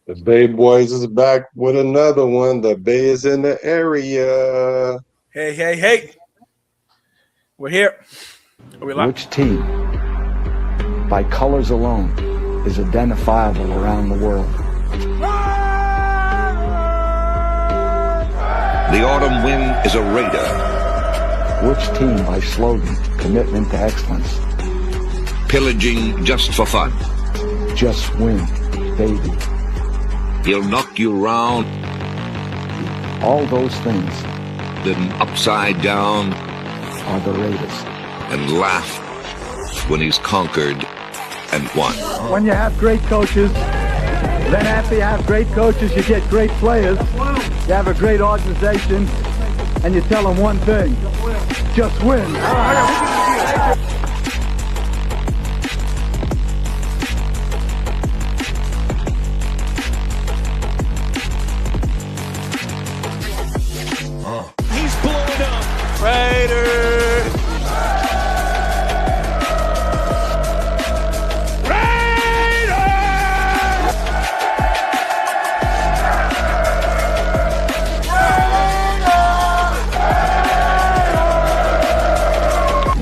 The BayBoys is back with another one. The Bay is in the area. Hey, hey, hey. We're here. Are we live? Which team, by colors alone, is identifiable around the world? The autumn wind is a raider. Which team, by slogan, commitment to excellence, Pillaging just for fun. just win, baby? He'll knock you round, All those things then upside down, are the Raiders. and laugh when he's conquered and won. When you have great coaches, then after you have great coaches, you get great players. You have a great organization, and you tell them one thing: just win. He's blowing up. Raiders.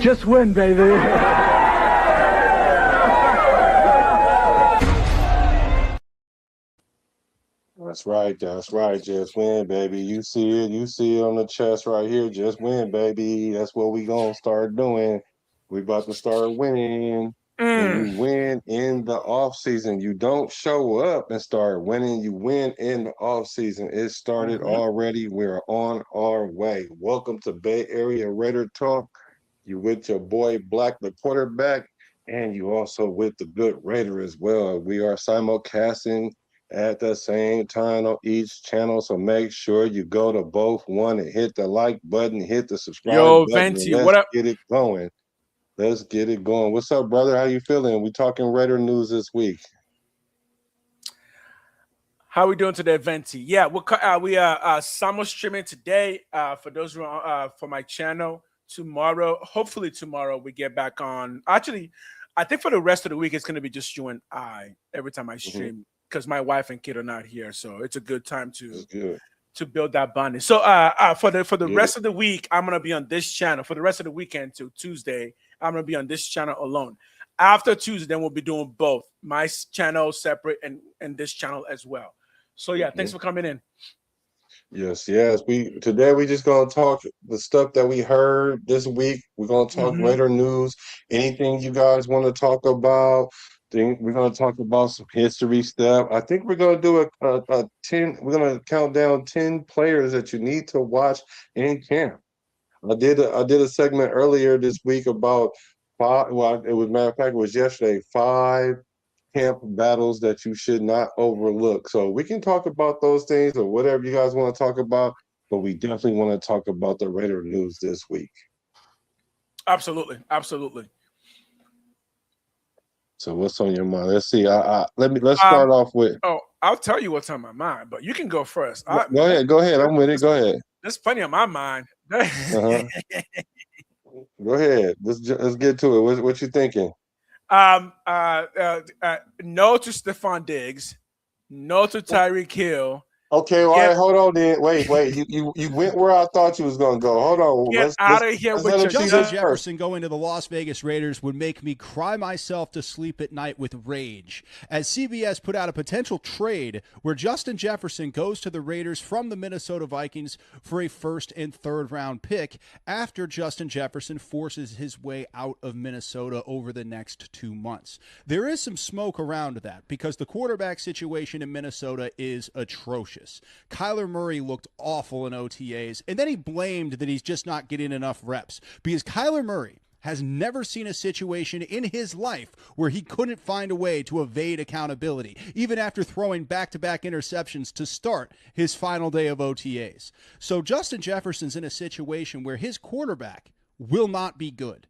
Just win, baby. That's right. That's right. Just win, baby. You see it. You see it on the chest right here. Just win, baby. That's what we gonna start doing. We about to start winning. And you win in the off season. You don't show up and start winning. You win in the off season. It started already. We're on our way. Welcome to Bay Area Raider Talk. You with your boy Black, the quarterback, and you also with the good Raider as well. We are simulcasting at the same time on each channel, so make sure you go to both one and hit the like button, hit the subscribe Yo, button, Venti, and what let's up? get it going. Let's get it going. What's up, brother? How you feeling? We talking Raider news this week. How we doing today, Venti? Yeah, we are simul streaming today. For those who are for my channel tomorrow. Hopefully tomorrow we get back on. Actually, I think for the rest of the week it's gonna be just you and I every time I stream because my wife and kid are not here, so it's a good time to build that bonding. So for the rest of the week, I'm gonna be on this channel. For the rest of the weekend till Tuesday, I'm gonna be on this channel alone. After Tuesday, then we'll be doing both my channel separate and this channel as well. So yeah, thanks for coming in. Yes. Today we just gonna talk the stuff that we heard this week. We're gonna talk Raider news. Anything you guys want to talk about? We're gonna talk about some history stuff. I think we're gonna do a 10. We're gonna count down 10 players that you need to watch in camp. I did a segment earlier this week about five. Well, it was matter of fact, it was yesterday. 5 camp battles that you should not overlook. So we can talk about those things or whatever you guys want to talk about, but we definitely want to talk about the Raider news this week. Absolutely, absolutely. So what's on your mind? Let's see. Let's start off with. Oh, I'll tell you what's on my mind, but you can go first. Go ahead. I'm with it. Go ahead. There's plenty on my mind. Uh-huh. Go ahead. Let's get to it. What you thinking? No to Stefon Diggs, no to Tyrek Hill. Okay, all right, hold on then. Wait. You went where I thought you was gonna go. Hold on. Get out of here with your Justin Jefferson going to the Las Vegas Raiders would make me cry myself to sleep at night with rage, as CBS put out a potential trade where Justin Jefferson goes to the Raiders from the Minnesota Vikings for a first and third round pick after Justin Jefferson forces his way out of Minnesota over the next 2 months. There is some smoke around that because the quarterback situation in Minnesota is atrocious. Kyler Murray looked awful in OTAs, and then he blamed that he's just not getting enough reps because Kyler Murray has never seen a situation in his life where he couldn't find a way to evade accountability, even after throwing back-to-back interceptions to start his final day of OTAs. So Justin Jefferson's in a situation where his quarterback will not be good.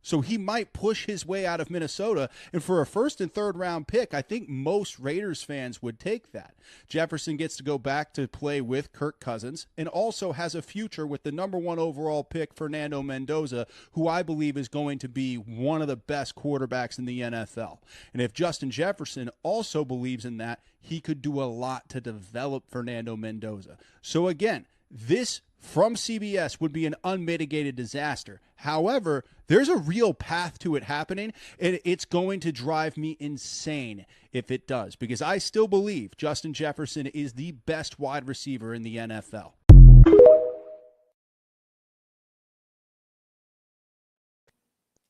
So he might push his way out of Minnesota. And for a first and third round pick, I think most Raiders fans would take that. Jefferson gets to go back to play with Kirk Cousins and also has a future with the number 1 overall pick, Fernando Mendoza, who I believe is going to be one of the best quarterbacks in the NFL. And if Justin Jefferson also believes in that, he could do a lot to develop Fernando Mendoza. So again, this from CBS would be an unmitigated disaster. However, there's a real path to it happening, and it's going to drive me insane if it does, because I still believe Justin Jefferson is the best wide receiver in the NFL.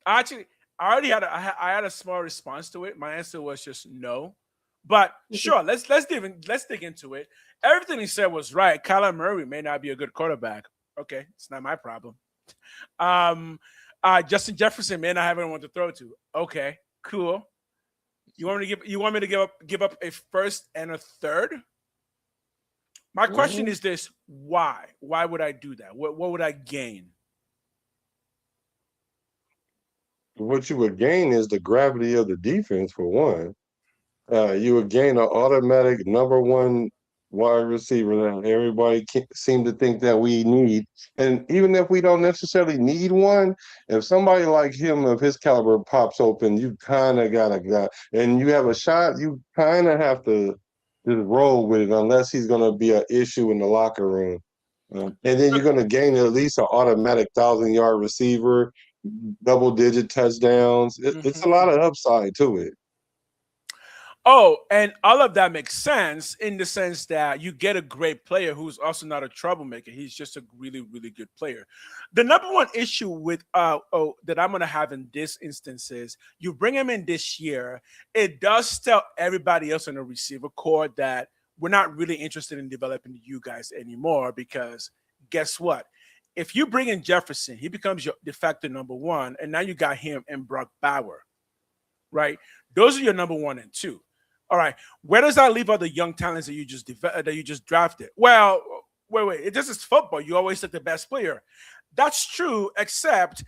Actually, I already had I had a small response to it. My answer was just no. But sure, let's dig into it. Everything he said was right. Kyler Murray may not be a good quarterback. Okay, it's not my problem. Justin Jefferson may not have anyone to throw to. Okay, cool. You want me to give up a first and a third? My question is this: why? Why would I do that? What would I gain? What you would gain is the gravity of the defense, for one. You would gain an automatic number 1 wide receiver that everybody seem to think that we need. And even if we don't necessarily need one, if somebody like him of his caliber pops open, you kind of got a guy. And you have a shot, you kind of have to just roll with it unless he's going to be an issue in the locker room. And then you're going to gain at least an automatic 1,000-yard receiver, double-digit touchdowns. It's a lot of upside to it. Oh, and all of that makes sense in the sense that you get a great player who's also not a troublemaker. He's just a really, really good player. The number one issue with that I'm going to have in this instance is you bring him in this year. It does tell everybody else in the receiver corps that we're not really interested in developing you guys anymore, because guess what? If you bring in Jefferson, he becomes your de facto number 1, and now you got him and Brock Bauer, right? Those are your number 1 and 2. All right, where does that leave all the young talents that you just drafted? Well, wait. This is football. You always take the best player. That's true, except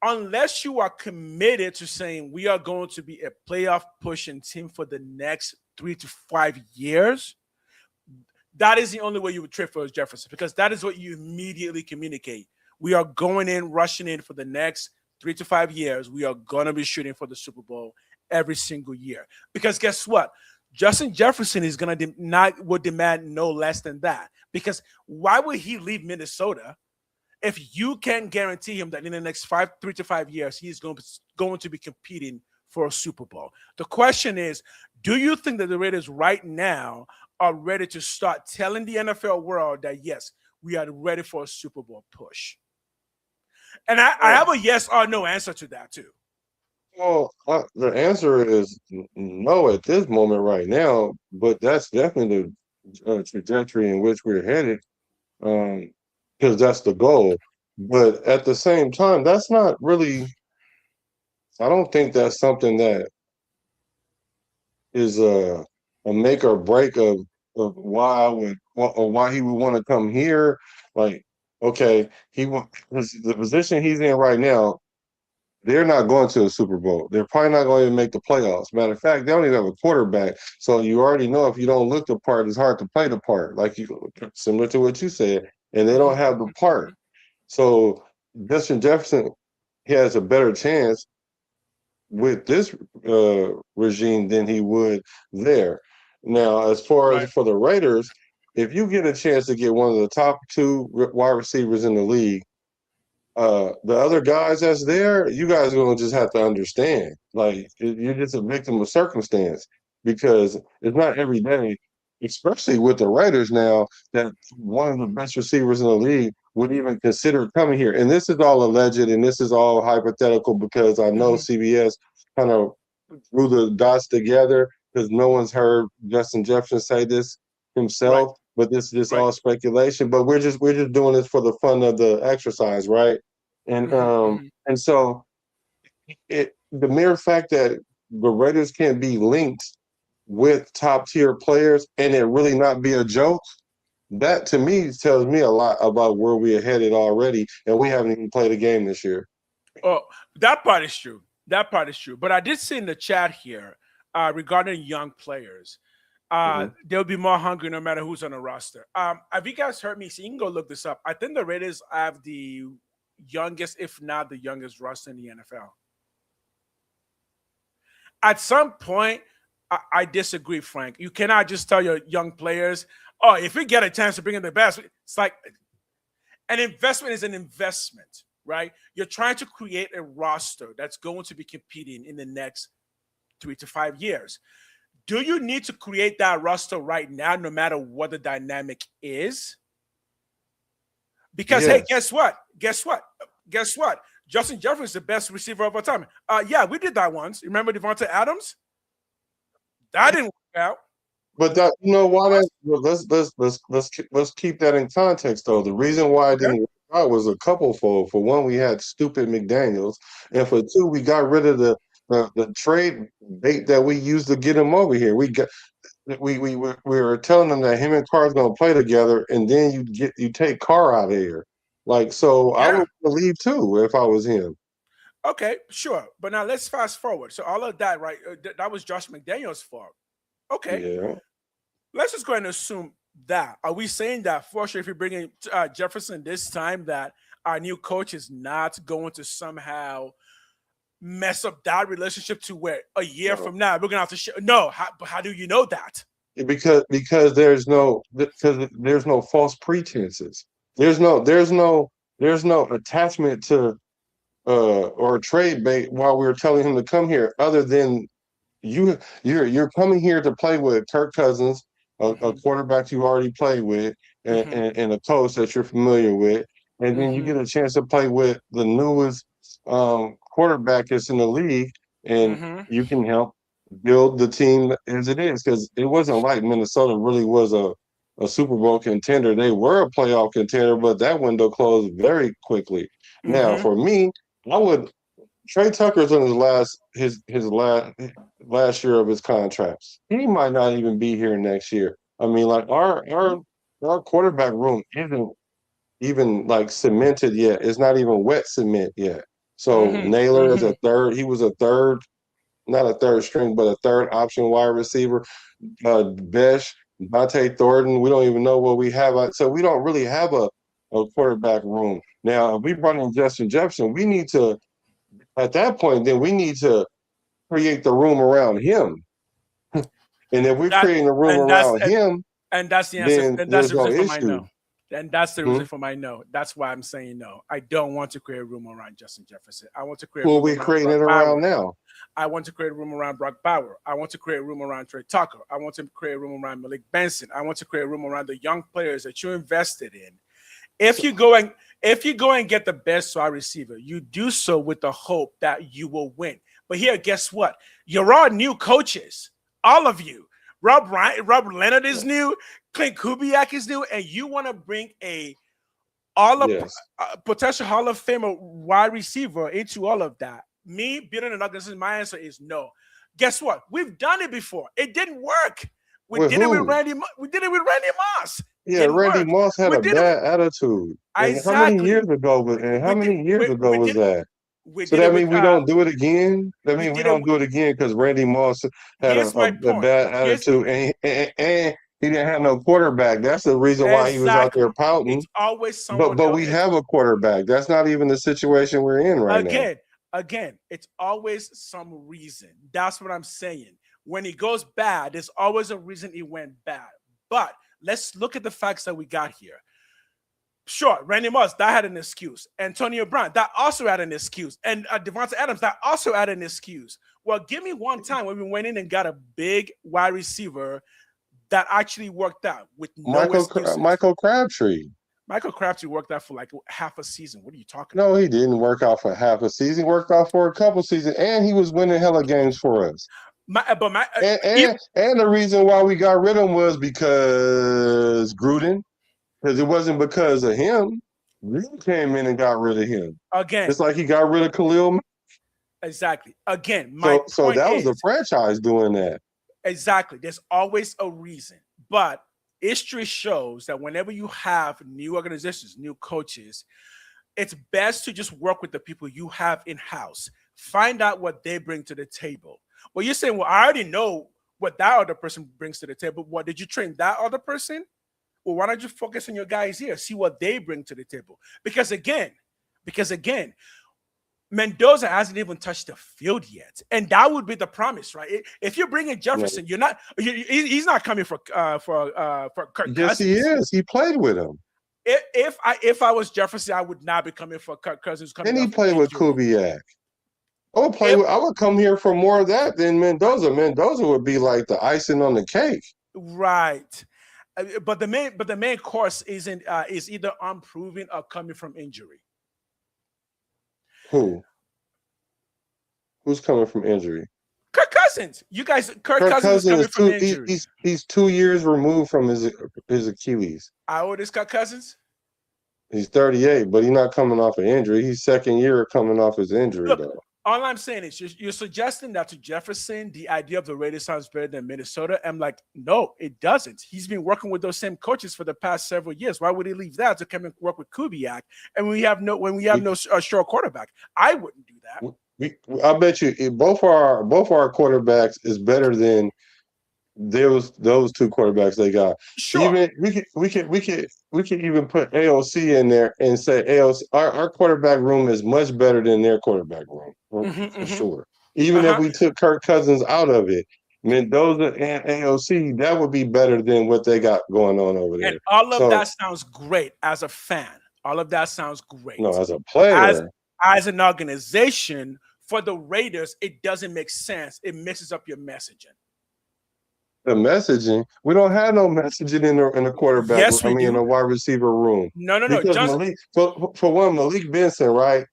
unless you are committed to saying we are going to be a playoff pushing team for the next 3 to 5 years, that is the only way you would trade for Jefferson, because that is what you immediately communicate. We are going in, rushing in for the next 3 to 5 years. We are going to be shooting for the Super Bowl every single year. Because guess what? Justin Jefferson is going to would demand no less than that. Because why would he leave Minnesota if you can guarantee him that in the next 3 to 5 years, he's going to be competing for a Super Bowl? The question is, do you think that the Raiders right now are ready to start telling the NFL world that, yes, we are ready for a Super Bowl push? And I have a yes or no answer to that too. Well, the answer is no at this moment right now, but that's definitely the trajectory in which we're headed, because that's the goal. But at the same time, that's not really, I don't think that's something that is a make or break of why why he would want to come here. Like, okay, the position he's in right now, they're not going to a Super Bowl. They're probably not going to even make the playoffs. Matter of fact, they don't even have a quarterback. So you already know if you don't look the part, it's hard to play the part, similar to what you said. And they don't have the part. So Justin Jefferson, he has a better chance with this regime than he would there. Now, as far as for the Raiders, if you get a chance to get one of the top 2 wide receivers in the league, the other guys that's there, you guys are going to just have to understand. Like, you're just a victim of circumstance, because it's not every day, especially with the Raiders now, that one of the best receivers in the league would even consider coming here. And this is all alleged and this is all hypothetical, because I know CBS kind of drew the dots together, because no one's heard Justin Jefferson say this himself. Right. But this is all speculation. But we're just doing this for the fun of the exercise, right? And and so the mere fact that the Raiders can't be linked with top tier players and it really not be a joke, that to me tells me a lot about where we are headed already, and we haven't even played a game this year. Oh, that part is true. That part is true. But I did see in the chat here regarding young players. They'll be more hungry no matter who's on the roster. Have you guys heard me? So you can go look this up. I think the Raiders have the youngest, if not the youngest, roster in the NFL. At some point, I disagree, Frank. You cannot just tell your young players, "Oh, if we get a chance to bring in the best," it's like an investment is an investment, right? You're trying to create a roster that's going to be competing in the next 3 to 5 years. Do you need to create that roster right now, no matter what the dynamic is? Because, hey, guess what? Justin Jefferson is the best receiver of all time. Yeah, we did that once. Remember Devontae Adams? That didn't work out. But that, you know why that? Let's keep that in context though. The reason why it didn't work out was a couple fold. For one, we had stupid McDaniels, and for two, we got rid of the trade bait that we used to get him over here. We were telling them that him and Carr's gonna play together, and then you take Carr out of here. Like, so I would believe too if I was him. Okay, sure. But now let's fast forward. So all of that, right? That was Josh McDaniels' fault. Okay. Yeah. Let's just go ahead and assume that. Are we saying that for sure if you bring in Jefferson this time that our new coach is not going to somehow mess up that relationship to where a year from now we're going to have to no, how do you know that? Because there's no false pretenses. There's no attachment to or trade bait while we were telling him to come here, other than you're coming here to play with Kirk Cousins, a quarterback you already played with, and a coach that you're familiar with, and then you get a chance to play with the newest quarterback that's in the league, and you can help build the team as it is, because it wasn't like Minnesota really was a Super Bowl contender. They were a playoff contender, but that window closed very quickly. Now, for me, I would Trey Tucker's in his last year of his contract. He might not even be here next year. I mean, like our quarterback room isn't even like cemented yet. It's not even wet cement yet. So Naylor is a third. He was a third, not a third string, but a third option wide receiver. Besh, Dante Thornton. We don't even know what we have. So we don't really have a quarterback room. Now, if we brought in Justin Jefferson, we need to. At that point, then we need to create the room around him. And if we're creating a room around him, and that's the answer. Then there's no issue. And that's the reason for my no. That's why I'm saying no. I don't want to create a room around Justin Jefferson. I want to create. Well, we're creating it around now. I want to create a room around Brock Bauer. I want to create a room around Trey Tucker. I want to create a room around Malik Benson. I want to create a room around the young players that you invested in. If you go and get the best wide receiver, you do so with the hope that you will win. But here, guess what? You're all new coaches, all of you. Rob Leonard is new, Clint Kubiak is new, and you want to bring a potential Hall of Famer wide receiver into all of that. Me being an organization, my answer is no. Guess what? We've done it before. It didn't work. We did it with Randy Moss. Yeah, Randy Moss had a bad attitude. Exactly. How many years ago was that? So that means we don't do it again? That means we don't do it again because Randy Moss had a bad attitude and he didn't have no quarterback. That's the reason why he was out there pouting. It's always someone but we have a quarterback. That's not even the situation we're in right now. Again, it's always some reason. That's what I'm saying. When it goes bad, there's always a reason it went bad. But let's look at the facts that we got here. Sure, Randy Moss, that had an excuse. Antonio Brown, that also had an excuse. And Devontae Adams, that also had an excuse. Well, give me one time when we went in and got a big wide receiver that actually worked out with no excuses. Michael Crabtree. Michael Crabtree worked out for like half a season. What are you talking about? No, he didn't work out for half a season. He worked out for a couple seasons, and he was winning hella games for us. And the reason why we got rid of him was because Gruden. Because it wasn't because of him. Gruden came in and got rid of him. Again. It's like he got rid of Khalil. Exactly. Again, so that was the franchise doing that. Exactly. There's always a reason. But history shows that whenever you have new organizations, new coaches, it's best to just work with the people you have in house. Find out what they bring to the table. Well, you're saying, well, I already know what that other person brings to the table. What did you train that other person? Well, why don't you focus on your guys here? See what they bring to the table. Because again, Mendoza hasn't even touched the field yet, and that would be the promise, right? If you're bringing Jefferson, he's not coming for Kirk Cousins. Yes, he is. He played with him. If I was Jefferson, I would not be coming for Kirk Cousins. And he played with Kubiak. I would come here for more of that than Mendoza. Mendoza would be like the icing on the cake. Right. But the main course is either unproven or coming from injury. Who's coming from injury? Kirk Cousins. You guys, Kirk Cousins is coming from injury. He's 2 years removed from his Achilles. How old is Kirk Cousins? He's 38, but he's not coming off an injury. He's second year coming off his injury, though. All I'm saying is you're suggesting that to Jefferson, the idea of the Raiders sounds better than Minnesota. I'm like, no, it doesn't. He's been working with those same coaches for the past several years. Why would he leave that to come and work with Kubiak? And when we have no sure quarterback, I wouldn't do that. I bet you both our quarterbacks is better than those two quarterbacks they got. Sure. Even we can even put AOC in there and say AOC our quarterback room is much better than their quarterback room for sure. Even if we took Kirk Cousins out of it, Mendoza and AOC, that would be better than what they got going on over there. And all of that sounds great as a fan. All of that sounds great. No, as a player, as an organization for the Raiders, it doesn't make sense. It mixes up your messaging. The messaging, we don't have no messaging in the quarterback. Yes, we do. In the wide receiver room. No. Malik, for one, Malik Benson, right?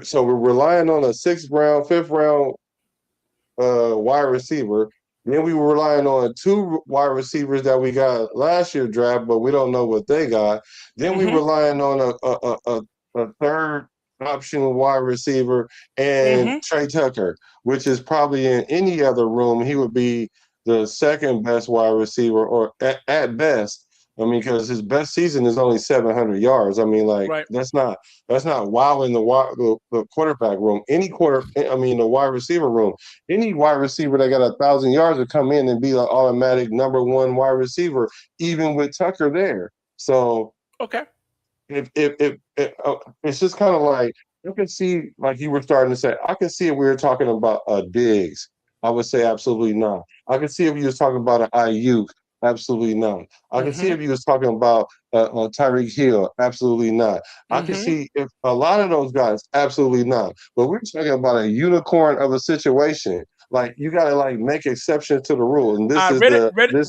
So we're relying on a 6th round, 5th round wide receiver. Then we were relying on 2 wide receivers that we got last year draft, but we don't know what they got. Then we relying on a third option wide receiver and Trey Tucker, which is probably in any other room he would be the second best wide receiver, or at best. I mean, because his best season is only 700 yards. I mean, that's not wowing the quarterback room. The wide receiver room. Any wide receiver that got 1,000 yards would come in and be an automatic number 1 wide receiver, even with Tucker there. So okay, if it's just kind of like you can see, like you were starting to say, I can see if we were talking about Diggs. I would say absolutely not. I can see if you was talking about an Ayuk, absolutely not. I can see if you was talking about Tyrek Hill, absolutely not. I can see if a lot of those guys, absolutely not. But we're talking about a unicorn of a situation. Like you got to make exceptions to the rule. And this is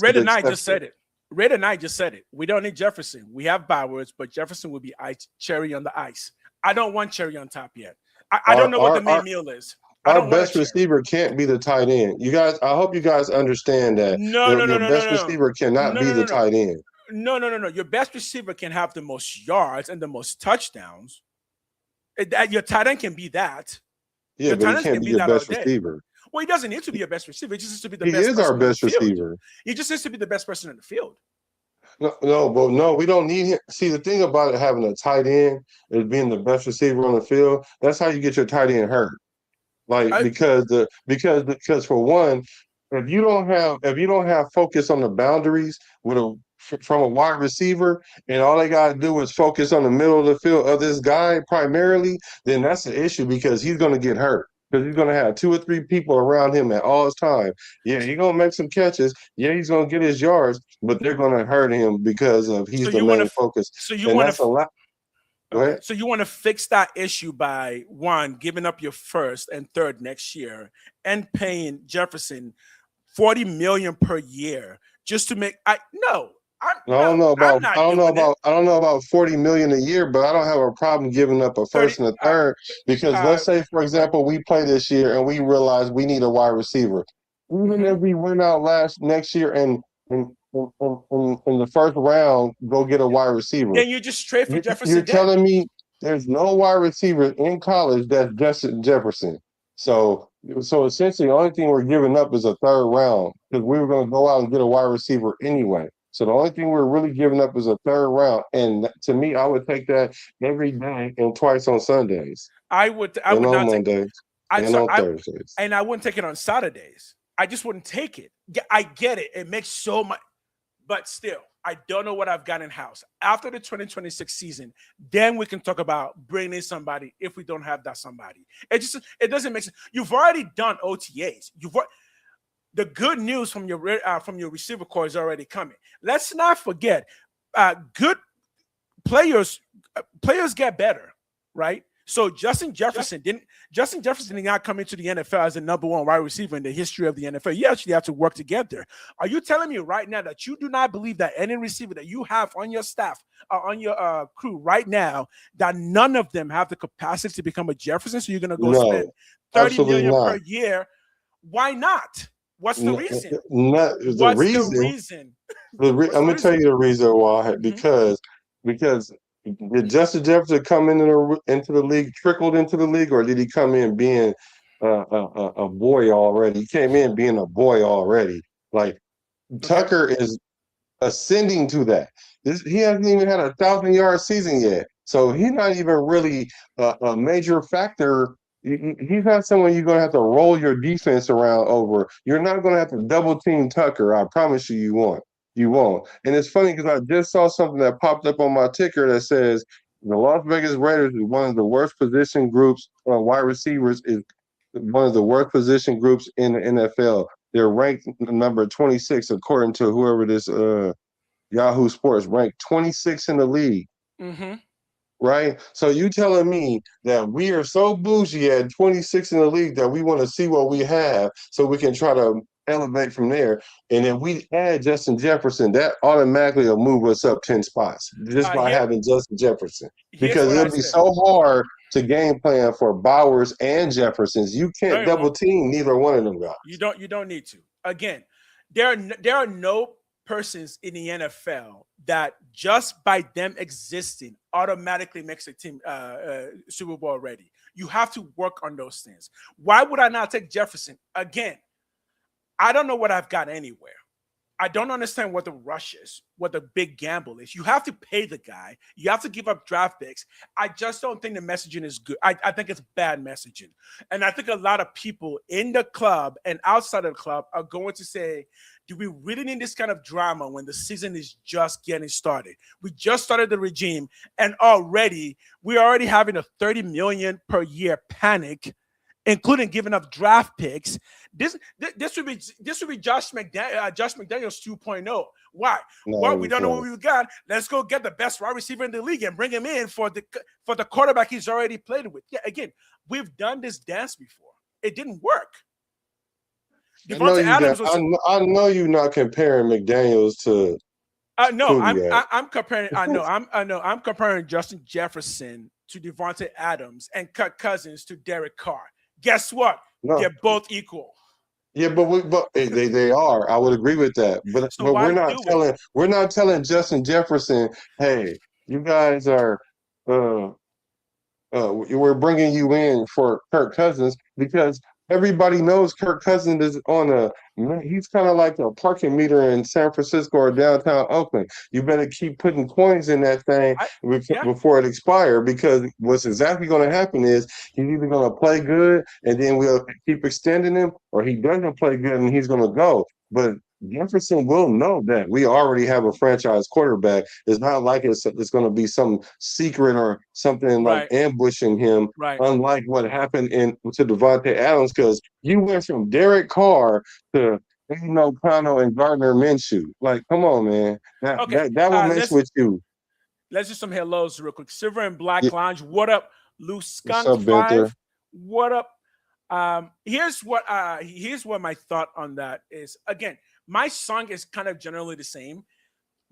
Red and I just said it. Red and I just said it. We don't need Jefferson. We have BayBoys, but Jefferson will be cherry on the ice. I don't want cherry on top yet. I don't know what the main meal is. Our best receiver can't be the tight end. You guys, I hope you guys understand that. Your best receiver cannot be the tight end. No. Your best receiver can have the most yards and the most touchdowns. Your tight end can be that. Yeah, but he can't be your best receiver. Well, he doesn't need to be your best receiver. He just needs to be the best. He is our best receiver. He just needs to be the best person in the field. No, we don't need him. See, the thing about it, having a tight end is being the best receiver on the field. That's how you get your tight end hurt. Because for one, if you don't have focus on the boundaries from a wide receiver, and all they got to do is focus on the middle of the field of this guy primarily, then that's an issue because he's going to get hurt. Because he's going to have 2 or 3 people around him at all time. Yeah, he's going to make some catches. Yeah, he's going to get his yards, but they're going to hurt him because of he's the main focus. So you want to fix that issue by, 1, giving up your 1st and 3rd next year and paying Jefferson $40 million per year just to make. I don't know about $40 million a year, but I don't have a problem giving up a 1st and a 3rd because let's say, for example, we play this year and we realize we need a wide receiver. Even if we went out next year and in the 1st round go get a wide receiver, then you just trade for Jefferson. You're telling me there's no wide receiver in college that's Justin Jefferson. So essentially, the only thing we're giving up is a 3rd round because we were going to go out and get a wide receiver anyway. So the only thing we're really giving up is a third round. And to me, I would take that every day and twice on Sundays I would on not take. Mondays I and sorry, on Thursdays. and I wouldn't take it on Saturdays. I just wouldn't take it. I get it. It makes so much, but still, I don't know what I've got in house. After the 2026 season, then we can talk about bringing in somebody if we don't have that somebody. It doesn't make sense. You've already done OTAs. The good news from your receiver core is already coming. Let's not forget, good players get better, right? So Justin Jefferson did not come into the NFL as the number one wide receiver in the history of the NFL. You actually have to work to get there. Are you telling me right now that you do not believe that any receiver that you have on your staff, on your crew right now, that none of them have the capacity to become a Jefferson? So you're going to go spend $30 million per year? Why not? What's the reason? What's the reason? I'm going to tell you the reason why. Because did Justin Jefferson come into the league, trickled into the league, or did he come in being a boy already? He came in being a boy already. Like Tucker is ascending to that. He hasn't even had a 1,000-yard season yet, so he's not even really a major factor. He's not someone you're going to have to roll your defense around over. You're not going to have to double team Tucker. I promise you, you won't. You won't. And it's funny because I just saw something that popped up on my ticker that says the Las Vegas Raiders is one of the worst position groups. Wide receivers is one of the worst position groups in the NFL. They're ranked number 26 according to whoever this Yahoo Sports, ranked 26 in the league. Mm-hmm. Right? So you telling me that we are so bougie at 26 in the league that we want to see what we have so we can try to elevate from there. And then we add Justin Jefferson, that automatically will move us up 10 spots just by having Justin Jefferson. Because it'll be so hard to game plan for Bowers and Jeffersons. You can't double team neither one of them guys. You don't need to. Again, there are no persons in the NFL that just by them existing automatically makes a team Super Bowl ready. You have to work on those things. Why would I not take Jefferson? Again, I don't know what I've got anywhere. I don't understand what the rush is, what the big gamble is. You have to pay the guy. You have to give up draft picks. I just don't think the messaging is good. I think it's bad messaging. And I think a lot of people in the club and outside of the club are going to say, do we really need this kind of drama when the season is just getting started? We just started the regime, and we're already having a $30 million per year panic, including giving up draft picks. This would be Josh McDaniels 2.0. Why? Well, we don't know what we've got. Let's go get the best wide receiver in the league and bring him in for the quarterback he's already played with. Yeah, again, we've done this dance before. It didn't work. I know you're not comparing McDaniels to. No, I'm comparing. I'm comparing Justin Jefferson to Devontae Adams and Kirk Cousins to Derek Carr. Guess what? No. They're both equal. Yeah, but they are. I would agree with that. But we're not telling Justin Jefferson, hey, you guys are we're bringing you in for Kirk Cousins, because everybody knows Kirk Cousins is he's kind of like a parking meter in San Francisco or downtown Oakland. You better keep putting coins in that thing before it expires, because what's exactly going to happen is he's either going to play good and then we'll keep extending him, or he doesn't play good and he's going to go. But Jefferson will know that we already have a franchise quarterback. It's not like it's going to be some secret or something like ambushing him, unlike what happened to Devontae Adams, because you went from Derek Carr to Kano and Gardner Minshew. Like, come on, man. That will mess with you. Let's do some hellos real quick. Silver and Black Lounge. What up, Loose Skunk 5? What up? Here's what my thought on that is. Again, my song is kind of generally the same.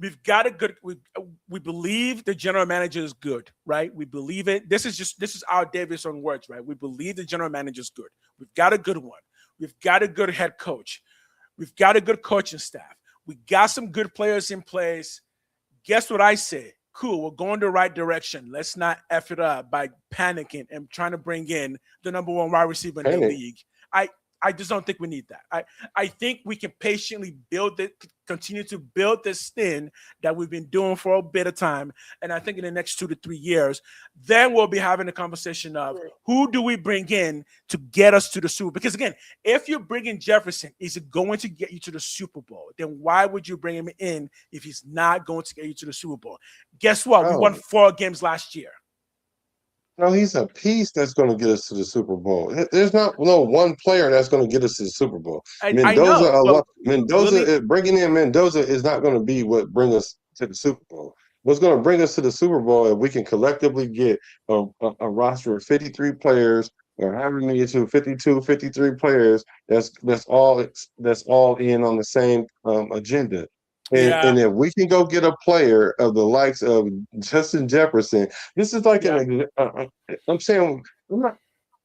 We've got a good. We believe the general manager is good, right? We believe it. This is our Davis on words, right? We believe the general manager is good. We've got a good one. We've got a good head coach. We've got a good coaching staff. We got some good players in place. Guess what I say? Cool, we're going the right direction. Let's not F it up by panicking and trying to bring in the number one wide receiver in the league. I just don't think we need that. I think we can patiently build it, continue to build this thing that we've been doing for a bit of time. And I think in the next 2 to 3 years, then we'll be having a conversation of who do we bring in to get us to the Super Bowl? Because again, if you bring in Jefferson, is it going to get you to the Super Bowl? Then why would you bring him in if he's not going to get you to the Super Bowl? Guess what? We won 4 games last year. No, he's a piece that's going to get us to the Super Bowl. There's not no one player that's going to get us to the Super Bowl. Bringing in Mendoza is not going to be what brings us to the Super Bowl. What's going to bring us to the Super Bowl if we can collectively get a roster of 53 players or however many to 52, 53 players that's all in on the same agenda. And if we can go get a player of the likes of Justin Jefferson, this is like I'm saying,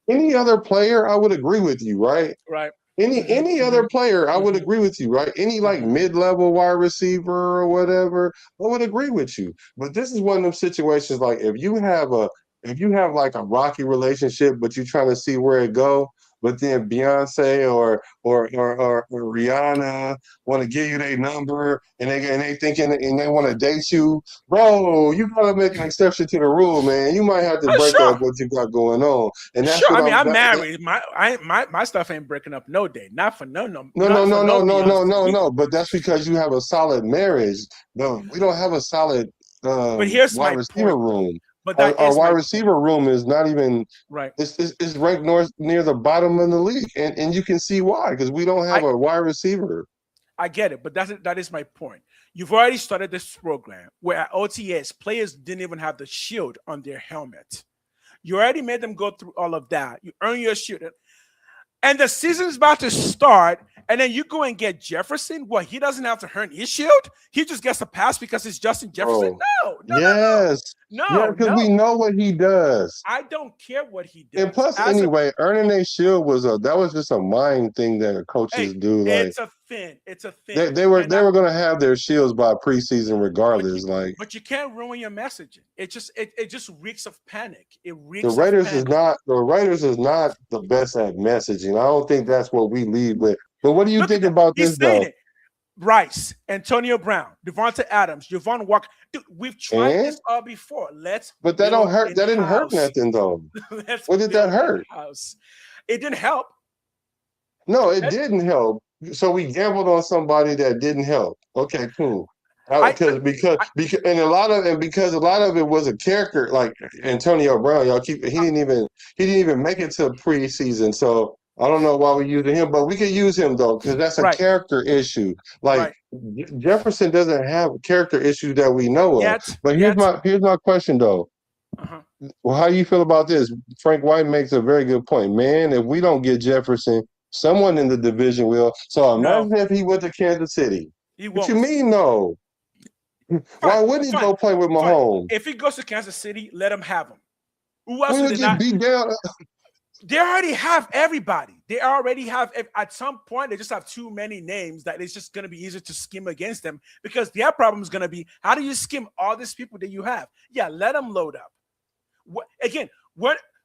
any other player, I would agree with you, right? Right. Any other player, I would agree with you, right? Any like mid-level wide receiver or whatever, I would agree with you. But this is one of them situations like if you have like a rocky relationship, but you're trying to see where it go. But then Beyonce or Rihanna want to give you their number and they thinking and they want to date you, bro. You gotta make an exception to the rule, man. You might have to break up what you got going on. And that's what I'm married. My stuff ain't breaking up no day. Not for no. No. But that's because you have a solid marriage. No, we don't have a solid but here's wide my receiver point. room. But our wide receiver room is not even right. It's ranked near the bottom of the league, and you can see why because we don't have a wide receiver. I get it, but that is my point. You've already started this program where at OTS players didn't even have the shield on their helmet. You already made them go through all of that. You earn your shield. And the season's about to start, and then you go and get Jefferson. What, he doesn't have to earn his shield? He just gets a pass because it's Justin Jefferson? No, because we know what he does. I don't care what he does. And plus, earning a shield was just a mind thing that coaches do. Like it's a thing. It's a thing. They were going to have their shields by preseason regardless. But you can't ruin your messaging. It just reeks of panic. It reeks. The Raiders is not the best at messaging. I don't think that's what we lead with. But what do you think about this though? Rice, Antonio Brown, Devonta Adams, Javon Walker. Dude, we've tried this all before. But that don't hurt. That didn't hurt nothing though. What did that hurt? It didn't help. No, it didn't help. So we gambled on somebody that didn't help. Okay, cool. Because a lot of it was a character like Antonio Brown. He didn't even make it to preseason. So I don't know why we're using him, but we could use him though because that's a character issue. Jefferson doesn't have character issues that we know of. But here's my question though. Well, how do you feel about this? Frank White makes a very good point, man. If we don't get Jefferson, someone in the division will. So imagine if he went to Kansas City. What you mean no? Why wouldn't he go play with Mahomes? If he goes to Kansas City, let him have him. Who else would get beat down? They already have everybody. They already have, at some point, they just have too many names that it's just going to be easier to skim against them because their problem is going to be, how do you skim all these people that you have? Yeah, let them load up.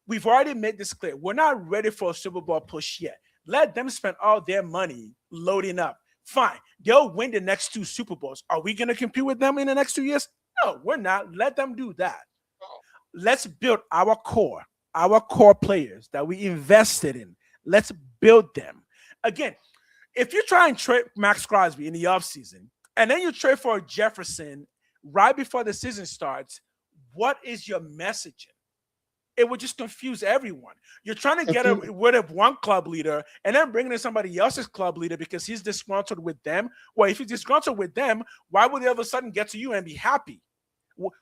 We've already made this clear. We're not ready for a Super Bowl push yet. Let them spend all their money loading up. Fine. They'll win the next 2 Super Bowls. Are we going to compete with them in the next 2 years? No, we're not. Let them do that. Let's build our core players that we invested in. Let's build them. Again, if you try and trade Max Crosby in the offseason, and then you trade for Jefferson right before the season starts, what is your messaging? It would just confuse everyone. You're trying to get rid of one club leader and then bringing in somebody else's club leader because he's disgruntled with them. Well, if he's disgruntled with them, why would he all of a sudden get to you and be happy?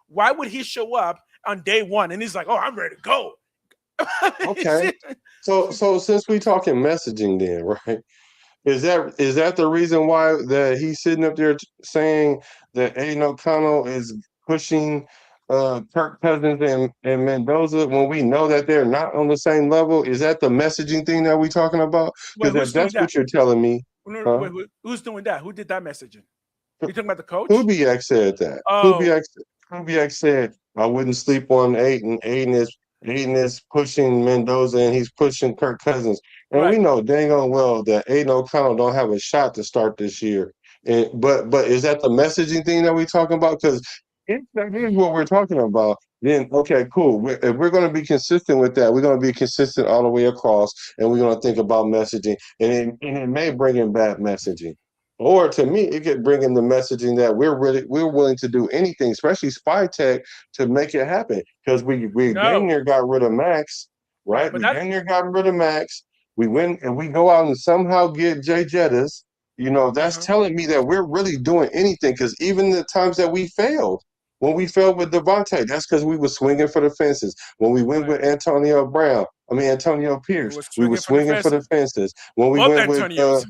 Why would he show up on day one and he's like, oh, I'm ready to go? Okay. So since we talking messaging then, right? Is that the reason why that he's sitting up there saying that Aiden O'Connell is pushing Kirk Cousins and Mendoza when we know that they're not on the same level? Is that the messaging thing that we're talking about? Because that's what you're telling me. Wait, who's doing that? Who did that messaging? You talking about the coach? Kubiak said that. Kubiak said, I wouldn't sleep on Aiden. Aiden is pushing Mendoza and he's pushing Kirk Cousins. And we know dang on well that Aiden O'Connell don't have a shot to start this year. But is that the messaging thing that we talking about? Because if that is what we're talking about, then okay, cool. If we're going to be consistent with that, we're going to be consistent all the way across, and we're going to think about messaging, and it may bring in bad messaging. Or to me, it could bring in the messaging that we're willing to do anything, especially spy tech, to make it happen. Because we dang near got rid of Max, right? We dang near got rid of Max. We win and we go out and somehow get Jay Jettas. That's telling me that we're really doing anything. Because even the times that we failed, when we failed with Devontae, that's because we were swinging for the fences. When we went with Antonio Pierce, we were swinging for the fences. When we went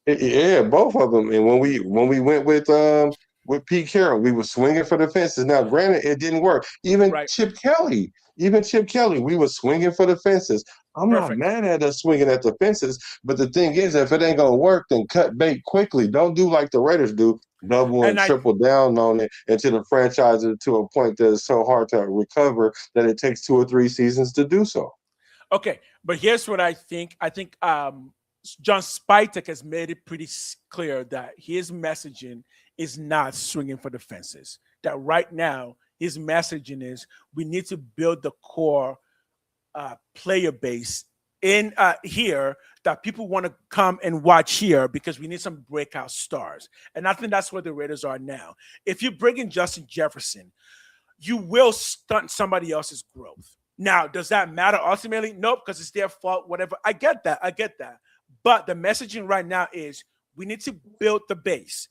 yeah, both of them. And when we went with Pete Carroll, we were swinging for the fences. Now, granted, it didn't work. Even Chip Kelly, we were swinging for the fences. I'm not mad at us swinging at the fences, but the thing is, if it ain't gonna work, then cut bait quickly. Don't do like the Raiders do, double and triple down on it until the franchise is to a point that is so hard to recover that it takes 2 or 3 seasons to do so. Okay, but here's what I think. I think John Spytek has made it pretty clear that his messaging is not swinging for the fences. That right now, his messaging is we need to build the core player base in here that people want to come and watch here because we need some breakout stars. And I think that's where the Raiders are now. If you bring in Justin Jefferson, you will stunt somebody else's growth. Now, does that matter ultimately? Nope, because it's their fault, whatever. I get that. But the messaging right now is we need to build the base.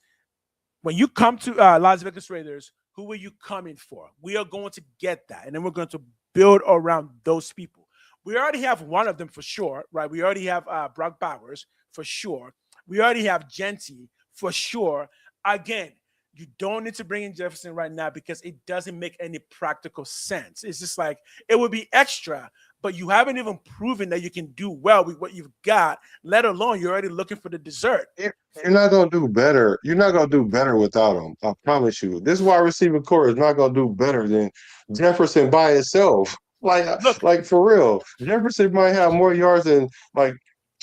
When you come to Las Vegas Raiders, who are you coming for? We are going to get that. And then we're going to build around those people. We already have one of them for sure, right? We already have Brock Bowers for sure. We already have Genty for sure. Again, you don't need to bring in Jefferson right now because it doesn't make any practical sense. It's just like it would be extra, but you haven't even proven that you can do well with what you've got, let alone you're already looking for the dessert. You're not going to do better. You're not going to do better without him. I promise you. This wide receiver core is not going to do better than Jefferson by itself. Like for real. Jefferson might have more yards than like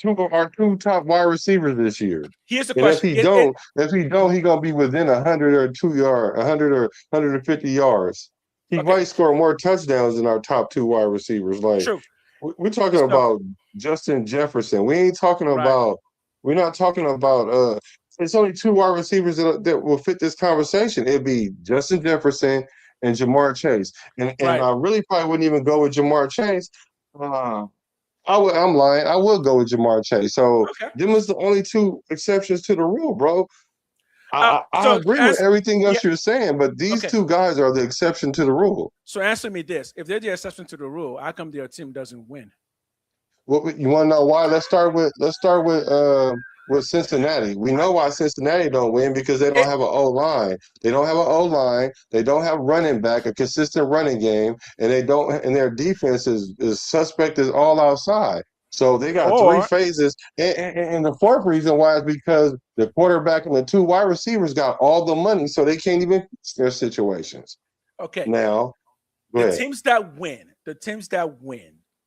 our two top wide receivers this year. Here's the question. If he don't, he's gonna be within 100 or 100 or 150 yards. He might score more touchdowns than our top 2 wide receivers. Like we're talking about Justin Jefferson. We're not talking about it's only 2 wide receivers that will fit this conversation. It'd be Justin Jefferson and Jamar Chase. And I really probably wouldn't even go with Jamar Chase. I'm lying. I will go with Jamar Chase. So them was the only 2 exceptions to the rule, bro. I agree with everything else you're saying, but these 2 guys are the exception to the rule. So answer me this: if they're the exception to the rule, how come their team doesn't win? Well, you want to know why? Let's start with Cincinnati. We know why Cincinnati don't win because they don't have an O-line. They don't have an O-line. They don't have running back, a consistent running game, and their defense is suspect as all outside. So they got 3 phases. And the 4th reason why is because the quarterback and the 2 wide receivers got all the money, so they can't even fix their situations. Okay. Now, the teams that win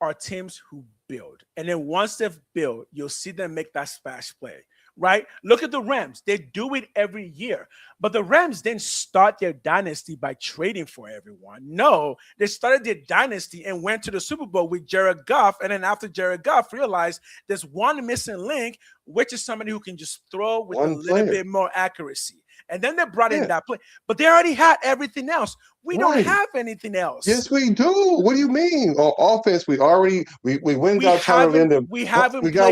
are teams who build. And then once they've built, you'll see them make that splash play, right? Look at the Rams. They do it every year. But the Rams didn't start their dynasty by trading for everyone. No, they started their dynasty and went to the Super Bowl with Jared Goff. And then after Jared Goff realized there's one missing link, which is somebody who can just throw with a little bit more accuracy. And then they brought in that play. But they already had everything else. We don't have anything else. Yes, we do. What do you mean? On offense, we went got Tyler Lindenbaum.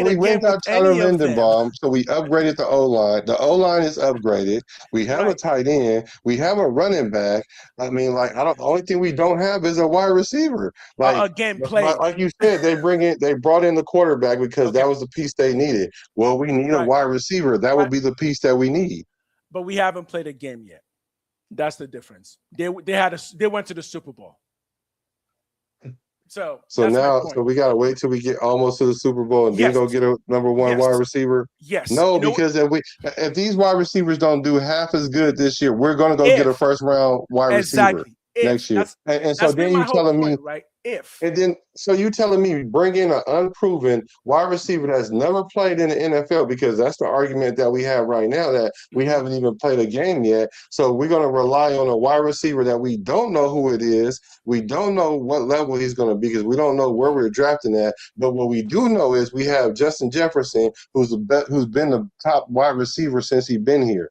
We went got Tyler Lindenbaum, so we upgraded the O-line. The O-line is upgraded. We have a tight end. We have a running back. I mean, the only thing we don't have is a wide receiver. Like you said, they brought in the quarterback because that was the piece they needed. Well, we need a wide receiver. That would be the piece that we need. But we haven't played a game yet. That's the difference. They went to the Super Bowl. So we gotta wait till we get almost to the Super Bowl and then go get a number 1 wide receiver. Yes. No, because if these wide receivers don't do half as good this year, we're gonna go get a 1st round wide receiver. next year. And so That's been then my you whole telling me, point, right? If and then so you telling me bring in an unproven wide receiver that's never played in the NFL, because that's the argument that we have right now, that we haven't even played a game yet. So we're going to rely on a wide receiver that we don't know who it is. We don't know what level he's going to be, because we don't know where we're drafting at. But what we do know is we have Justin Jefferson, who's been the top wide receiver since he's been here.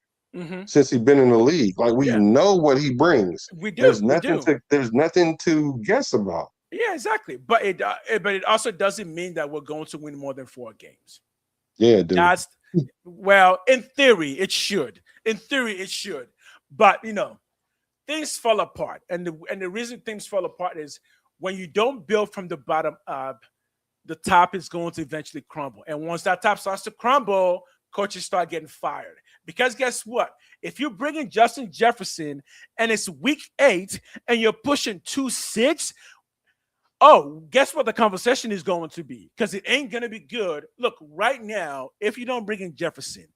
Since he's been in the league, like we know what he brings. we do, There's nothing to guess about. Yeah, exactly. But it also doesn't mean that we're going to win more than 4 games. Yeah, dude. That's well, in theory, it should. In theory, it should. But things fall apart, and the reason things fall apart is when you don't build from the bottom up, the top is going to eventually crumble. And once that top starts to crumble, coaches start getting fired. Because guess what? If you bring in Justin Jefferson and it's week 8 and you're pushing 2-6, guess what the conversation is going to be? Because it ain't going to be good. Look, right now, if you don't bring in Jefferson,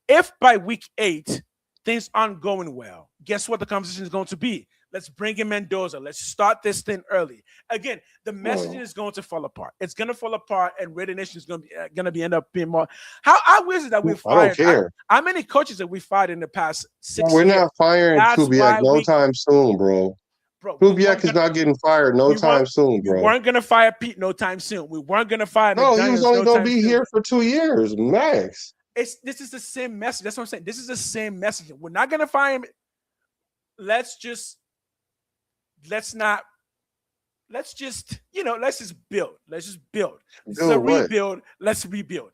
if by week 8 things aren't going well, guess what the conversation is going to be? Let's bring in Mendoza. Let's start this thing early. Again, the messaging is going to fall apart. It's going to fall apart, and Raider Nation is going to be end up being more. How weird is it that we fired? I don't care. How many coaches have we fired in the past 6 We're years? not firing Kubiak no time soon, bro. Kubiak is not getting fired no time soon, bro. We weren't going to fire Pete no time soon. We weren't going to fire McDaniels. He was only going to be here for 2 years, max. This is the same message. That's what I'm saying. This is the same message. We're not going to fire him. Let's just build. Let's just build. This is a rebuild. Let's rebuild.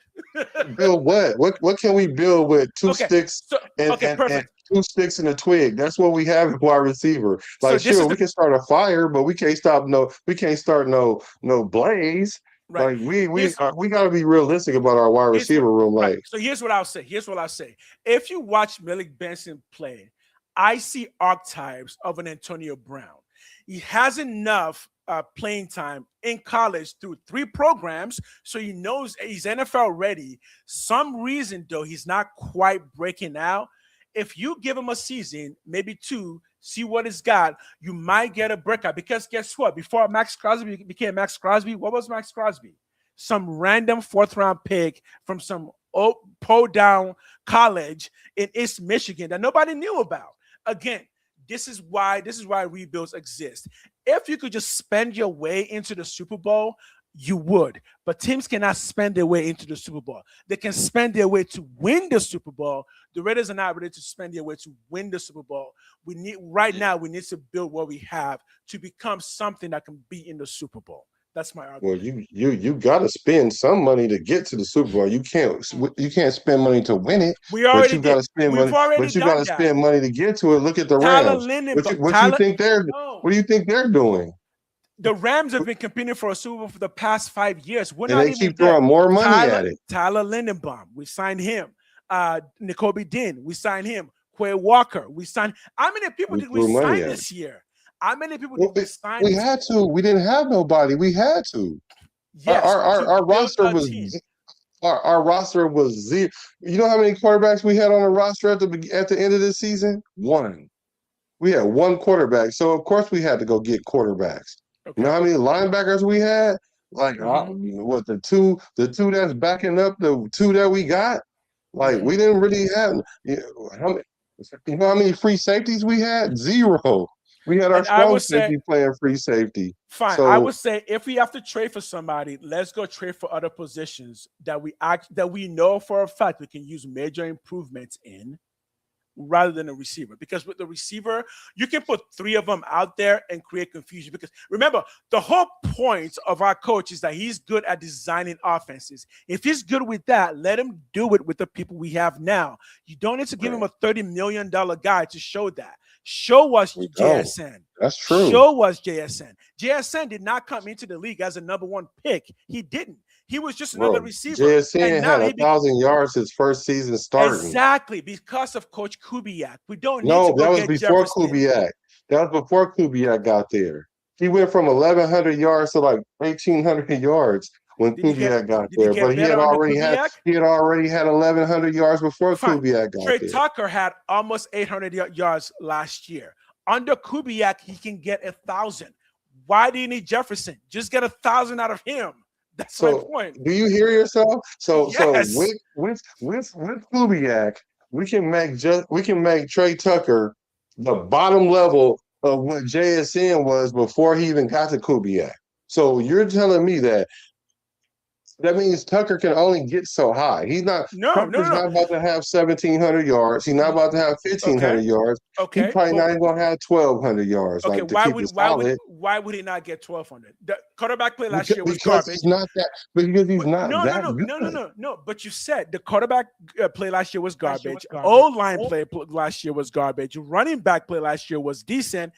Build what? What can we build with two sticks and 2 sticks and a twig? That's what we have in wide receiver. Like, so we can start a fire, but we can't start no blaze. Right. Like we got to be realistic about our wide receiver room. Like, right. So here's what I'll say. If you watch Malik Benson play, I see archetypes of an Antonio Brown. He has enough playing time in college through 3 programs, so he knows he's NFL ready. Some reason, though, he's not quite breaking out. If you give him a season, maybe 2, see what he's got, you might get a breakout. Because guess what? Before Max Crosby became Max Crosby, what was Max Crosby? Some random 4th-round pick from some down college in East Michigan that nobody knew about. Again, this is why rebuilds exist. If you could just spend your way into the Super Bowl, you would. But teams cannot spend their way into the Super Bowl. They can spend their way to win the Super Bowl. The Raiders are not ready to spend their way to win the Super Bowl. We need to build what we have to become something that can be in the Super Bowl. That's my argument. Well, you got to spend some money to get to the Super Bowl. You can't spend money to win it. We already got to spend money. But you got to spend money to get to it. Look at the Rams. What do you think they're doing? The Rams have been competing for a Super Bowl for the past 5 years. They keep throwing more money at it. Tyler Lindenbaum, we signed him. N'Kobe Dean, we signed him. Quay Walker, we signed. How many people did we sign this year? How many people did we sign? We had to. We didn't have nobody. We had to. Yes, our roster was our roster was 0. You know how many quarterbacks we had on the roster at the end of the season? 1. We had 1 quarterback. So of course we had to go get quarterbacks. Okay. You know how many linebackers we had? Like what, the two that's backing up the 2 that we got? Like, we didn't really have. You know how many free safeties we had? 0. We had our strong safety playing free safety. Fine. So, I would say if we have to trade for somebody, let's go trade for other positions that we know for a fact we can use major improvements in, rather than a receiver. Because with the receiver, you can put 3 of them out there and create confusion. Because remember, the whole point of our coach is that he's good at designing offenses. If he's good with that, let him do it with the people we have now. You don't need to give him a $30 million guy to show that. Show us JSN. That's true. Show us JSN. JSN did not come into the league as a number 1 pick. He didn't. He was just another receiver. JSN had 1,000 yards his first season starting. Exactly, because of Coach Kubiak. We don't need to go that was get before Jefferson. Kubiak. That was before Kubiak got there. He went from 1,100 yards to like 1,800 yards when Kubiak got there. But he had already had 1,100 yards before Kubiak got there. Trey Tucker had almost 800 yards last year. Under Kubiak, he can get 1,000. Why do you need Jefferson? Just get 1,000 out of him. That's my point. Do you hear yourself? So Yes. with Kubiak, we can make Trey Tucker the bottom level of what JSN was before he even got to Kubiak. So you're telling me that means Tucker can only get so high. Tucker's not about to have 1,700 yards. He's not about to have 1,500 yards. Okay. He's probably not even going to have 1,200 yards. Okay, why would he not get 1,200? The quarterback play last year was because garbage. He's not that. Because he's not that good. No. But you said the quarterback play last year was garbage. O-line play last year was garbage. Running back play last year was decent.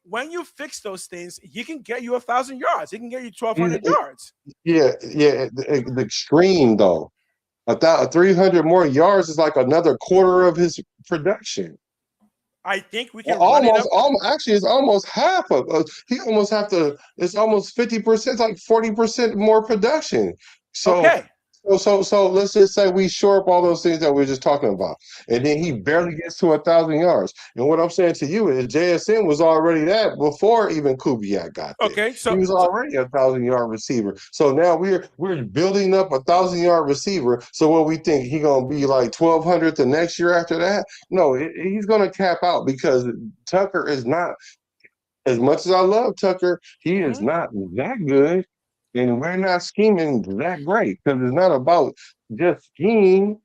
When you fix those things, he can get you 1,000 yards. He can get you 1,200 yards. Yeah. The extreme though, 300 more yards is like another quarter of his production. I think we can almost. Actually, it's almost half of. He almost have to. It's almost 50%, like 40% more production. So. Okay. So let's just say we shore up all those things that we were just talking about, and then he barely gets to 1,000 yards. And what I'm saying to you is JSN was already that before even Kubiak got there. Okay, so he was already a 1,000-yard receiver. So now we're building up a 1,000-yard receiver. So what we think he gonna be like 1,200 the next year after that? No, he's gonna cap out because Tucker is not. As much as I love Tucker, he is not that good. And we're not scheming that great because it's not about just scheme.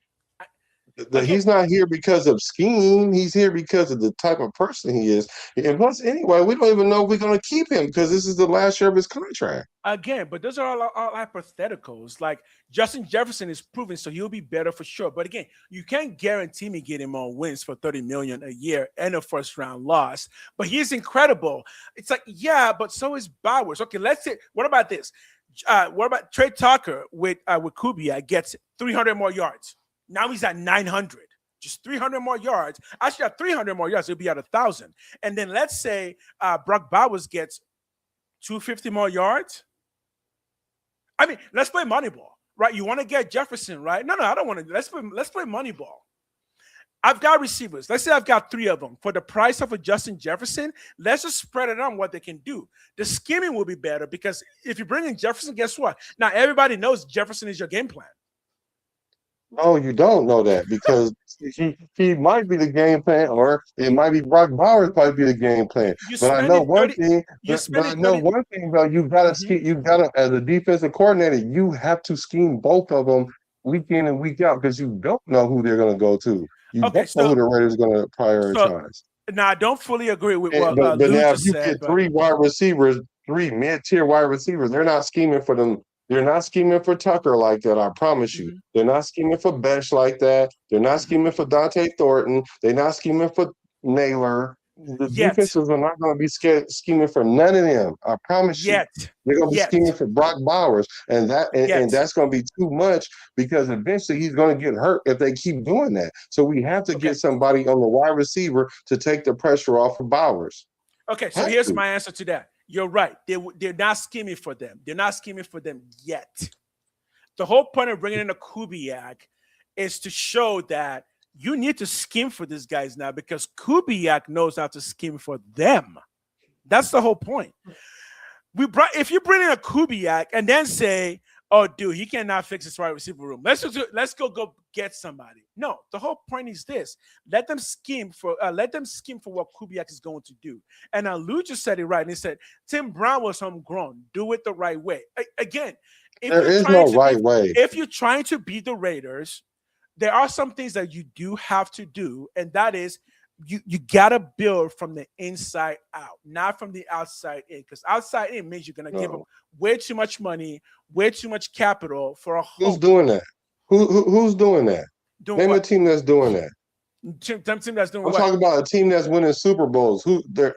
He's not here because of scheme. He's here because of the type of person he is. And plus, anyway, we don't even know if we're going to keep him because this is the last year of his contract. Again, but those are all hypotheticals. Like Justin Jefferson is proven, so he'll be better for sure. But again, you can't guarantee me getting more wins for $30 million a year and a first-round loss. But he's incredible. It's like, yeah, but so is Bowers. Okay, let's say, what about this? What about Trey Tucker with Kubiak gets 300 more yards? Now he's at 900, just 300 more yards. Actually, at 300 more yards, he'll be at 1,000. And then let's say Brock Bowers gets 250 more yards. I mean, let's play Moneyball, right? You want to get Jefferson, right? No, I don't want to. Let's play Moneyball. I've got receivers. Let's say I've got 3 of them. For the price of a Justin Jefferson, let's just spread it on what they can do. The scheming will be better because if you bring in Jefferson, guess what? Now, everybody knows Jefferson is your game plan. No, you don't know that because he might be the game plan, or it might be Brock Bowers might be the game plan. But I know one thing. One thing though, you gotta scheme. You gotta, as a defensive coordinator, you have to scheme both of them week in and week out because you don't know who they're gonna go to. You don't know who the Raiders are gonna prioritize. Now, I don't fully agree with what but Lou now, just if you said. get 3 wide receivers, 3 mid-tier wide receivers, they're not scheming for them. They're not scheming for Tucker like that, I promise you. They're not scheming for Bench like that. They're not scheming for Dante Thornton. They're not scheming for Naylor. The defenses are not going to be scheming for none of them. I promise you. They're going to be scheming for Brock Bowers. And that's going to be too much because eventually he's going to get hurt if they keep doing that. So we have to get somebody on the wide receiver to take the pressure off of Bowers. Okay, so here's my answer to that. You're right. They're not scheming for them. They're not scheming for them yet. The whole point of bringing in a Kubiak is to show that you need to scheme for these guys now because Kubiak knows how to scheme for them. That's the whole point. If you bring in a Kubiak and then say, "Oh, dude, he cannot fix his wide receiver room. Let's go get somebody." No, the whole point is this: let them scheme for what Kubiak is going to do. And Lou just said it right. And he said Tim Brown was homegrown. Do it the right way. Again, there is no right way. If you're trying to beat the Raiders, there are some things that you do have to do, and that is you gotta build from the inside out, not from the outside in. Because outside in means you're gonna give them way too much money, way too much capital for a hope. Who's doing that? Who's doing that? Name a team that's doing that. Team that's doing I'm talking about a team that's winning Super Bowls. Who they're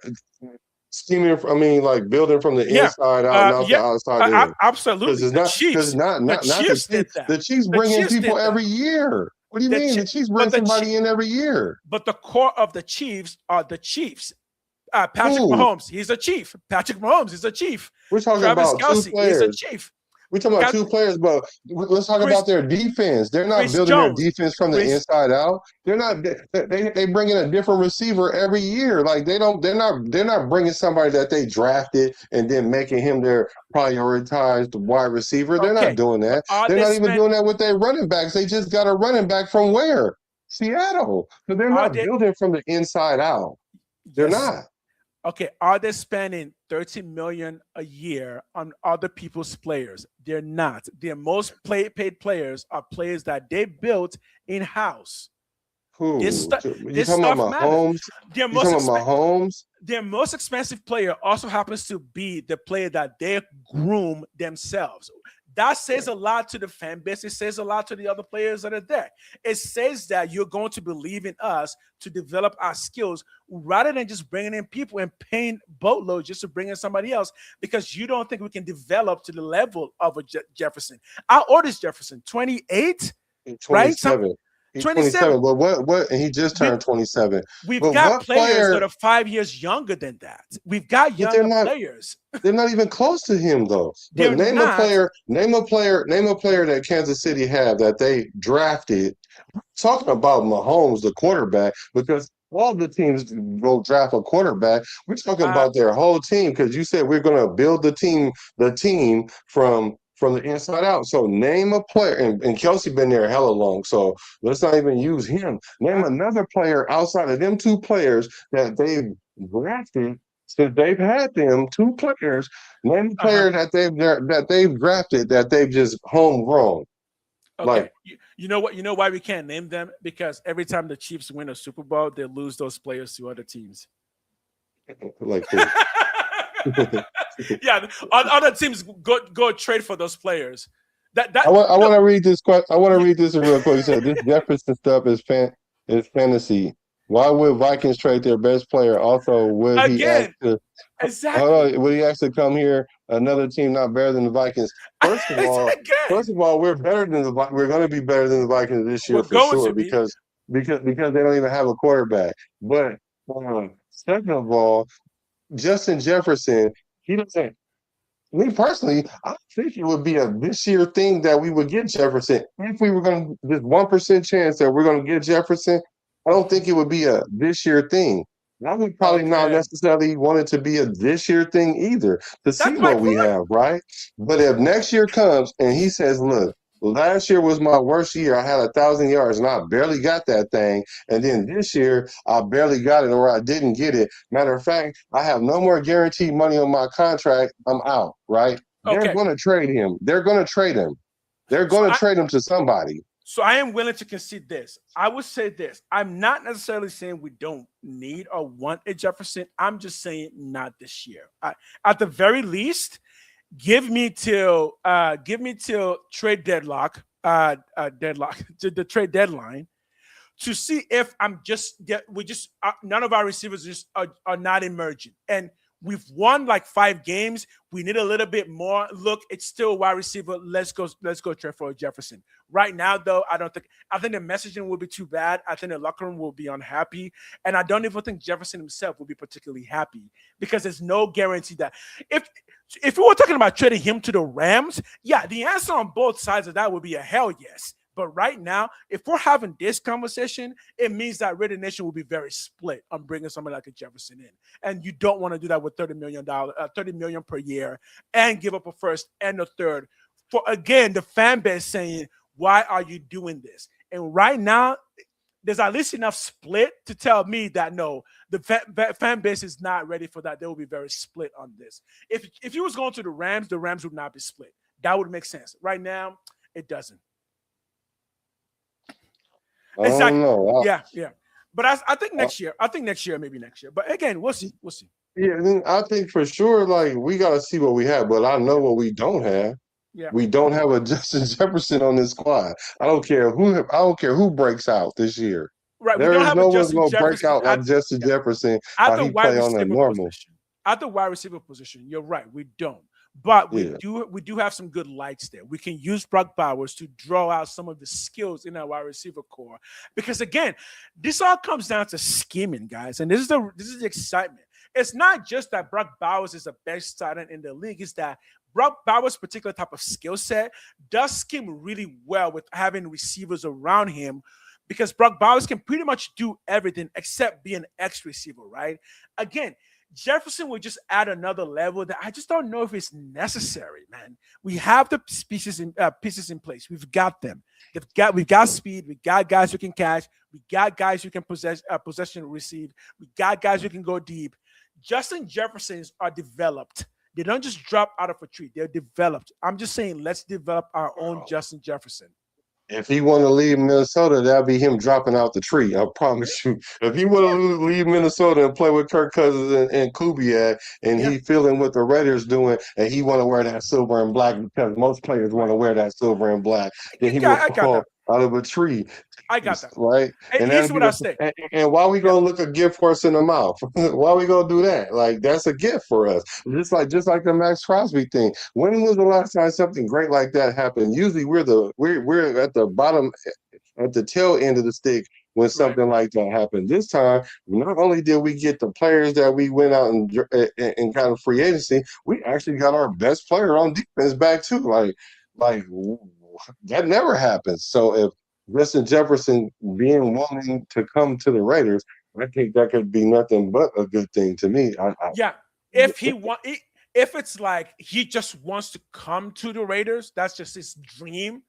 scheming? Like building from the inside out, not the outside in. Absolutely. The Chiefs bring in people every year. What do you mean? The Chiefs bring somebody in every year. But the core of the Chiefs are the Chiefs. Patrick Mahomes, he's a chief. Patrick Mahomes is a chief. We're talking Travis about Kelce, 2 players. he's a chief. We talking about Got two players, but let's talk Chris about their defense. They're not Chris building their Jones. defense from the Chris inside out. They're not. They bring in a different receiver every year. Like they don't. They're not bringing somebody that they drafted and then making him their prioritized wide receiver. They're not Okay, doing but that. are They're they not even spend doing that with their running backs. They just got a running back from where? Seattle. So they're are not they building from the inside out. They're yes. not. Okay, are they spending 13 million a year on other people's players? They're not. Their most paid players are players that they built in-house. Who? You This talking about stuff matters. Mahomes? Their You most talking about Mahomes? their most expensive player also happens to be the player that they groom themselves. That says a lot to the fan base. It says a lot to the other players that are there. It says that you're going to believe in us to develop our skills rather than just bringing in people and paying boatloads just to bring in somebody else because you don't think we can develop to the level of a Jefferson. How old is Jefferson? 28, right? 27. He's 27. 27. But what? And he just turned 27. We've But got what players that player? are 5 years younger than that. We've got But they're younger not. players. They're not even close to him though. But They're name a not. player. Name a player. Name a player that Kansas City have that they drafted. Talking about Mahomes, the quarterback, because all the teams go draft a quarterback. We're talking Uh, about their whole team because you said we're going to build the team from the inside out. So name a player, and Kelsey been there hella long, so let's not even use him. Name another player outside of them two players that they've drafted since they've had them two players. Name a player that they've drafted that they've just homegrown. Okay, Like you know what? You know why we can't name them? Because every time the Chiefs win a Super Bowl, they lose those players to other teams. like Yeah, other teams go trade for those players. I want to read this question. I want to read this real quick. He said this Jefferson stuff is fantasy. Why would Vikings trade their best player? Also, would he ask again to hold exactly. on, would he ask to come here? Another team not better than the Vikings. First of all, we're better than we're going to be better than the Vikings this year We're for going sure to be. because they don't even have a quarterback. But second of all, Justin Jefferson, he doesn't. Me personally, I think it would be a this year thing that we would get Jefferson. If we were going to, this 1% chance that we're going to get Jefferson, I don't think it would be a this year thing. I would probably not Okay, necessarily want it to be a this year thing either to see that's my what we point. have, right? But if next year comes and he says, look, last year was my worst year. I had 1,000 yards and I barely got that thing. And then this year, I barely got it or I didn't get it. Matter of fact, I have no more guaranteed money on my contract. I'm out, right? They're Okay, going to trade him. They're going to trade him. They're so going to trade him to somebody. I am willing to concede this. I would say this. I'm not necessarily saying we don't need or want a Jefferson. I'm just saying not this year. At the very least, give me till trade deadlock, to the trade deadline to see if none of our receivers just are not emerging. And we've won like 5 games. We need a little bit more. Look, it's still wide receiver. Let's go trade for Jefferson. Right now, though, I think the messaging will be too bad. I think the locker room will be unhappy. And I don't even think Jefferson himself will be particularly happy because there's no guarantee that if we were talking about trading him to the Rams, yeah, the answer on both sides of that would be a hell yes. But right now, if we're having this conversation, it means that Raider Nation will be very split on bringing somebody like a Jefferson in. And you don't want to do that with $30 million per year and give up a first and a third for, again, the fan base saying, why are you doing this? And right now, there's at least enough split to tell me that no, the fan base is not ready for that. They will be very split on this. If he was going to the Rams would not be split. That would make sense. Right now, it doesn't. Exactly. I don't know. Yeah. But I think next year. Maybe next year. But again, we'll see. Yeah, I think for sure, like we got to see what we have. But I know what we don't have. Yeah. We don't have a Justin Jefferson on this squad. I don't care who breaks out this year. Right. There We don't is have no a one's Justin going to break Jefferson out like Justin Jefferson while he play on a normal. At the wide receiver position, you're right. We don't. But we Yeah. do have some good lights there. We can use Brock Bowers to draw out some of the skills in our wide receiver core. Because again, this all comes down to scheming, guys. And this is the excitement. It's not just that Brock Bowers is the best tight end in the league. It's that Brock Bowers' particular type of skill set does scheme really well with having receivers around him, because Brock Bowers can pretty much do everything except be an X receiver, right? Again, Jefferson will just add another level that I just don't know if it's necessary, man. We have the pieces in place. We've got them. We've got speed. We got guys who can catch. We got guys who can possession receive. We got guys who can go deep. Justin Jeffersons are developed. They don't just drop out of a tree. They're developed. I'm just saying, let's develop our own Justin Jefferson. If he want to leave Minnesota, that'll be him dropping out the tree. I promise you. If he want to leave Minnesota and play with Kirk Cousins and Kubiak, and he feeling what the Raiders doing, and he want to wear that silver and black because most players want to wear that silver and black, then he will fall out of a tree. I got that. Right? And here's what I say. And why we gonna look a gift horse in the mouth? Why we gonna do that? Like, that's a gift for us. Just like the Max Crosby thing. When was the last time something great like that happened? Usually we're at the bottom, at the tail end of the stick when something like that happened. This time, not only did we get the players that we went out and got a free agency, we actually got our best player on defense back too. Like that never happens. So if Justin Jefferson being willing to come to the Raiders, I think that could be nothing but a good thing to me. If it's like he just wants to come to the Raiders, that's just his dream.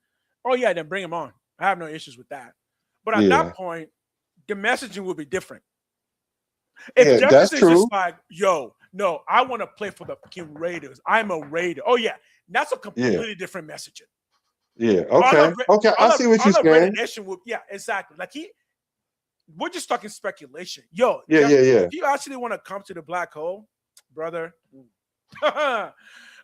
Oh yeah, then bring him on. I have no issues with that. But at that point, the messaging will be different. If Jefferson's just like, yo, no, I want to play for the fucking Raiders. I'm a Raider. Oh yeah, that's a completely different messaging. Yeah. Okay. I see what you're saying. Yeah, exactly. Like we're just talking speculation. Yo, if you actually want to come to the black hole, brother,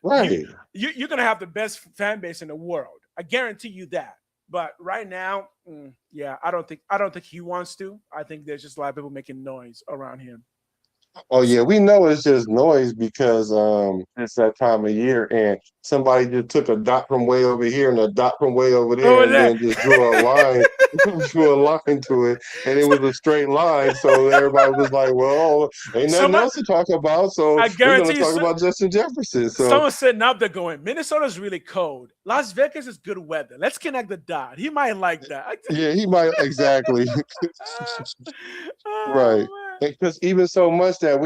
right? You're gonna have the best fan base in the world. I guarantee you that. But right now, I don't think he wants to. I think there's just a lot of people making noise around him. Oh yeah, we know it's just noise because it's that time of year, and somebody just took a dot from way over here and a dot from way over there, and then just drew a line, to it, and it was a straight line. So everybody was like, "Well, ain't nothing else to talk about." So we're going to talk about Justin Jefferson. So someone's sitting up there going, "Minnesota's really cold. Las Vegas is good weather. Let's connect the dot. He might like that." Yeah, he might exactly. Right. Because even so much that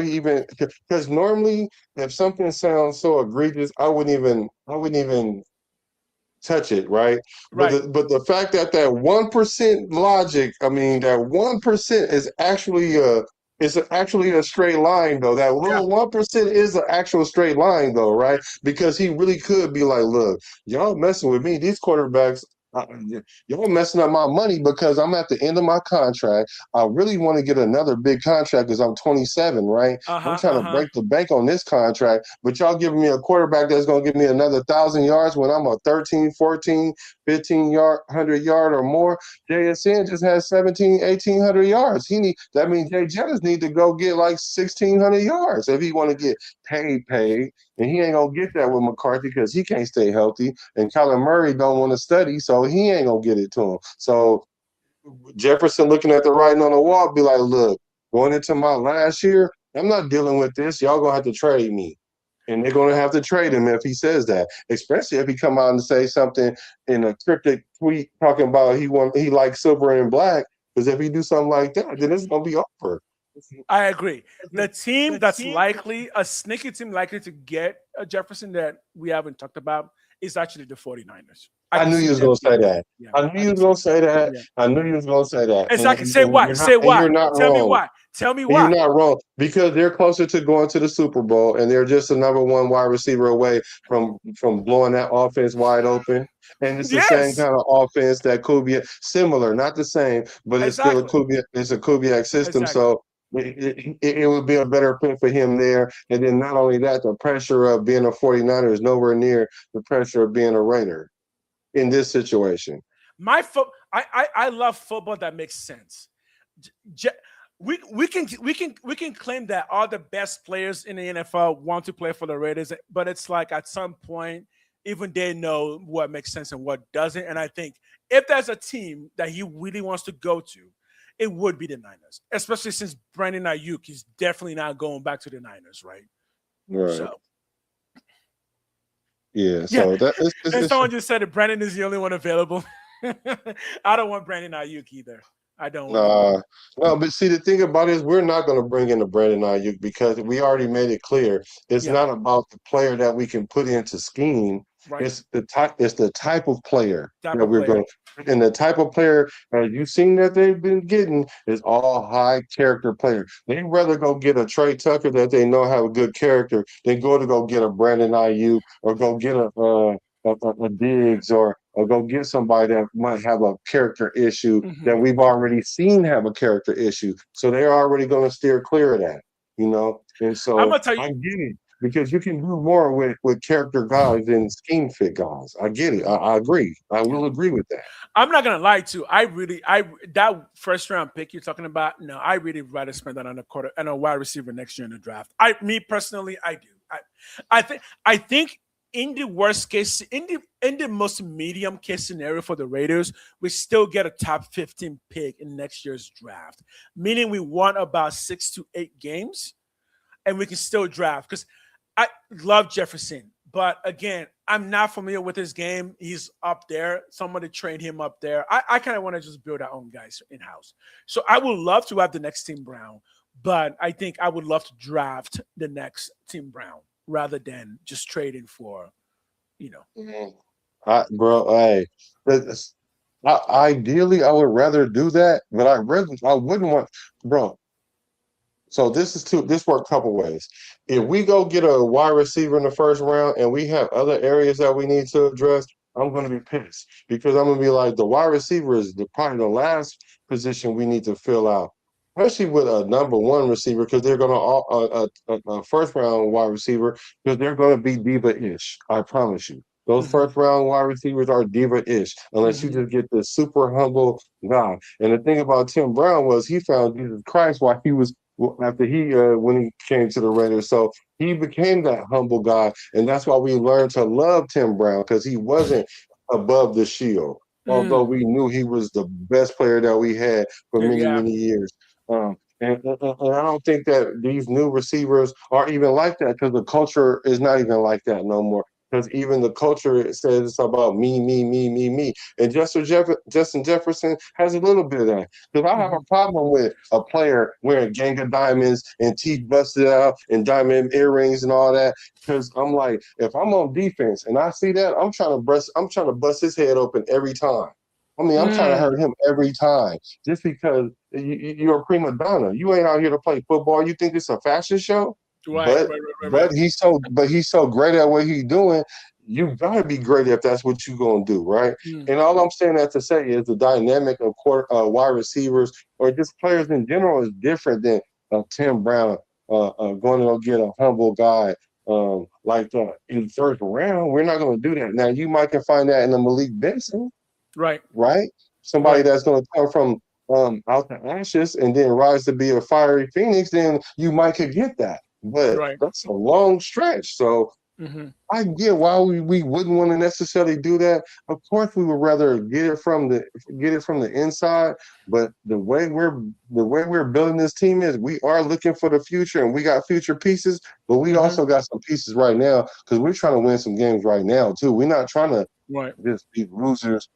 because normally if something sounds so egregious, I wouldn't even touch it, right? But the fact that 1% logic, I mean that 1% is actually a straight line though. That little 1% is an actual straight line though, right? Because he really could be like, look, y'all messing with me, these quarterbacks. Y'all messing up my money because I'm at the end of my contract. I really want to get another big contract because I'm 27, right? I'm trying to break the bank on this contract, but y'all giving me a quarterback that's going to give me another 1,000 yards when I'm a 13, 14, 100 yard or more. JSN just has 1,800 yards. That means Jay Jettis need to go get like 1,600 yards if he want to get paid. And he ain't going to get that with McCarthy because he can't stay healthy. And Kyler Murray don't want to study, so he ain't going to get it to him. So Jefferson looking at the writing on the wall, be like, look, going into my last year, I'm not dealing with this. Y'all going to have to trade me. And they're going to have to trade him if he says that, especially if he come out and say something in a cryptic tweet talking about he likes silver and black. Because if he do something like that, then it's going to be over. I agree. The team that's likely, a sneaky team likely to get a Jefferson that we haven't talked about is actually the 49ers. I knew you was going to say that. I knew you was going to say that. I knew you was going to say that. Exactly. Say why. Say why. You're not Tell wrong. me why. Tell me why. You're not wrong. Because they're closer to going to the Super Bowl, and they're just a number one wide receiver away from blowing that offense wide open. And it's the same kind of offense that Kubiak, similar, not the same, but it's still a Kubiak system. So it would be a better fit for him there. And then not only that, the pressure of being a 49er is nowhere near the pressure of being a Raider in this situation. I love football that makes sense. We can claim that all the best players in the NFL want to play for the Raiders, but it's like at some point, even they know what makes sense and what doesn't. And I think if there's a team that he really wants to go to, it would be the Niners, especially since Brandon Ayuk is definitely not going back to the Niners, right? Right. So. Yeah, Yeah. so that is And someone just said that Brandon is the only one available. I don't want Brandon Ayuk either. I don't want him. no, but see, the thing about it is we're not going to bring in the Brandon Ayuk because we already made it clear it's Yeah. not about the player that we can put into scheme. Right. It's the type of player Type that of we're player. going to, and the type of player you've seen that they've been getting is all high character player. They'd rather go get a Trey Tucker that they know have a good character than go get a Brandon Ayuk or go get a Diggs or go get somebody that might have a character issue that Mhm. we've already seen have a character issue. So they're already going to steer clear of that, And I'm so gonna tell you. I get it because you can do more with character guys than scheme fit guys. I get it. I agree. I will agree with that. I'm not gonna lie to you. I that first round pick you're talking about. No, I really rather spend that on a wide receiver next year in the draft. Me personally, I do. I think in the worst case, in the most medium case scenario for the Raiders, we still get a top 15 pick in next year's draft, meaning we won about 6 to 8 games, and we can still draft because I love Jefferson. But again, I'm not familiar with his game. He's up there. Somebody trained him up there. I kind of want to just build our own guys in house. So I would love to have the next Tim Brown, but I think I would love to draft the next Tim Brown rather than just trading for, Bro, hey, ideally, I would rather do that, but I wouldn't want, bro. So this worked a couple ways. If we go get a wide receiver in the first round and we have other areas that we need to address, I'm going to be pissed because I'm going to be like, the wide receiver is probably the last position we need to fill out, especially with a number one receiver because they're going to a first round wide receiver because they're going to be diva-ish. I promise you. Those first round wide receivers are diva-ish unless you just get this super humble guy. And the thing about Tim Brown was he found Jesus Christ while he was after when he came to the Raiders. So he became that humble guy, and that's why we learned to love Tim Brown because he wasn't above the shield. Although we knew he was the best player that we had for many, yeah, many years. And I don't think that these new receivers are even like that because the culture is not even like that no more. Because even the culture says it's about me, me, me, me, me. And Justin Jefferson has a little bit of that. Because I have a problem with a player wearing gang of diamonds and teeth busted out and diamond earrings and all that. Because I'm like, if I'm on defense and I see that, I'm trying to bust his head open every time. I mean, I'm trying to hurt him every time just because you're a prima donna. You ain't out here to play football. You think it's a fashion show? right. But he's so great at what he's doing. You gotta be great if that's what you're gonna do, right? And all I'm saying that to say is the dynamic of wide receivers or just players in general is different than Tim Brown going to go get a humble guy in the first round. We're not gonna do that. Now you might can find that in the Malik Benson, Right. Somebody that's gonna come from out the ashes and then rise to be a fiery phoenix. Then you might could get that. But Right. that's a long stretch. So I get why we wouldn't want to necessarily do that. Of course, we would rather get it from the inside. But the way we're building this team is we are looking for the future and we got future pieces, but we also got some pieces right now because we're trying to win some games right now too. We're not trying to just be losers.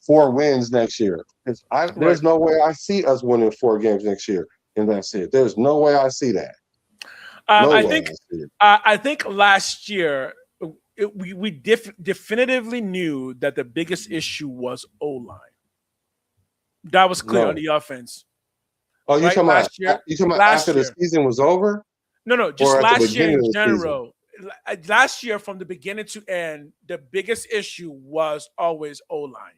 4 wins next year. There's no way I see us winning 4 games next year, and that's it. There's no way I see that. I think last year we definitively knew that the biggest issue was O-line. That was clear on the offense. Oh, you talking last about year? After the season was over? No, just last year in general. Last year, from the beginning to end, the biggest issue was always O-line.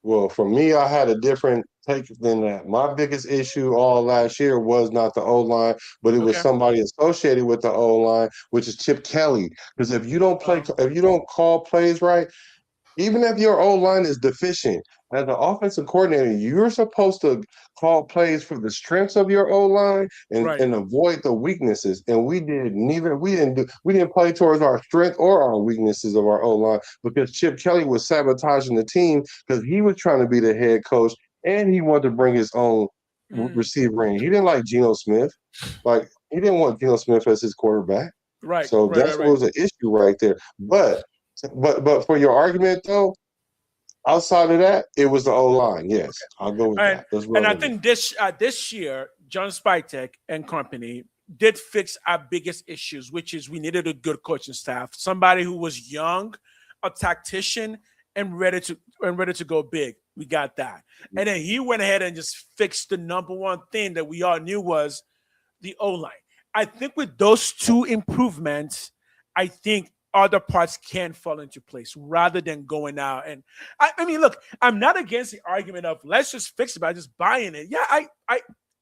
Well, for me, I had a different take than that. My biggest issue all last year was not the O-line, but it was somebody associated with the O-line, which is Chip Kelly. Because if you don't call plays right, even if your O-line is deficient, as an offensive coordinator, you're supposed to call plays for the strengths of your O-line and avoid the weaknesses. And we didn't play towards our strength or our weaknesses of our O-line because Chip Kelly was sabotaging the team because he was trying to be the head coach and he wanted to bring his own receiver in. He didn't like Geno Smith. Like, he didn't want Geno Smith as his quarterback. Right. So Right. that Right. Right. was an issue right there. But for your argument though, outside of that, it was the O line. Yes, I'll go with And that. Let's and run I with it. think this year, John Spytek and company did fix our biggest issues, which is we needed a good coaching staff, somebody who was young, a tactician, and ready to go big. We got that, and then he went ahead and just fixed the number one thing that we all knew was the O line. I think with those two improvements, I think other parts can fall into place rather than going out. And I mean, look, I'm not against the argument of let's just fix it by just buying it. Yeah,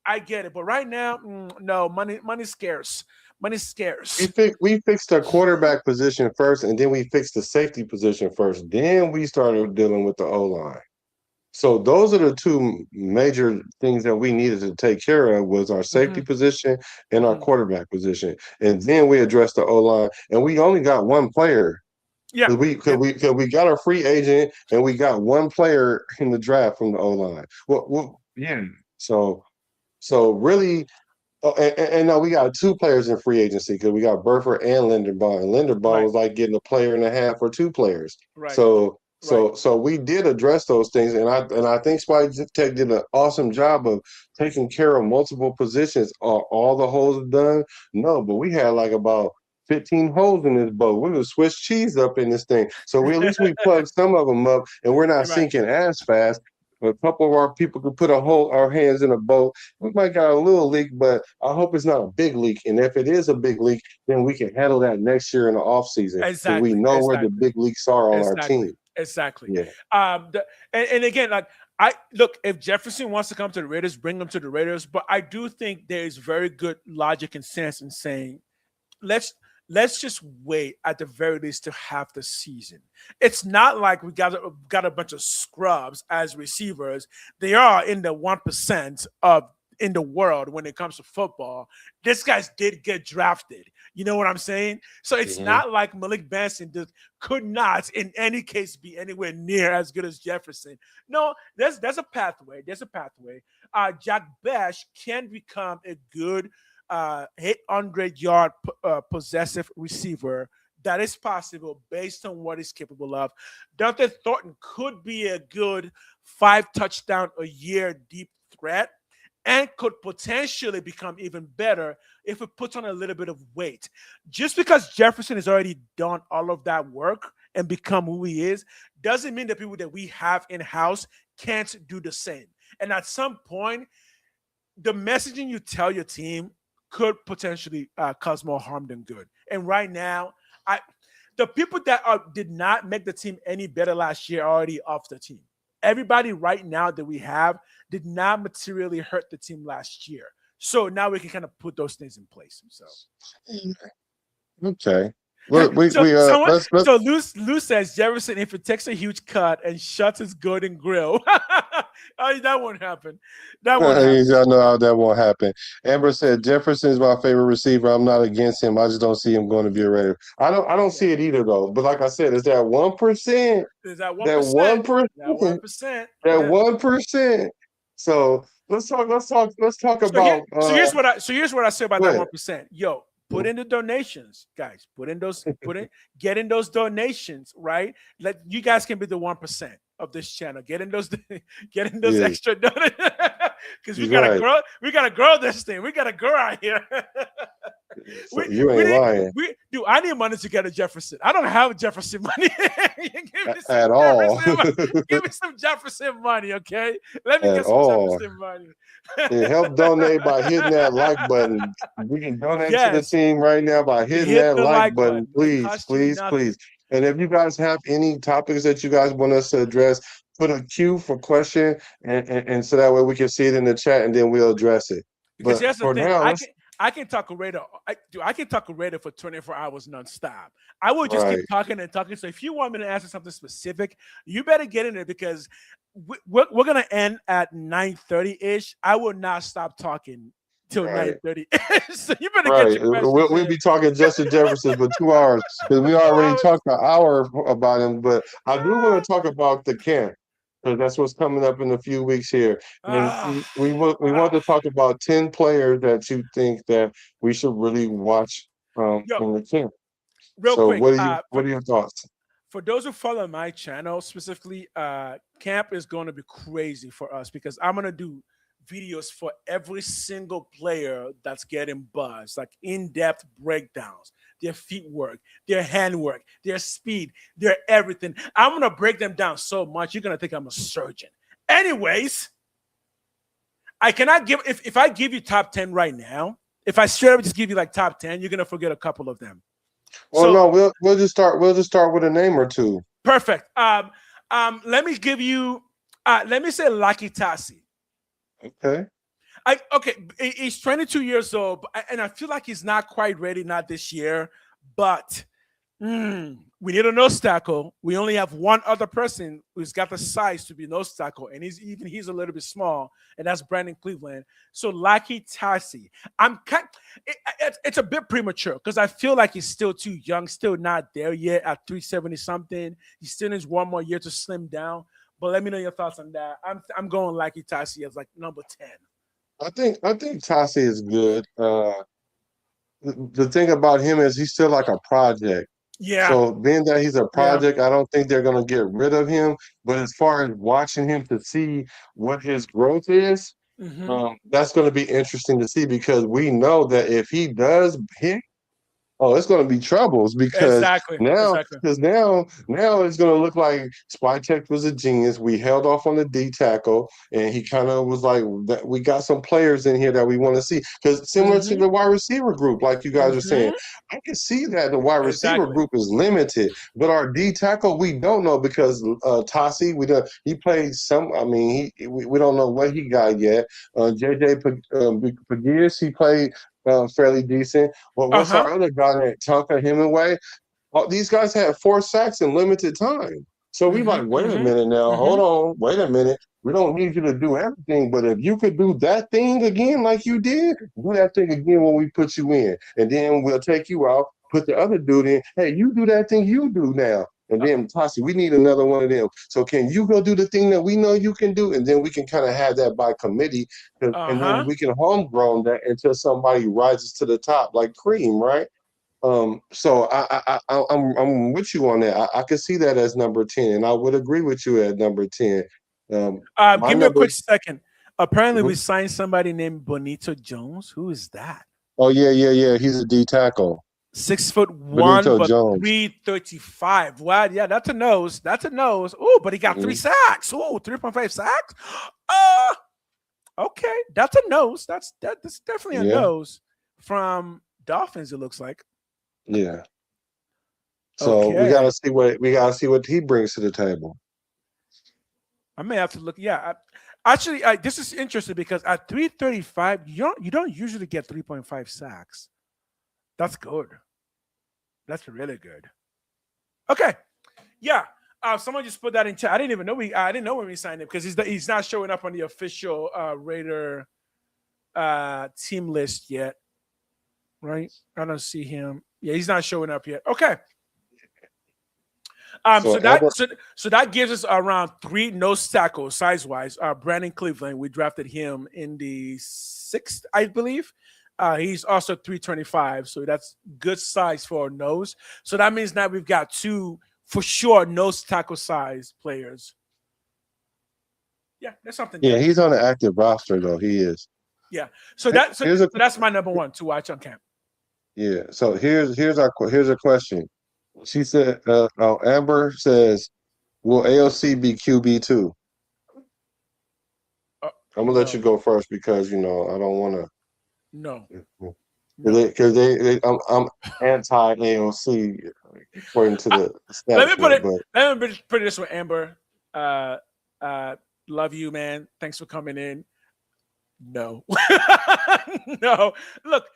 I get it, but right now, no, money's scarce. Money's scarce. We fixed the quarterback position first, and then we fixed the safety position first. Then we started dealing with the O line. So those are the two major things that we needed to take care of was our safety position and our quarterback position. And then we addressed the O-line. And we only got one player. Yeah. Cause we got a free agent and we got one player in the draft from the O-line. Yeah. So really and now we got two players in free agency because we got Burford and Linderbaum. And Linderbaum was like getting a player and a half or two players. Right. So we did address those things, and I think Spike Tech did an awesome job of taking care of multiple positions. Are all the holes done? No, but we had like about 15 holes in this boat. We were Swiss cheese up in this thing. So at least we plugged some of them up, and we're not sinking as fast. A couple of our people could put our hands in a boat. We might got a little leak, but I hope it's not a big leak. And if it is a big leak, then we can handle that next year in the off season. Exactly. We know where the big leaks are on our team. Exactly. Yeah. And again, like I look, if Jefferson wants to come to the Raiders, bring him to the Raiders. But I do think there is very good logic and sense in saying, let's just wait at the very least to half the season. It's not like we got a bunch of scrubs as receivers. They are in the 1% of in the world when it comes to football. This guys did get drafted. You know what I'm saying? So it's not like Malik Benson could not in any case be anywhere near as good as Jefferson. No, there's a pathway. There's a pathway. Jack Bash can become a good 800-yard possessive receiver. That is possible based on what he's capable of. Dante Thornton could be a good 5 touchdown a year deep threat and could potentially become even better if it puts on a little bit of weight. Just because Jefferson has already done all of that work and become who he is, doesn't mean the people that we have in-house can't do the same. And at some point, the messaging you tell your team could potentially cause more harm than good. And right now, the people that did not make the team any better last year are already off the team. Everybody right now that we have did not materially hurt the team last year. So now we can kind of put those things in place. So okay. So Lou says Jefferson, if it takes a huge cut and shuts his golden grill, that won't happen. That won't happen. Y'all know how that won't happen. Amber said Jefferson is my favorite receiver. I'm not against him. I just don't see him going to be a Raider. I don't see it either though. But like I said, is that 1%? Is that 1%? That 1%? That 1%. So let's talk about. So here's what I say about that 1%. Yo, put in the donations, guys. Get in those donations, right? You guys can be the 1% of this channel. Get in those extra donations because we gotta grow. We gotta grow this thing. We gotta grow out here. So you ain't lying. Dude, I need money to get a Jefferson. I don't have Jefferson money at all. Give me some Jefferson money, okay? Let me get some Jefferson money. Help donate by hitting that like button. We can donate to the team right now by hitting that like button. Please. And if you guys have any topics that you guys want us to address, put a queue for question, and so that way we can see it in the chat, and then we'll address it. Because here's the thing, I can talk a Raider. I can talk a Raider for 24 hours nonstop. I will just keep talking and talking. So if you want me to answer something specific, you better get in there because we're gonna end at 9:30-ish. I will not stop talking till 9:30. So you better get your questions. We'll be talking Justin Jefferson for 2 hours because we already talked an hour about him. But I do want to talk about the camp. So that's what's coming up in a few weeks here. And we want to talk about 10 players that you think that we should really watch Yo, in the camp. real So quick, what are your thoughts? for those who follow my channel specifically, camp is going to be crazy for us because I'm going to do videos for every single player that's getting buzzed, like in-depth breakdowns, their feet work, their hand work, their speed, their everything. I'm going to break them down so much, you're going to think I'm a surgeon. Anyways, I cannot give, if I give you top 10 right now, if I straight up just give you like top 10, you're going to forget a couple of them. Well, So, no, we'll just start with a name or two. perfect. Let me give you, let me say Lucky Tassi. Okay. He's 22 years old, and I feel like he's not quite ready, not this year. But we need a nose tackle. We only have one other person who's got the size to be nose tackle, and he's a little bit small, and that's Brandon Cleveland. So Lucky Tassi, it's a bit premature because I feel like he's still too young, still not there yet at 370 something. He still needs one more year to slim down. But let me know your thoughts on that. I'm going Lucky Tassi as like number 10. I think Tassi is good. The thing about him is he's still like a project. Yeah. So being that he's a project, I don't think they're gonna get rid of him. But as far as watching him to see what his growth is, that's gonna be interesting to see because we know that if he does hit, it's going to be troubles because now it's going to look like Spytek was a genius. We held off on the D tackle, and he kind of was like, "We got some players in here that we want to see." Because similar to the wide receiver group, like you guys are saying, I can see that the wide receiver group is limited, but our D tackle we don't know because Tassi, he played some. I mean, we don't know what he got yet. JJ Pagias, he played fairly decent. But what's our other guy named Tonka Hemingway? These guys had 4 sacks in limited time. So we like, wait a minute now, hold on, wait a minute. We don't need you to do everything, but if you could do that thing again like you did, do that thing again when we put you in. And then we'll take you out, put the other dude in. Hey, you do that thing you do now. And then Tassi, we need another one of them. So can you go do the thing that we know you can do? And then we can kind of have that by committee. And then we can homegrown that until somebody rises to the top like Cream, right? So I'm with you on that. I could see that as number 10, and I would agree with you at number 10. Give me a quick second. Apparently, we signed somebody named Bonito Jones. Who is that? Oh, yeah. He's a D tackle. 6'1", but 335. Wow, yeah, that's a nose. Oh, but he got 3 sacks. Oh, 3.5 sacks. Okay, that's a nose. That's definitely a nose from Dolphins. It looks like. Yeah. So we gotta see what he brings to the table. I may have to look. Yeah, actually, this is interesting because at 335, you don't usually get 3.5 sacks. That's good. That's really good. Okay. Yeah. Someone just put that in chat. I didn't know when we signed him because he's not showing up on the official Raider team list yet. Right? I don't see him. Yeah, he's not showing up yet. Okay. So that gives us around 3 nose tackles size-wise. Brandon Cleveland, we drafted him in the 6th, I believe. He's also 325, so that's good size for a nose. So that means now we've got 2 for sure nose tackle size players. Yeah, that's something. Yeah, he's on the active roster though. He is. Yeah, so that's my number 1 to watch on camp. Yeah. So here's a question. She said, Amber says, "Will AOC be QB too?" I'm gonna let you go first because I don't want to. No. Because I'm anti AOC according to the stats. Let me put it this way, Amber. Love you, man. Thanks for coming in. No. No. Look.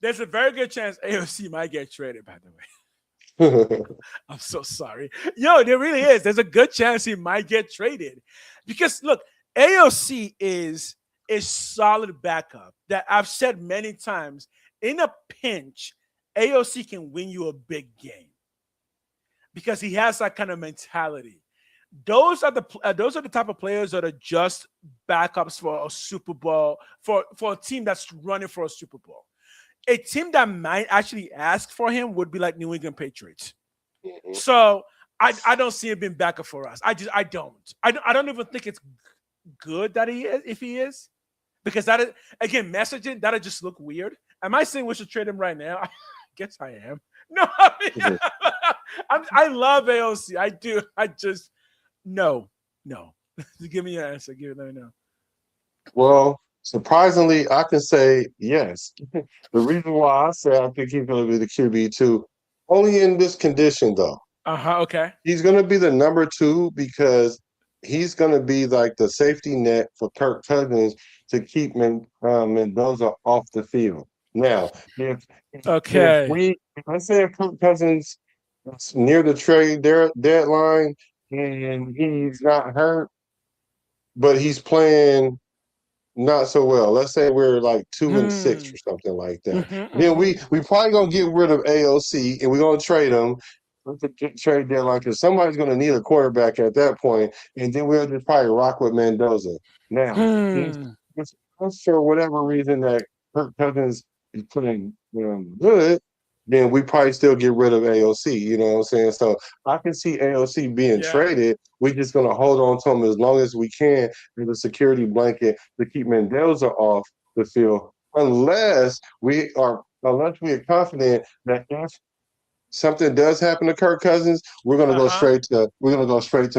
There's a very good chance AOC might get traded, by the way. I'm so sorry. Yo, there really is. There's a good chance he might get traded. Because look, AOC is a solid backup that I've said many times. In a pinch, AOC can win you a big game because he has that kind of mentality. Those are the type of players that are just backups for a Super Bowl, for a team that's running for a Super Bowl. a team that might actually ask for him would be like New England Patriots. Mhm. So I don't see him being backup for us. I don't even think it's good that he is, if he is, because that is, again, messaging that'll just look weird. Am I saying we should trade him right now? I guess I am. No, I mean, I love AOC. I do. I just no. Give me your answer. Let me know. Well, surprisingly, I can say yes. The reason why I say I think he's going to be the QB too, only in this condition though. Okay. He's going to be the number 2 because he's going to be like the safety net for Kirk Cousins to keep Mendoza off the field. Now, if Okay. let's say if Kirk Cousins is near the trade deadline and he's not hurt, but he's playing not so well. Let's say we're like 2-6 or something like that. Then we probably gonna get rid of AOC and we're gonna trade him with the trade deadline because somebody's gonna need a quarterback at that point, and then we'll just probably rock with Mendoza. Now, if for whatever reason that Kirk Cousins is playing good, then we probably still get rid of AOC. You know what I'm saying? So I can see AOC being traded. We're just gonna hold on to him as long as we can as a security blanket to keep Mendoza off the field, unless we are confident that if something does happen to Kirk Cousins, we're gonna go straight to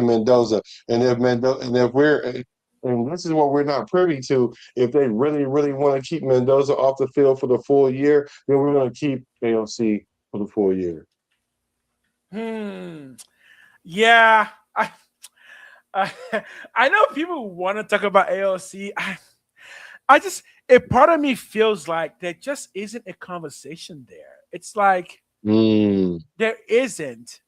Mendoza. And and this is what we're not privy to. If they really, really want to keep Mendoza off the field for the full year, then we're going to keep AOC for the full year. Yeah. I know people want to talk about AOC. I just, a part of me feels like there just isn't a conversation there. It's like there isn't.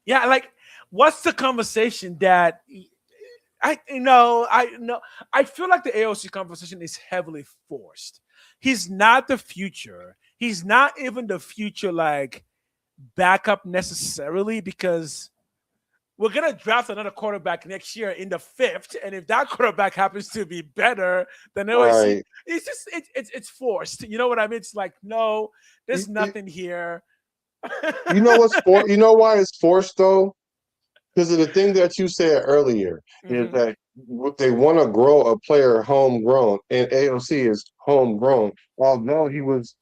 Yeah, like what's the conversation that I feel like the AOC conversation is heavily forced. He's not the future. He's not even the future like backup necessarily, because we're gonna draft another quarterback next year in the 5th, and if that quarterback happens to be better than AOC, Right. it's just it's forced. You know what I mean? It's like no, there's nothing here. You know what's you know why it's forced though? Because of the thing that you said earlier is that they want to grow a player homegrown, and AOC is homegrown. Although he was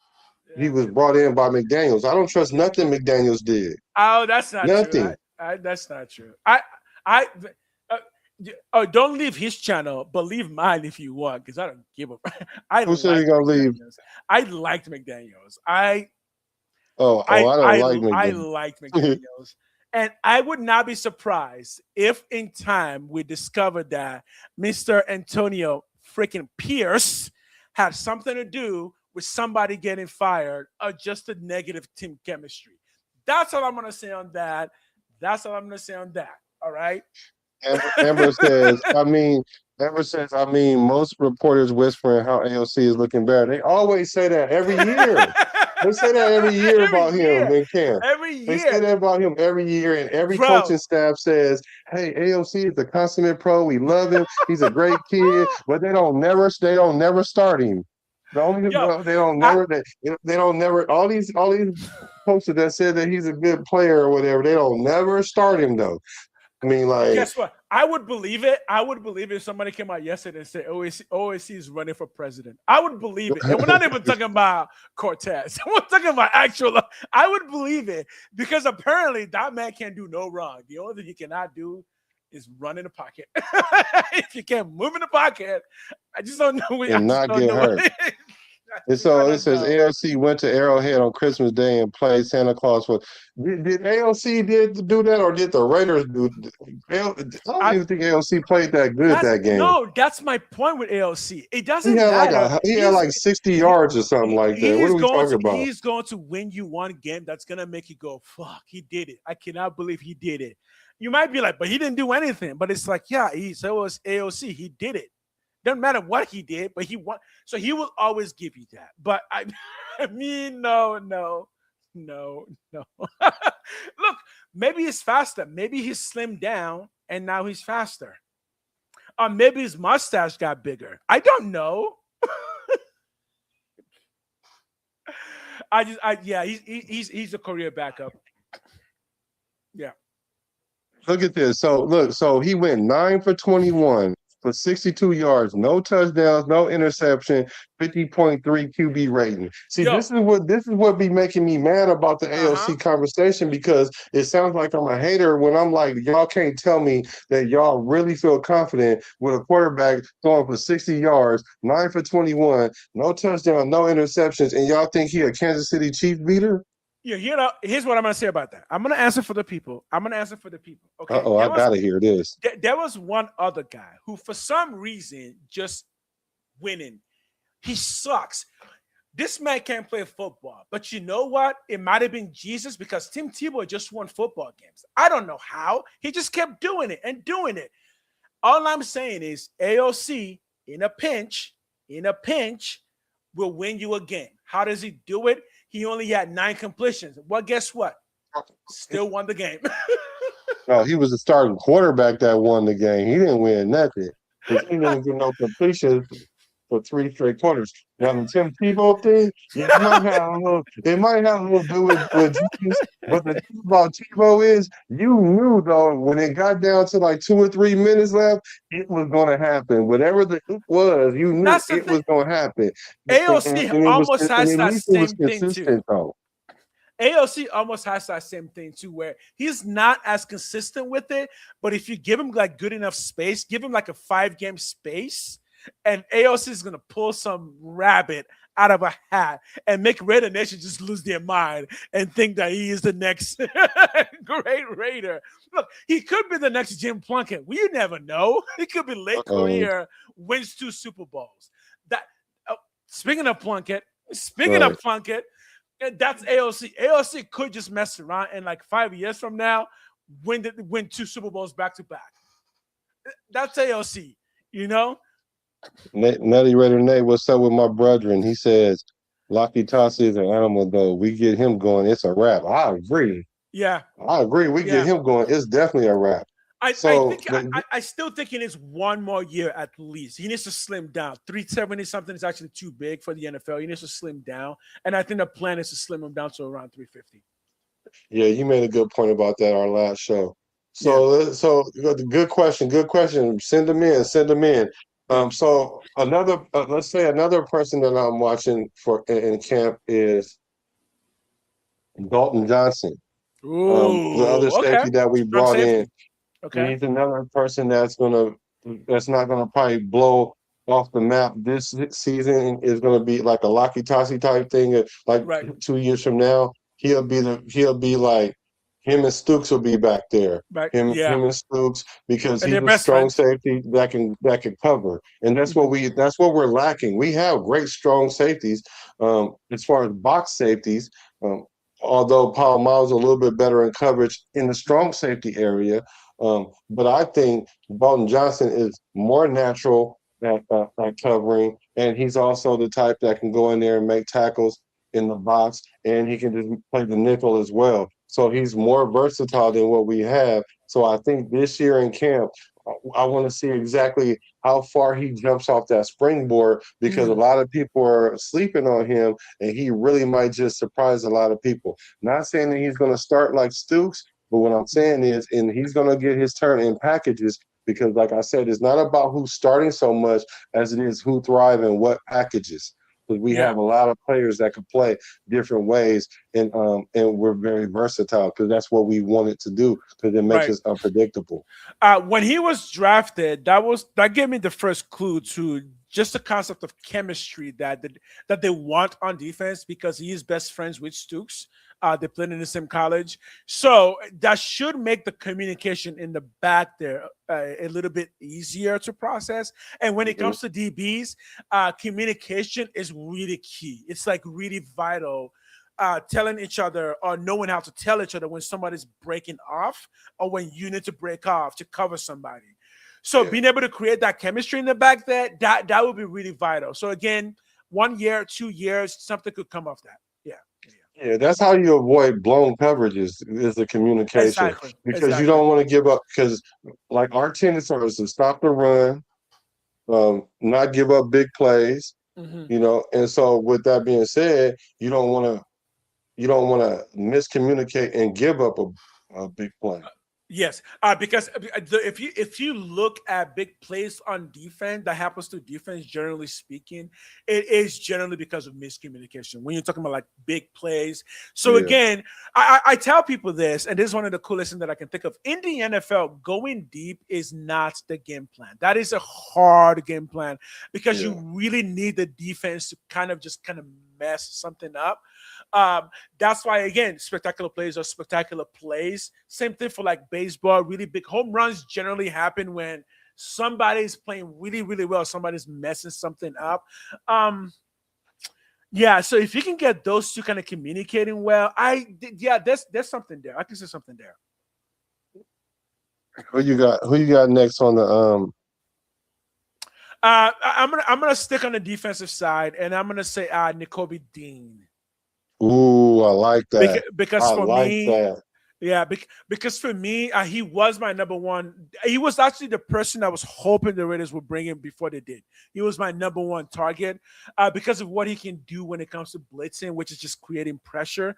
brought in by McDaniels, I don't trust nothing McDaniels did. Oh, that's not Nothing. true. That's not true. Don't leave his channel, but leave mine if you want, because I don't give a. Who said he gonna leave? I liked McDaniels. I don't like McDaniels. I liked McDaniels. And I would not be surprised if in time we discovered that Mr. Antonio freaking Pierce had something to do with somebody getting fired or just the negative team chemistry. That's all I'm going to say on that. All right. Amber says, most reporters whispering how AOC is looking bad. They always say that every year. They say that every year about him in camp. Every year. They say that about him every year, and every coaching staff says, hey, AOC is the consummate pro. We love him. He's a great kid, but they don't never start him. They don't never all these coaches that said that he's a good player or whatever, they don't never start him though. I mean, like, guess what? I would believe it. I would believe it if somebody came out yesterday and said OAC is running for president. I would believe it. And we're not even talking about Cortez. We're talking about actual. I would believe it because apparently that man can't do no wrong. The only thing he cannot do is run in the pocket. If you can't move in the pocket, I just don't know. And not get hurt. And so it says AOC went to Arrowhead on Christmas Day and played Santa Claus. Did AOC do that, or did the Raiders do? I don't even think AOC played that good that game. No, that's my point with AOC. It doesn't he had matter. He had like 60 yards or something like that. What are we talking about? He's going to win you one game that's going to make you go, fuck, he did it. I cannot believe he did it. You might be like, but he didn't do anything. But it's like, yeah, so it was AOC. He did it. Doesn't matter what he did, but he won. So he will always give you that. But I mean, no. Look, maybe he's faster. Maybe he slimmed down and now he's faster. Or maybe his mustache got bigger. I don't know. he's a career backup. Yeah. Look at this. So he went 9 for 21 for 62 yards, no touchdowns, no interception, 50.3 QB rating. See, Yo. this is what be making me mad about the AOC conversation, because it sounds like I'm a hater when I'm like, y'all can't tell me that y'all really feel confident with a quarterback throwing for 60 yards, 9 for 21, no touchdown, no interceptions, and y'all think he a Kansas City Chief beater? Yeah, here's what I'm gonna say about that. I'm gonna answer for the people. Okay. I gotta hear this. There was one other guy who, for some reason, just winning. He sucks. This man can't play football. But you know what? It might have been Jesus, because Tim Tebow just won football games. I don't know how. He just kept doing it and doing it. All I'm saying is AOC in a pinch will win you a game. How does he do it? He only had 9 completions. Well, guess what? Still won the game. No, he was the starting quarterback that won the game. He didn't win nothing. He didn't get no completions for 3 straight quarters. Now the Tim Tebow thing, it might have a little to do with Jesus, but the thing about Tebow is, you knew though when it got down to like 2 or 3 minutes left, it was going to happen. Whatever the it was, you knew it was going to happen. AOC almost has that same thing too. Though. AOC almost has that same thing too, where he's not as consistent with it, but if you give him like good enough space, give him like a 5-game space, and AOC is gonna pull some rabbit out of a hat and make Raider Nation just lose their mind and think that he is the next great Raider. Look, he could be the next Jim Plunkett. We never know. He could be late career, wins 2 Super Bowls. Speaking of Plunkett, that's AOC. AOC could just mess around and like 5 years from now win 2 Super Bowls back to back. That's AOC, you know. Nutty Raider Nate, what's up with my brethren? He says, Locky Toss is an animal, though. We get him going, it's a wrap. I agree. Yeah. I agree. We get him going, it's definitely a wrap. I still think he needs 1 more year at least. He needs to slim down. 370 something is actually too big for the NFL. He needs to slim down. And I think the plan is to slim him down to around 350. Yeah, you made a good point about that our last show. So good question. Send them in. So another, let's say another person that I'm watching for in camp is Dalton Johnson. The other safety that we brought in. Okay. He's another person that's not gonna probably blow off the map this season. Is gonna be like a Locky Tossy type thing. Like 2 years from now, he'll be like him and Stooks will be back there. Him and Stooks, because he's a strong safety that can cover. And that's what we're lacking. We have great strong safeties as far as box safeties. Although Paul Miles is a little bit better in coverage in the strong safety area. But I think Dalton Johnson is more natural at covering, and he's also the type that can go in there and make tackles in the box, and he can just play the nickel as well. So he's more versatile than what we have. So I think this year in camp, I want to see exactly how far he jumps off that springboard, because a lot of people are sleeping on him, and he really might just surprise a lot of people. Not saying that he's going to start like Stooks, but what I'm saying is, and he's going to get his turn in packages, because like I said, it's not about who's starting so much as it is who thrive in what packages. Because we have a lot of players that can play different ways, and we're very versatile, because that's what we wanted to do, because it makes us unpredictable. When he was drafted, that gave me the first clue to just the concept of chemistry that they want on defense, because he is best friends with Stooks. They played in the same college. So that should make the communication in the back there a little bit easier to process. And when it comes to DBs, communication is really key. It's like really vital. Telling each other or knowing how to tell each other when somebody's breaking off or when you need to break off to cover somebody. So being able to create that chemistry in the back there, that would be really vital. So again, 1 year, 2 years, something could come off that. Yeah, that's how you avoid blown coverages, is the communication. Because you don't want to give up, because like our tendency is to stop the run, not give up big plays, and so with that being said, you don't want to you don't want to miscommunicate and give up a big play. Yes, because if you look at big plays on defense, that happens to defense. Generally speaking, it is generally because of miscommunication. When you're talking about like big plays, so Yeah. again, I tell people this, and this is one of the coolest things that I can think of. In the NFL, going deep is not the game plan. That is a hard game plan because you really need the defense to kind of mess something up. That's why, again, spectacular plays are spectacular plays. Same thing for like baseball. Really big home runs generally happen when somebody's playing really, really well. Somebody's messing something up. Yeah. So if you can get those two kind of communicating well, there's something there. I can see something there. Who you got? Who you got next on the I'm gonna stick on the defensive side, and I'm gonna say Nakobe Dean. Ooh, I like that. Because for me, that. yeah, because for me, he was my number one. He was actually the person I was hoping the Raiders would bring in before they did. He was my number one target because of what he can do when it comes to blitzing, which is just creating pressure.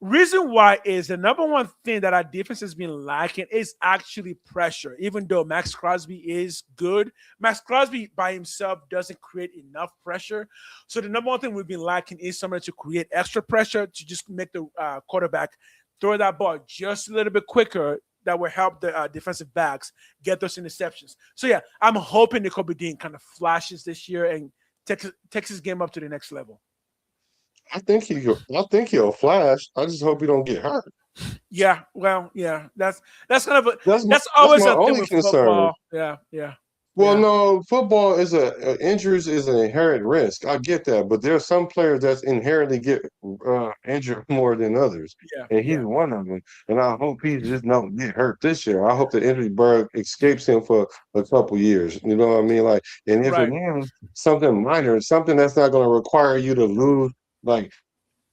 Reason why is the number one thing that our defense has been lacking is actually pressure. Even though Max Crosby is good, Max Crosby by himself doesn't create enough pressure. So the number one thing we've been lacking is somebody to create extra pressure to just make the quarterback throw that ball just a little bit quicker. That will help the defensive backs get those interceptions. So yeah, I'm hoping Nakobe Dean kind of flashes this year and takes his game up to the next level. I think he'll flash. I just hope he don't get hurt. Yeah, well, yeah, that's kind of That's always my a thing only with concern. football. Yeah. Well, Yeah. no, football is injuries is an inherent risk. I get that, but there are some players that's inherently get injured more than others, and he's one of them. And I hope he just don't get hurt this year. I hope the injury bug escapes him for a couple years. You know what I mean? Like, and if it is something minor, something that's not going to require you to lose like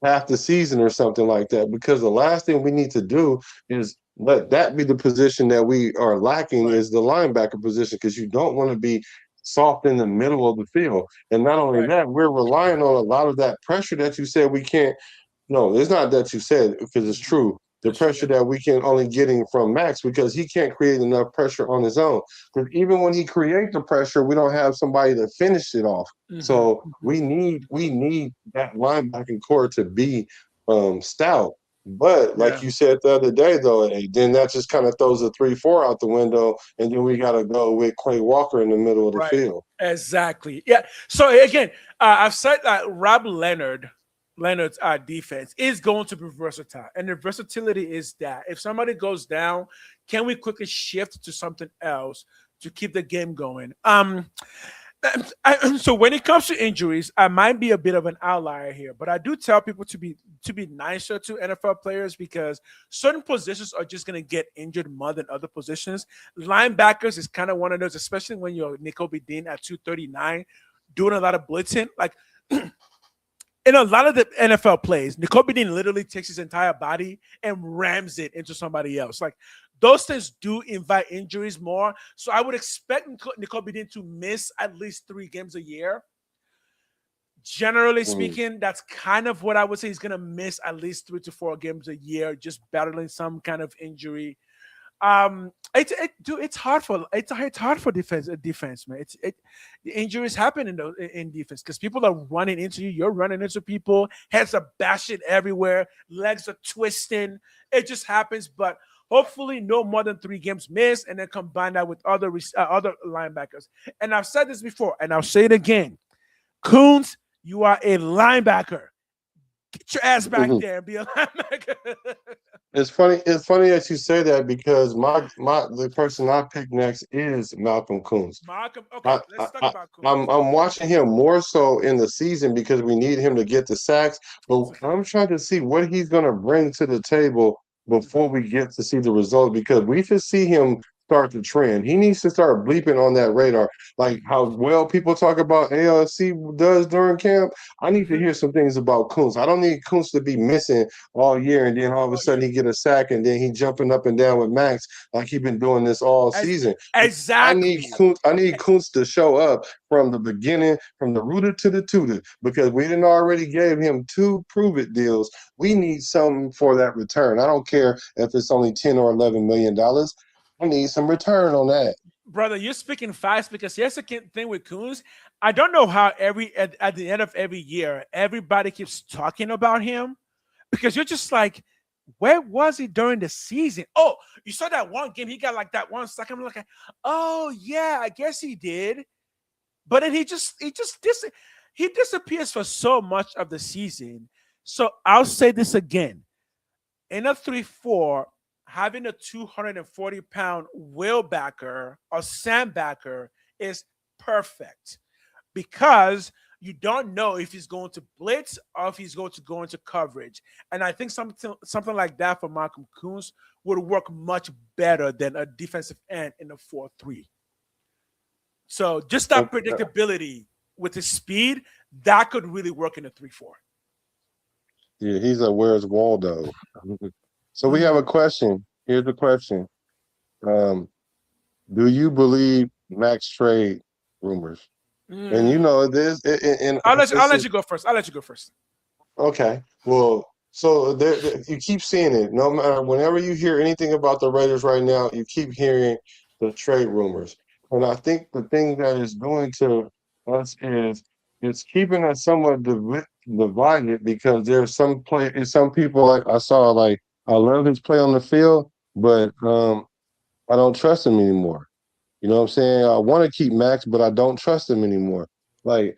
half the season or something like that, because the last thing we need to do is let that be the position that we are lacking is the linebacker position, because you don't want to be soft in the middle of the field. And not only that, we're relying on a lot of that pressure that you said we can't. No, it's not that you said, because it's true. The pressure that we can only getting from Max, because he can't create enough pressure on his own. Because even when he creates the pressure, we don't have somebody to finish it off. So we need that linebacking core to be stout. But like you said the other day, though, then that just kind of throws the 3-4 out the window, and then we got to go with Quay Walker in the middle of the field. Exactly. Yeah. So again, I've said that Rob Leonard's defense is going to be versatile, and the versatility is that if somebody goes down, can we quickly shift to something else to keep the game going? So when it comes to injuries, I might be a bit of an outlier here, but I do tell people to be nicer to NFL players, because certain positions are just going to get injured more than other positions. Linebackers is kind of one of those, especially when you're Nakobe Dean at 239, doing a lot of blitzing. Like in a lot of the NFL plays, Nakobe Dean literally takes his entire body and rams it into somebody else. Like those things do invite injuries more. So I would expect Nakobe Dean to miss at least 3 games a year. Generally speaking, that's kind of what I would say. He's going to miss at least 3 to 4 games a year, just battling some kind of injury. It's hard for defense, man. The injuries happen in defense because people are running into you. You're running into people. Heads are bashing everywhere. Legs are twisting. It just happens. But hopefully, no more than 3 games missed, and then combine that with other linebackers. And I've said this before, and I'll say it again. Coons, you are a linebacker. Get your ass back there and be a linebacker. It's funny that you say that, because the person I picked next is Malcolm Koonce. Okay, let's talk about Koonce. I'm watching him more so in the season because we need him to get the sacks, but I'm trying to see what he's going to bring to the table before we get to see the results, because we should see him start the trend. He needs to start bleeping on that radar. Like how well people talk about ALC does during camp. I need to hear some things about Kuntz. I don't need Kuntz to be missing all year and then all of a sudden he get a sack and then he jumping up and down with Max like he been doing this all season. Exactly. I need Kuntz to show up from the beginning, from the rooter to the tutor, because we didn't already gave him 2 prove-it deals. We need something for that return. I don't care if it's only $10 or $11 million. I need some return on that. Brother, you're speaking fast because here's the thing with Kuntz. I don't know how at the end of every year, everybody keeps talking about him because you're just like, where was he during the season? Oh, you saw that one game. He got like that 1 second. I'm like, oh yeah, I guess he did. But then he disappears for so much of the season. So I'll say this again. In a 3-4, having a 240-pound wheelbacker or sandbacker is perfect because you don't know if he's going to blitz or if he's going to go into coverage. And I think something like that for Malcolm Kuntz would work much better than a defensive end in a 4-3. So just that predictability with his speed, that could really work in a 3-4. Yeah, he's a where's Waldo. So we have a question. Here's the question. Do you believe Max trade rumors? And you know this. I'll let you go first. Okay. Well, so you keep seeing it. No matter whenever you hear anything about the Raiders right now, you keep hearing the trade rumors. And I think the thing that is doing to us is it's keeping us somewhat divided because there's some people like I saw like I love his play on the field, but I don't trust him anymore. You know what I'm saying? I want to keep Max, but I don't trust him anymore. Like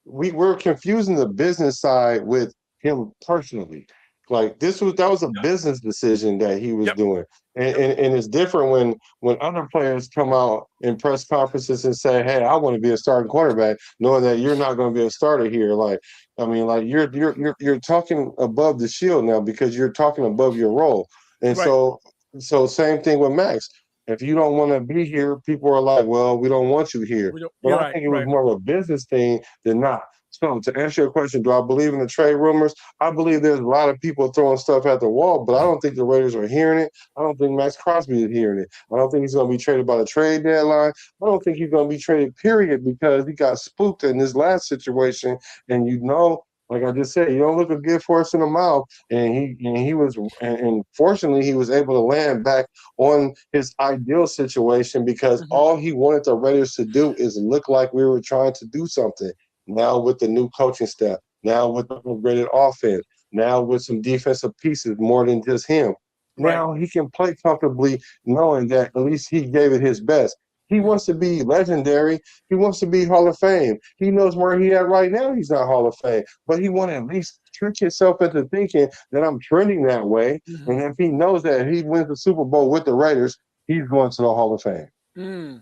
we're confusing the business side with him personally. Like that was a business decision that he was doing. And it's different when other players come out in press conferences and say, "Hey, I want to be a starting quarterback," knowing that you're not going to be a starter here. Like, I mean, like you're talking above the shield now because you're talking above your role. And so same thing with Max. If you don't want to be here, people are like, "Well, we don't want you here." But I think it was more of a business thing than not. So to answer your question, do I believe in the trade rumors? I believe there's a lot of people throwing stuff at the wall, but I don't think the Raiders are hearing it. I don't think Max Crosby is hearing it. I don't think he's going to be traded by the trade deadline. I don't think he's going to be traded, period, because he got spooked in this last situation. And you know, like I just said, you don't look a good horse in the mouth. And fortunately, he was able to land back on his ideal situation because all he wanted the Raiders to do is look like we were trying to do something. Now with the new coaching staff, now with the upgraded offense, now with some defensive pieces more than just him. Now he can play comfortably knowing that at least he gave it his best. He wants to be legendary. He wants to be Hall of Fame. He knows where he at right now. He's not Hall of Fame. But he want to at least trick himself into thinking that I'm trending that way. And if he knows that he wins the Super Bowl with the Raiders, he's going to the Hall of Fame.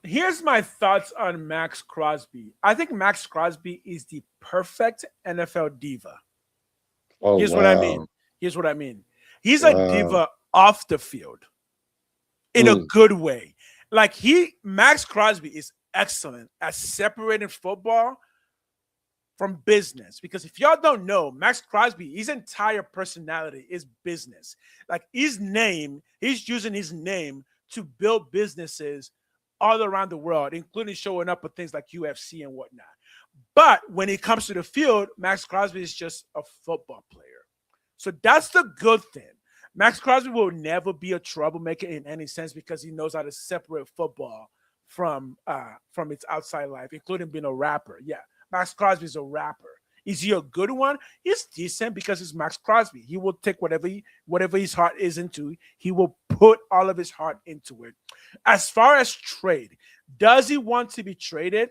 Here's my thoughts on Max Crosby. I think Max Crosby is the perfect NFL diva. Here's what I mean. He's a diva off the field in a good way. Like Max Crosby is excellent at separating football from business. Because if y'all don't know, Max Crosby, his entire personality is business. Like he's using his name to build businesses all around the world, including showing up at things like UFC and whatnot. But when it comes to the field, Max Crosby is just a football player. So that's the good thing. Max Crosby will never be a troublemaker in any sense because he knows how to separate football from its outside life, including being a rapper. Yeah, Max Crosby is a rapper. Is he a good one? He's decent because he's Max Crosby. He will take whatever his heart is into. He will put all of his heart into it. As far as trade, does he want to be traded?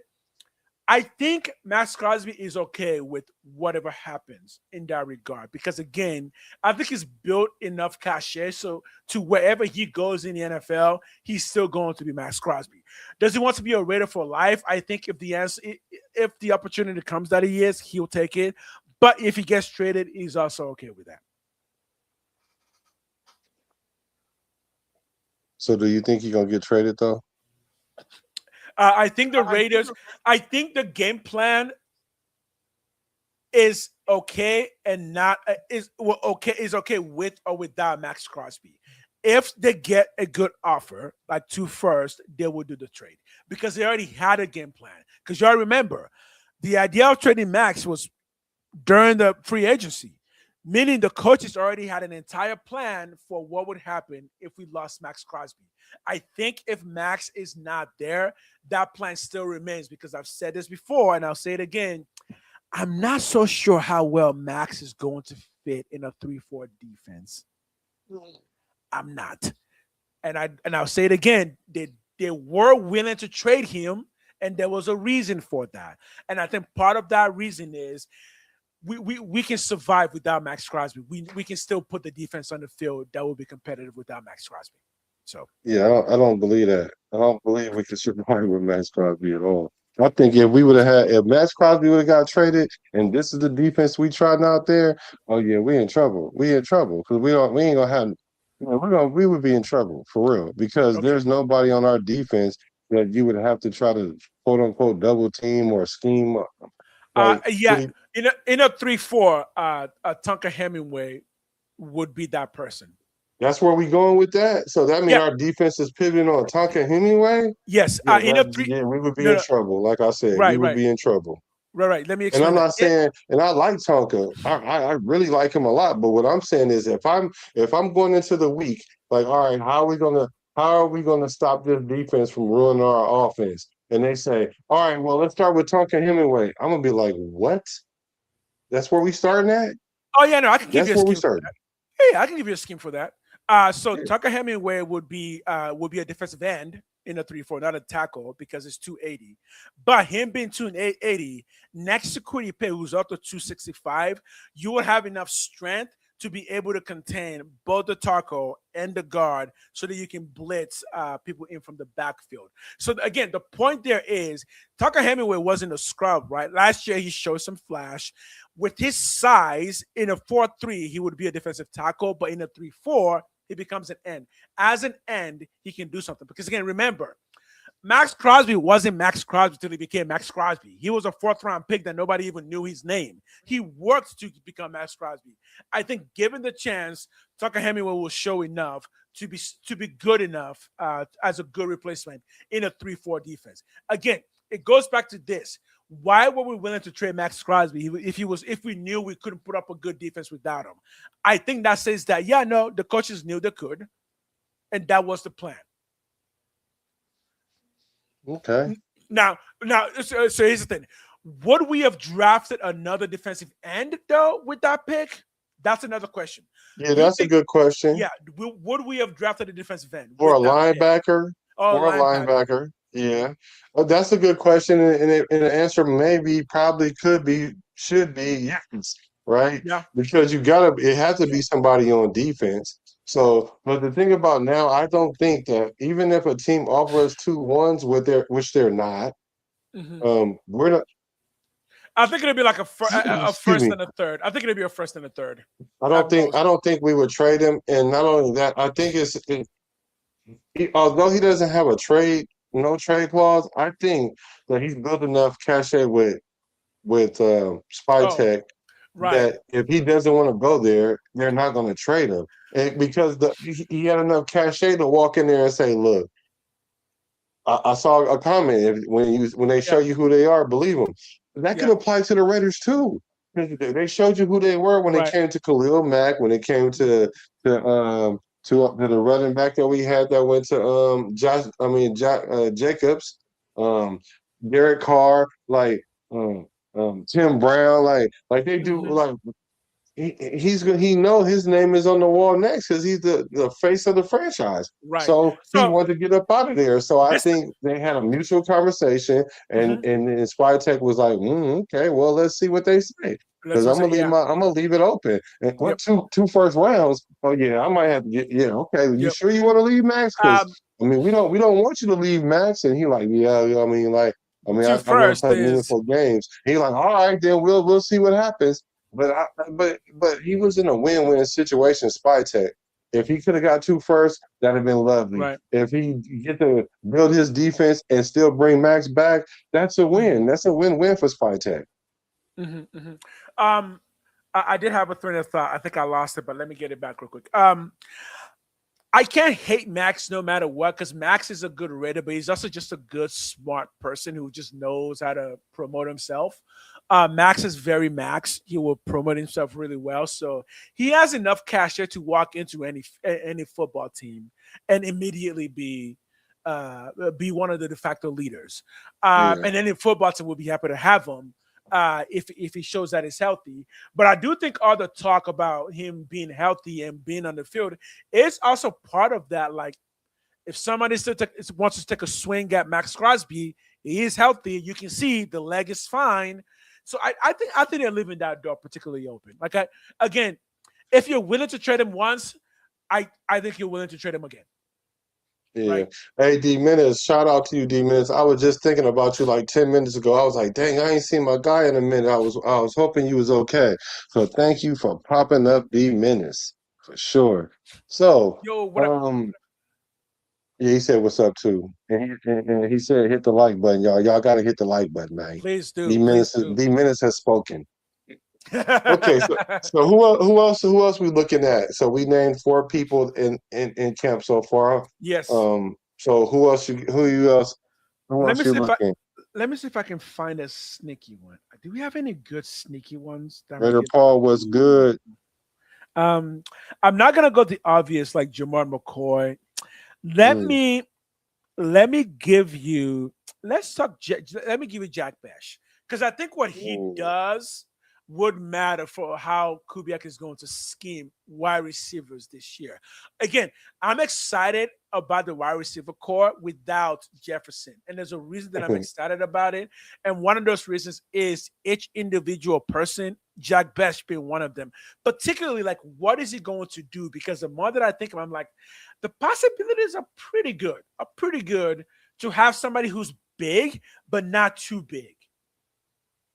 I think Max Crosby is okay with whatever happens in that regard because, again, I think he's built enough cachet so to wherever he goes in the NFL, he's still going to be Max Crosby. Does he want to be a Raider for life? I think if the opportunity comes that he is, he'll take it. But if he gets traded, he's also okay with that. So do you think he's gonna get traded though? I think the Raiders. I think the game plan is okay and not is okay with or without Max Crosby. If they get a good offer, like 2 first, they will do the trade because they already had a game plan. Because you all remember, the idea of trading Max was during the free agency, meaning the coaches already had an entire plan for what would happen if we lost Max Crosby. I think if Max is not there, that plan still remains because I've said this before and I'll say it again. I'm not so sure how well Max is going to fit in a 3-4 defense. I'm not. I'll say it again. They were willing to trade him, and there was a reason for that. And I think part of that reason is we can survive without Max Crosby. We can still put the defense on the field that will be competitive without Max Crosby. So Yeah, I don't believe that. I don't believe we can survive with Max Crosby at all. I think if we would have had, if Max Crosby would have got traded, and this is the defense we tried out there, oh yeah, we in trouble. We in trouble because we ain't gonna have, we would be in trouble for real because okay. there's nobody on our defense that you would have to try to quote unquote double team or scheme. Like Yeah, in a 3-4, Tunker Hemingway would be that person. that's where we going with that. So that means Yeah. our defense is pivoting on Tonka Hemingway. Yes. Yeah, In a 3. yeah, we would be No, in no, trouble. Like I said, we right, would right, be in trouble. right. Let me And explain I'm that. not saying, and I like Tonka. I really like him a lot. But what I'm saying is, if I'm going into the week, like, all right, how are we gonna stop this defense from ruining our offense? And they say, all right, well, let's start with Tonka Hemingway. I'm gonna be like, what? That's where we starting at? Oh yeah, no, I can give That's you a where we scheme for starting. that. Yeah, I can give you a scheme for that. So Yeah. Tucker Hemingway would be a defensive end in a 3-4, not a tackle because it's 280. But him being 280 next to Quiddy Pay, who's up to 265, you will have enough strength to be able to contain both the tackle and the guard so that you can blitz people in from the backfield. So again, the point there is Tucker Hemingway wasn't a scrub, right? Last year he showed some flash. With his size, in a 4-3, he would be a defensive tackle, but in a 3-4, he becomes an end. As an end, he can do something. Because again, remember, Max Crosby wasn't Max Crosby until he became Max Crosby. He was a 4th-round pick that nobody even knew his name. He worked to become Max Crosby. I think given the chance, Tucker Hemingway will show enough to be good enough as a good replacement in a 3-4 defense. Again, it goes back to this. Why were we willing to trade Max Crosby if we knew we couldn't put up a good defense without him? I think that says that, yeah, no, the coaches knew they could, and that was the plan. Okay. Now, so here's the thing. Would we have drafted another defensive end, though, with that pick? That's another question. Yeah, that's a good question. Yeah, would we have drafted a defensive end? Or a linebacker? Or a linebacker. Yeah. That's a good question. And the answer probably should be yes. Right? Yeah. Because it has to be somebody on defense. So, but the thing about now, I don't think that even if a team offers 2-1s which they're not, we're not. I think it'll be like a first me. and a third. I think it'll be a first and a third. I don't think we would trade him. And not only that, I think although he doesn't have no trade clause, I think that he's built enough cachet with Spytech that if he doesn't want to go there, they're not going to trade him. And because he had enough cachet to walk in there and say, "Look, I saw a comment when they show you who they are, believe them." That could apply to the Raiders too. They showed you who they were when it came to Khalil Mack, when it came to the running back that we had that went to Jacobs, Derek Carr, like Tim Brown, like they do like he know his name is on the wall next because he's the face of the franchise. Right. So he wanted to get up out of there. So I think they had a mutual conversation, and Spytech was like, okay, well, let's see what they say. Because I'm gonna leave it open. And what two first rounds? Oh yeah, I might have to get. Yeah, okay. You sure you want to leave, Max? Because I mean, we don't want you to leave, Max. And he like, yeah, I mean, I want to play meaningful games. He like, all right, then we'll see what happens. But he was in a win-win situation, Spytech, If he could have got 2 first, that'd have been lovely. Right. If he get to build his defense and still bring Max back, that's a win. That's a win-win for Spytech. I did have a train of thought. I think I lost it, but let me get it back real quick. I can't hate Max no matter what, because Max is a good raider, but he's also just a good, smart person who just knows how to promote himself. Max is very Max. He will promote himself really well. So he has enough cash there to walk into any football team and immediately be one of the de facto leaders. And any football team will be happy to have him. If he shows that he's healthy. But I do think all the talk about him being healthy and being on the field is also part of that. Like, if somebody still wants to take a swing at Max Crosby, he is healthy. You can see the leg is fine. So I think they're leaving that door particularly open. Like, again, if you're willing to trade him once, I think you're willing to trade him again. Yeah. Right. Hey, D Minutes, shout out to you, D Minutes. I was just thinking about you like 10 minutes ago. I was like, dang, I ain't seen my guy in a minute. I was hoping you was okay. So thank you for popping up, D Minutes, for sure. So, Yo, what up? yeah, he said what's up too. And he said hit the like button, y'all. Y'all gotta hit the like button, man. Please do. D Minutes has spoken. Okay, so who else we looking at? So we named 4 people in camp so far. Yes. So who else you looking? Let me see if I can find a sneaky one. Do we have any good sneaky ones? Raider Paul was good. I'm not gonna go the obvious like Jamar McCoy. Let me give you. Let me give you Jack Bash, because I think what he does would matter for how Kubiak is going to scheme wide receivers this year. Again, I'm excited about the wide receiver core without Jefferson. And there's a reason that I'm excited about it. And one of those reasons is each individual person, Jack Best being one of them. Particularly, like, what is he going to do? Because the more that I think of, I'm like, the possibilities are pretty good to have somebody who's big, but not too big,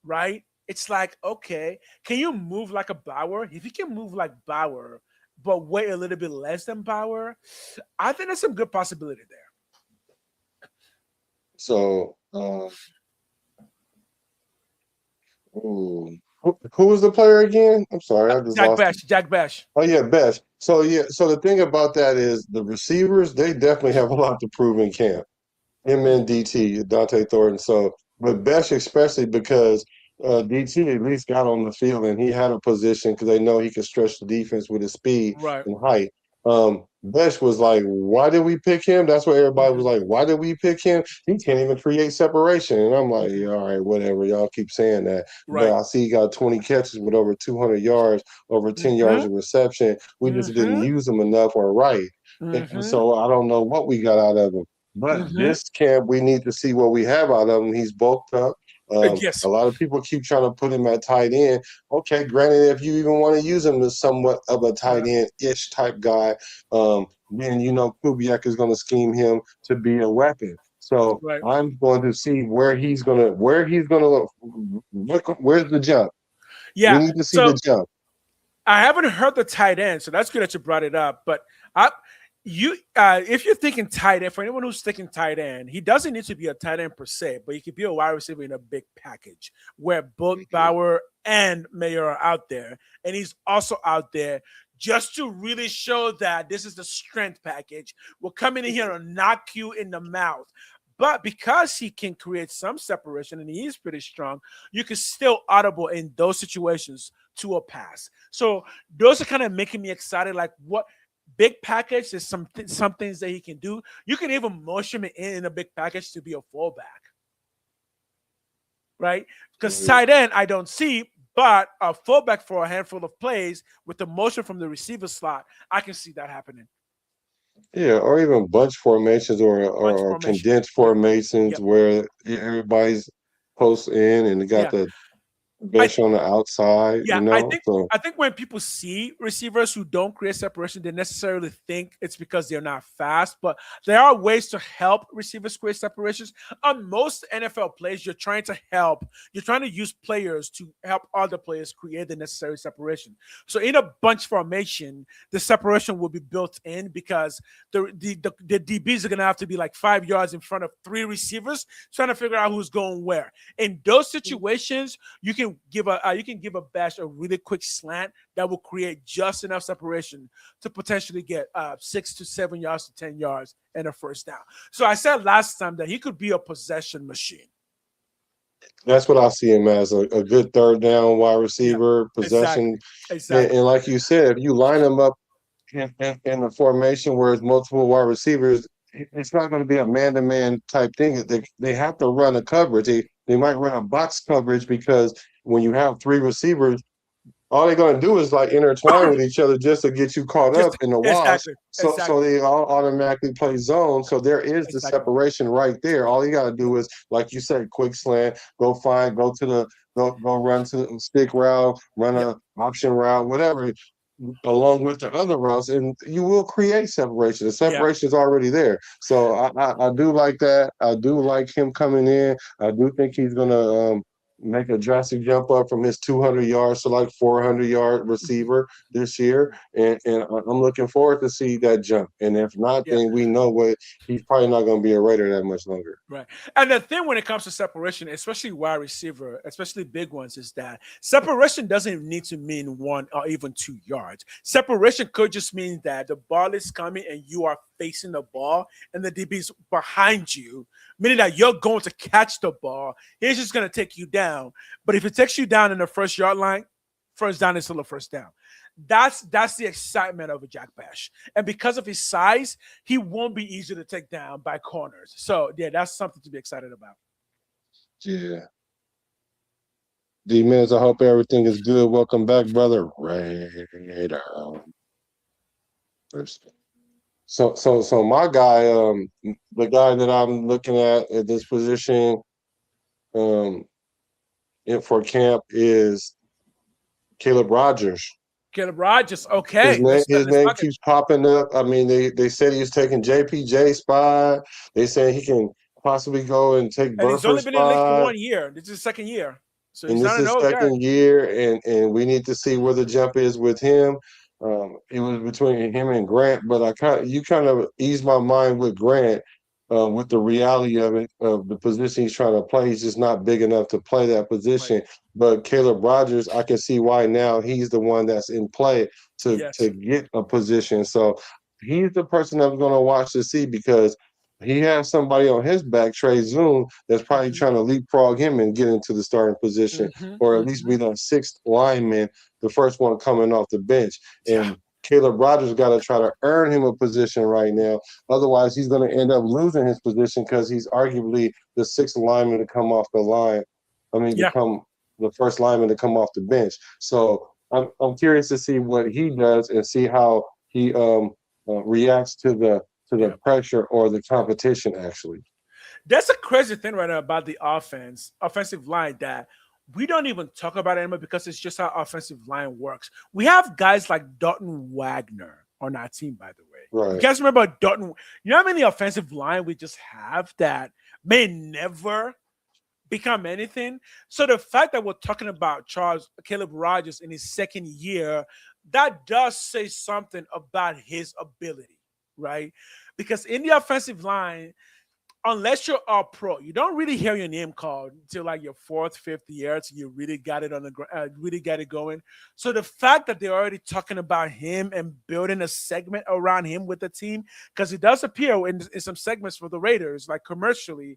right? It's like, okay, can you move like a Bauer? If you can move like Bauer, but weigh a little bit less than Bauer, I think there's some good possibility there. So, who was the player again? I'm sorry, I just lost it. Jack Bash. Oh yeah, Bash. So the thing about that is the receivers, they definitely have a lot to prove in camp. Him and DT, Dante Thornton. So, but Bash especially because DT at least got on the field and he had a position because they know he could stretch the defense with his speed and height. Besh was like, why did we pick him? That's what everybody was like, why did we pick him? He can't even create separation. And I'm like, yeah, all right, whatever. Y'all keep saying that. But I see he got 20 catches with over 200 yards, over 10 yards of reception. We just didn't use him enough or right. And so I don't know what we got out of him. But this camp, we need to see what we have out of him. He's bulked up. A lot of people keep trying to put him at tight end. Okay, granted, if you even want to use him as somewhat of a tight end-ish type guy, then you know Kubiak is going to scheme him to be a weapon. So I'm going to see where's the jump. Yeah, we need to see the jump. I haven't heard the tight end, so that's good that you brought it up. But if you're thinking tight end, for anyone who's thinking tight end, he doesn't need to be a tight end per se, but he could be a wide receiver in a big package where both Bauer and Mayer are out there, and he's also out there just to really show that this is the strength package. We're coming in here to knock you in the mouth. But because he can create some separation and he is pretty strong, you can still audible in those situations to a pass. So those are kind of making me excited. Like, what big package is some things that he can do. You can even motion him in a big package to be a fullback, right? Because tight end I don't see, but a fullback for a handful of plays with the motion from the receiver slot, I can see that happening. Yeah, or even bunch formations or condensed formations where everybody's close in and they got the bench on the outside, Yeah, So I think when people see receivers who don't create separation, they necessarily think it's because they're not fast. But there are ways to help receivers create separations. On most NFL plays, you're trying to use players to help other players create the necessary separation. So in a bunch formation, the separation will be built in because the DBs are gonna have to be like 5 yards in front of 3 receivers, trying to figure out who's going where. In those situations, you can give a bash a really quick slant that will create just enough separation to potentially get 6 to 7 yards to 10 yards and a first down. So I said last time that he could be a possession machine. that's what I see him as, a good third down wide Yeah, receiver, possession. exactly. And like you said, if you line him up in the formation where it's multiple wide receivers, it's not going to be a man-to-man type thing. They have to run a coverage. They might run a box coverage because when you have 3 receivers, all they're going to do is like intertwine with each other just to get you caught Just up in the wash. exactly, So they all automatically play zone. So there is the exactly. separation right there. All you got to do is, like you said, quick slant, go run to the stick route, run a option route, whatever, along with the other routes, and you will create separation. The separation is already there. So I do like that. I do like him coming in. I do think he's gonna make a drastic jump up from his 200 yards to like 400-yard receiver this year, and I'm looking forward to see that jump. And if not, then we know what he's probably not going to be a Raider that much longer. Right. And the thing when it comes to separation, especially wide receiver, especially big ones, is that separation doesn't need to mean 1 or even 2 yards. Separation could just mean that the ball is coming and you are facing the ball and the DB's behind you, meaning that you're going to catch the ball. He's just going to take you down. But if it takes you down in the first yard line, first down is still a first down. That's the excitement of a Jack Bash. And because of his size, he won't be easy to take down by corners. So, yeah, that's something to be excited about. Yeah. D-Miz, I hope everything is good. Welcome back, brother. Raider. So my guy, the guy that I'm looking at this position for camp is Caleb Rogers. Caleb Rogers, okay. His name keeps popping up. I mean, they said he's taking JPJ spot. They say he can possibly go and take Burford's spot. And he's only been in the league for 1 year. This is his second year. So and this is second year, and we need to see where the jump is with him. It was between him and Grant, but you kind of eased my mind with Grant with the reality of it, of the position he's trying to play. He's just not big enough to play that position. Right. But Caleb Rogers, I can see why now he's the one that's in play to get a position. So he's the person I'm going to watch to see, because he has somebody on his back, Trey Zoom, that's probably trying to leapfrog him and get into the starting position, or at least be the 6th lineman, the first one coming off the bench. And Caleb Rogers got to try to earn him a position right now. Otherwise, he's going to end up losing his position because he's arguably the 6th lineman to come off the line. Become the first lineman to come off the bench. So I'm curious to see what he does and see how he reacts to the pressure or the competition, actually. That's a crazy thing right now about the offensive line, that we don't even talk about it anymore because it's just how offensive line works. We have guys like Dalton Wagner on our team, by the way. Right. You guys remember Dalton? You know how many offensive line we just have that may never become anything? So the fact that we're talking about Caleb Rogers in his second year, that does say something about his ability, right? Because in the offensive line, unless you're all pro, you don't really hear your name called until like your 4th, 5th year. So you really got it really got it going. So the fact that they're already talking about him and building a segment around him with the team, because it does appear in some segments for the Raiders, like commercially,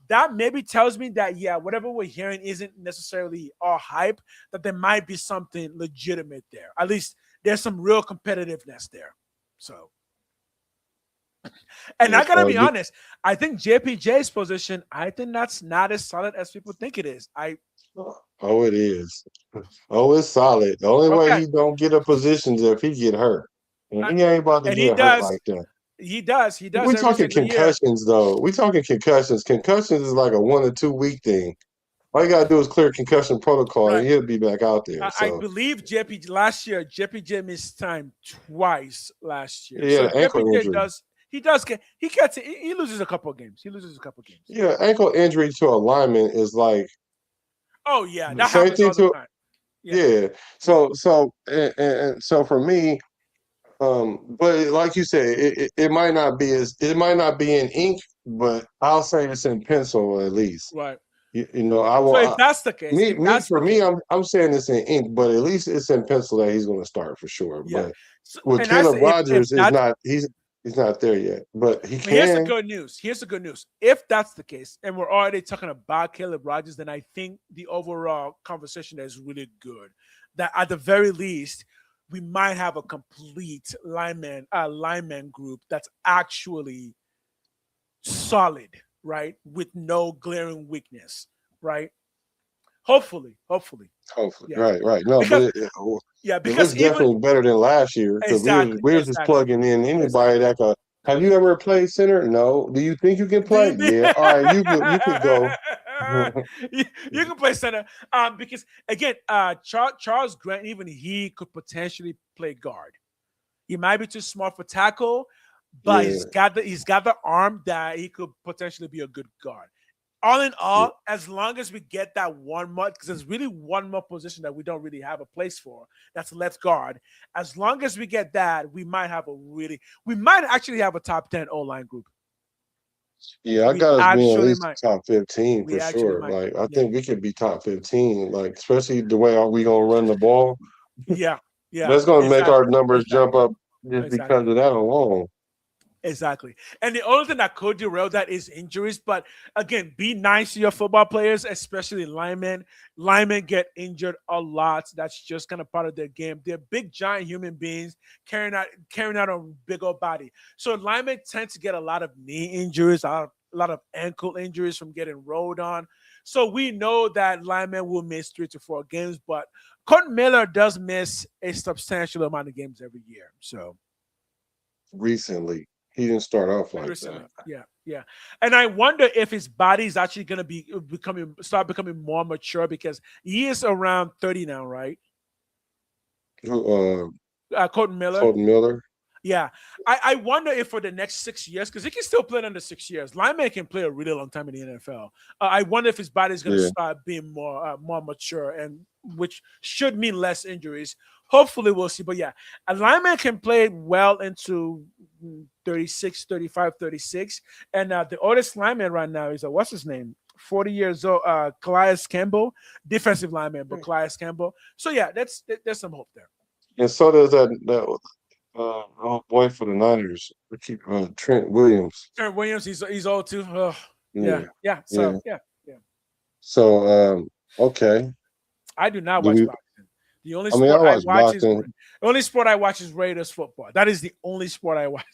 that maybe tells me that, whatever we're hearing isn't necessarily all hype, that there might be something legitimate there. At least there's some real competitiveness there. So. And I gotta be honest, I think JPJ's position, I think that's not as solid as people think it is. Oh, it is. Oh, it's solid. The only way he don't get a position is if he get hurt. And he ain't about to get hurt like that. He does. We're talking concussions, though. We're talking concussions. Concussions is like a 1 or 2 week thing. All you gotta do is clear concussion protocol, Right. and he'll be back out there. I So believe JPJ missed time twice last year. he So had an ankle JPJ injury. he loses a couple of games. He loses a couple of games. Yeah, ankle injury to a lineman is like Oh yeah, the that same happens thing all the to time. yeah. So for me, but like you said, it might not be in ink, but I'll say it's in pencil at least. Right. You know, I So will. if that's the case, I'm saying it's in ink, but at least it's in pencil that he's going to start for sure. yeah. But So, with and I Caleb say if Rogers is that's not he's not there yet, but he but here's the can. good news. Here's the good news. If that's the case, and we're already talking about Caleb Rogers, then I think the overall conversation is really good. That at the very least, we might have a complete lineman group that's actually solid, right? With no glaring weakness, right? Hopefully. Hopefully, Yeah. right. No, Because but it looks because even definitely better than last year because we was just exactly. plugging in anybody that could. Have you ever played center? No. Do you think you can play? Yeah. All right, you could go. You can play center. Because again, Charles Grant, even he could potentially play guard. He might be too smart for tackle, but Yeah. he's got the arm that he could potentially be a good guard. All in all, as long as we get that one more, because there's really one more position that we don't really have a place for, that's left guard. As long as we get that, we might actually have a top 10 O-line group. Yeah, I We got us being at actually least might. top 15 We for actually sure. might. Like I Yeah. think we could be top 15, like especially the way we gonna run the ball. Yeah. Yeah. That's gonna make our Exactly. numbers jump Exactly. up just because Exactly. of that alone. Exactly. And the only thing that could derail that is injuries. But again, be nice to your football players, especially linemen. Linemen get injured a lot. That's just kind of part of their game. They're big, giant human beings carrying out a big old body. So linemen tend to get a lot of knee injuries, a lot of ankle injuries from getting rolled on. So we know that linemen will miss 3 to 4 games, but Colton Miller does miss a substantial amount of games every year. So Recently, he didn't start off like recently, that. yeah. And I wonder if his body is actually going to be becoming more mature because he is around 30 now, right? Uh, Colton Miller. Colton Miller. Yeah, I wonder if for the next 6 years, because he can still play under 6 years. Lineman can play a really long time in the NFL. I wonder if his body is going to start being more mature, and which should mean less injuries. Hopefully, we'll see. But yeah, a lineman can play well into 36, 35, 36. And the oldest lineman right now is what's his name? 40 years old, Calais Campbell, defensive lineman, but Calais Campbell. So yeah, there's some hope there. And so does that old boy for the Niners. We keep Trent Williams. Trent Williams, he's old too. Oh, Yeah. So yeah. So okay. I do not watch boxing. The only I sport I watch watch boxing. the only sport I watch is Raiders football. That is the only sport I watch.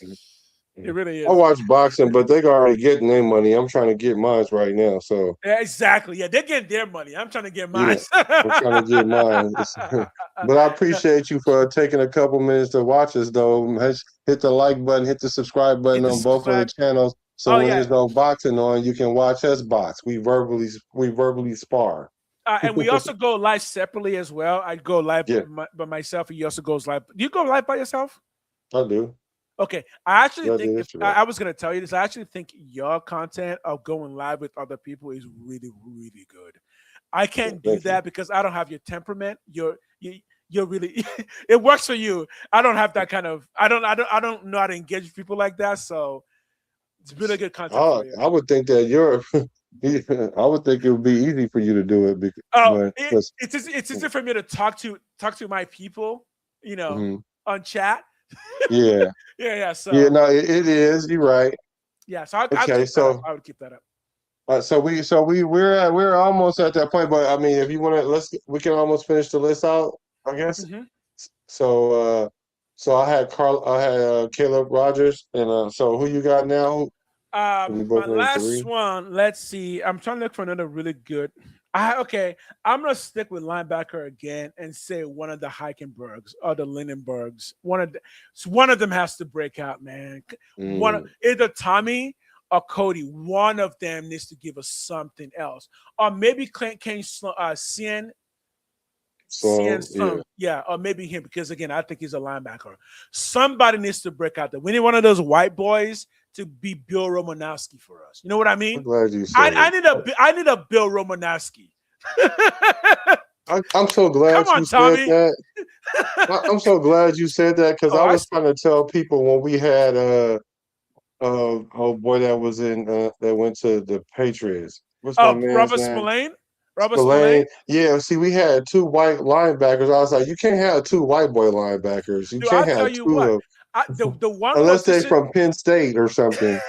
It really is. I watch boxing, but they already getting their money. I'm trying to get mine right now. So yeah, exactly. Yeah, they're getting their money. I'm trying to get mine. I'm trying to get mine. But I appreciate you for taking a couple minutes to watch us, though. Hit the like button, hit the subscribe button on both of the channels. So when there's no boxing on, you can watch us box. We verbally spar. And we also go live separately as well. I go live by myself. He also goes live. Do you go live by yourself? I do. Okay. I actually think I was going to tell you this. I actually think your content of going live with other people is really, really good. I can't do that because I don't have your temperament. You're really it works for you. I don't have that kind of I don't know how to engage with people like that. So it's really good content for you. I would think that I would think it would be easy for you to do it. It's easy for me to talk to my people, on chat. Yeah. yeah. So no, it is. You're right. Yeah. So I would keep that up. So we're almost at that point, but I mean, if you want to, we can almost finish the list out, I guess. Mm-hmm. So I had Caleb Rogers, and so who you got now? My last one. Let's see. I'm trying to look for another really good. Okay, I'm gonna stick with linebacker again and say one of the Heikenbergs or the Lindenbergs. One of them has to break out, man. Either Tommy or Cody, one of them needs to give us something else. Or maybe Clint Kane, Cien So yeah, Slum, yeah, or maybe him, because again, I think he's a linebacker. Somebody needs to break out there. We need one of those white boys to be Bill Romanowski for us. You know what I I'm mean? glad you said it. I need a Bill Romanowski. I'm so glad Come on, you said Tommy. that. I'm so glad you said that because Oh, I was trying to tell people when we had oh boy that was in that went to the Patriots. What's my man's Robert name? Spillane. Robert Spillane. Spillane. Yeah, see, we had two white linebackers. I was like, you can't have two white boy linebackers. You Dude, can't I'll have tell you two what. of The one unless they position from Penn State or something.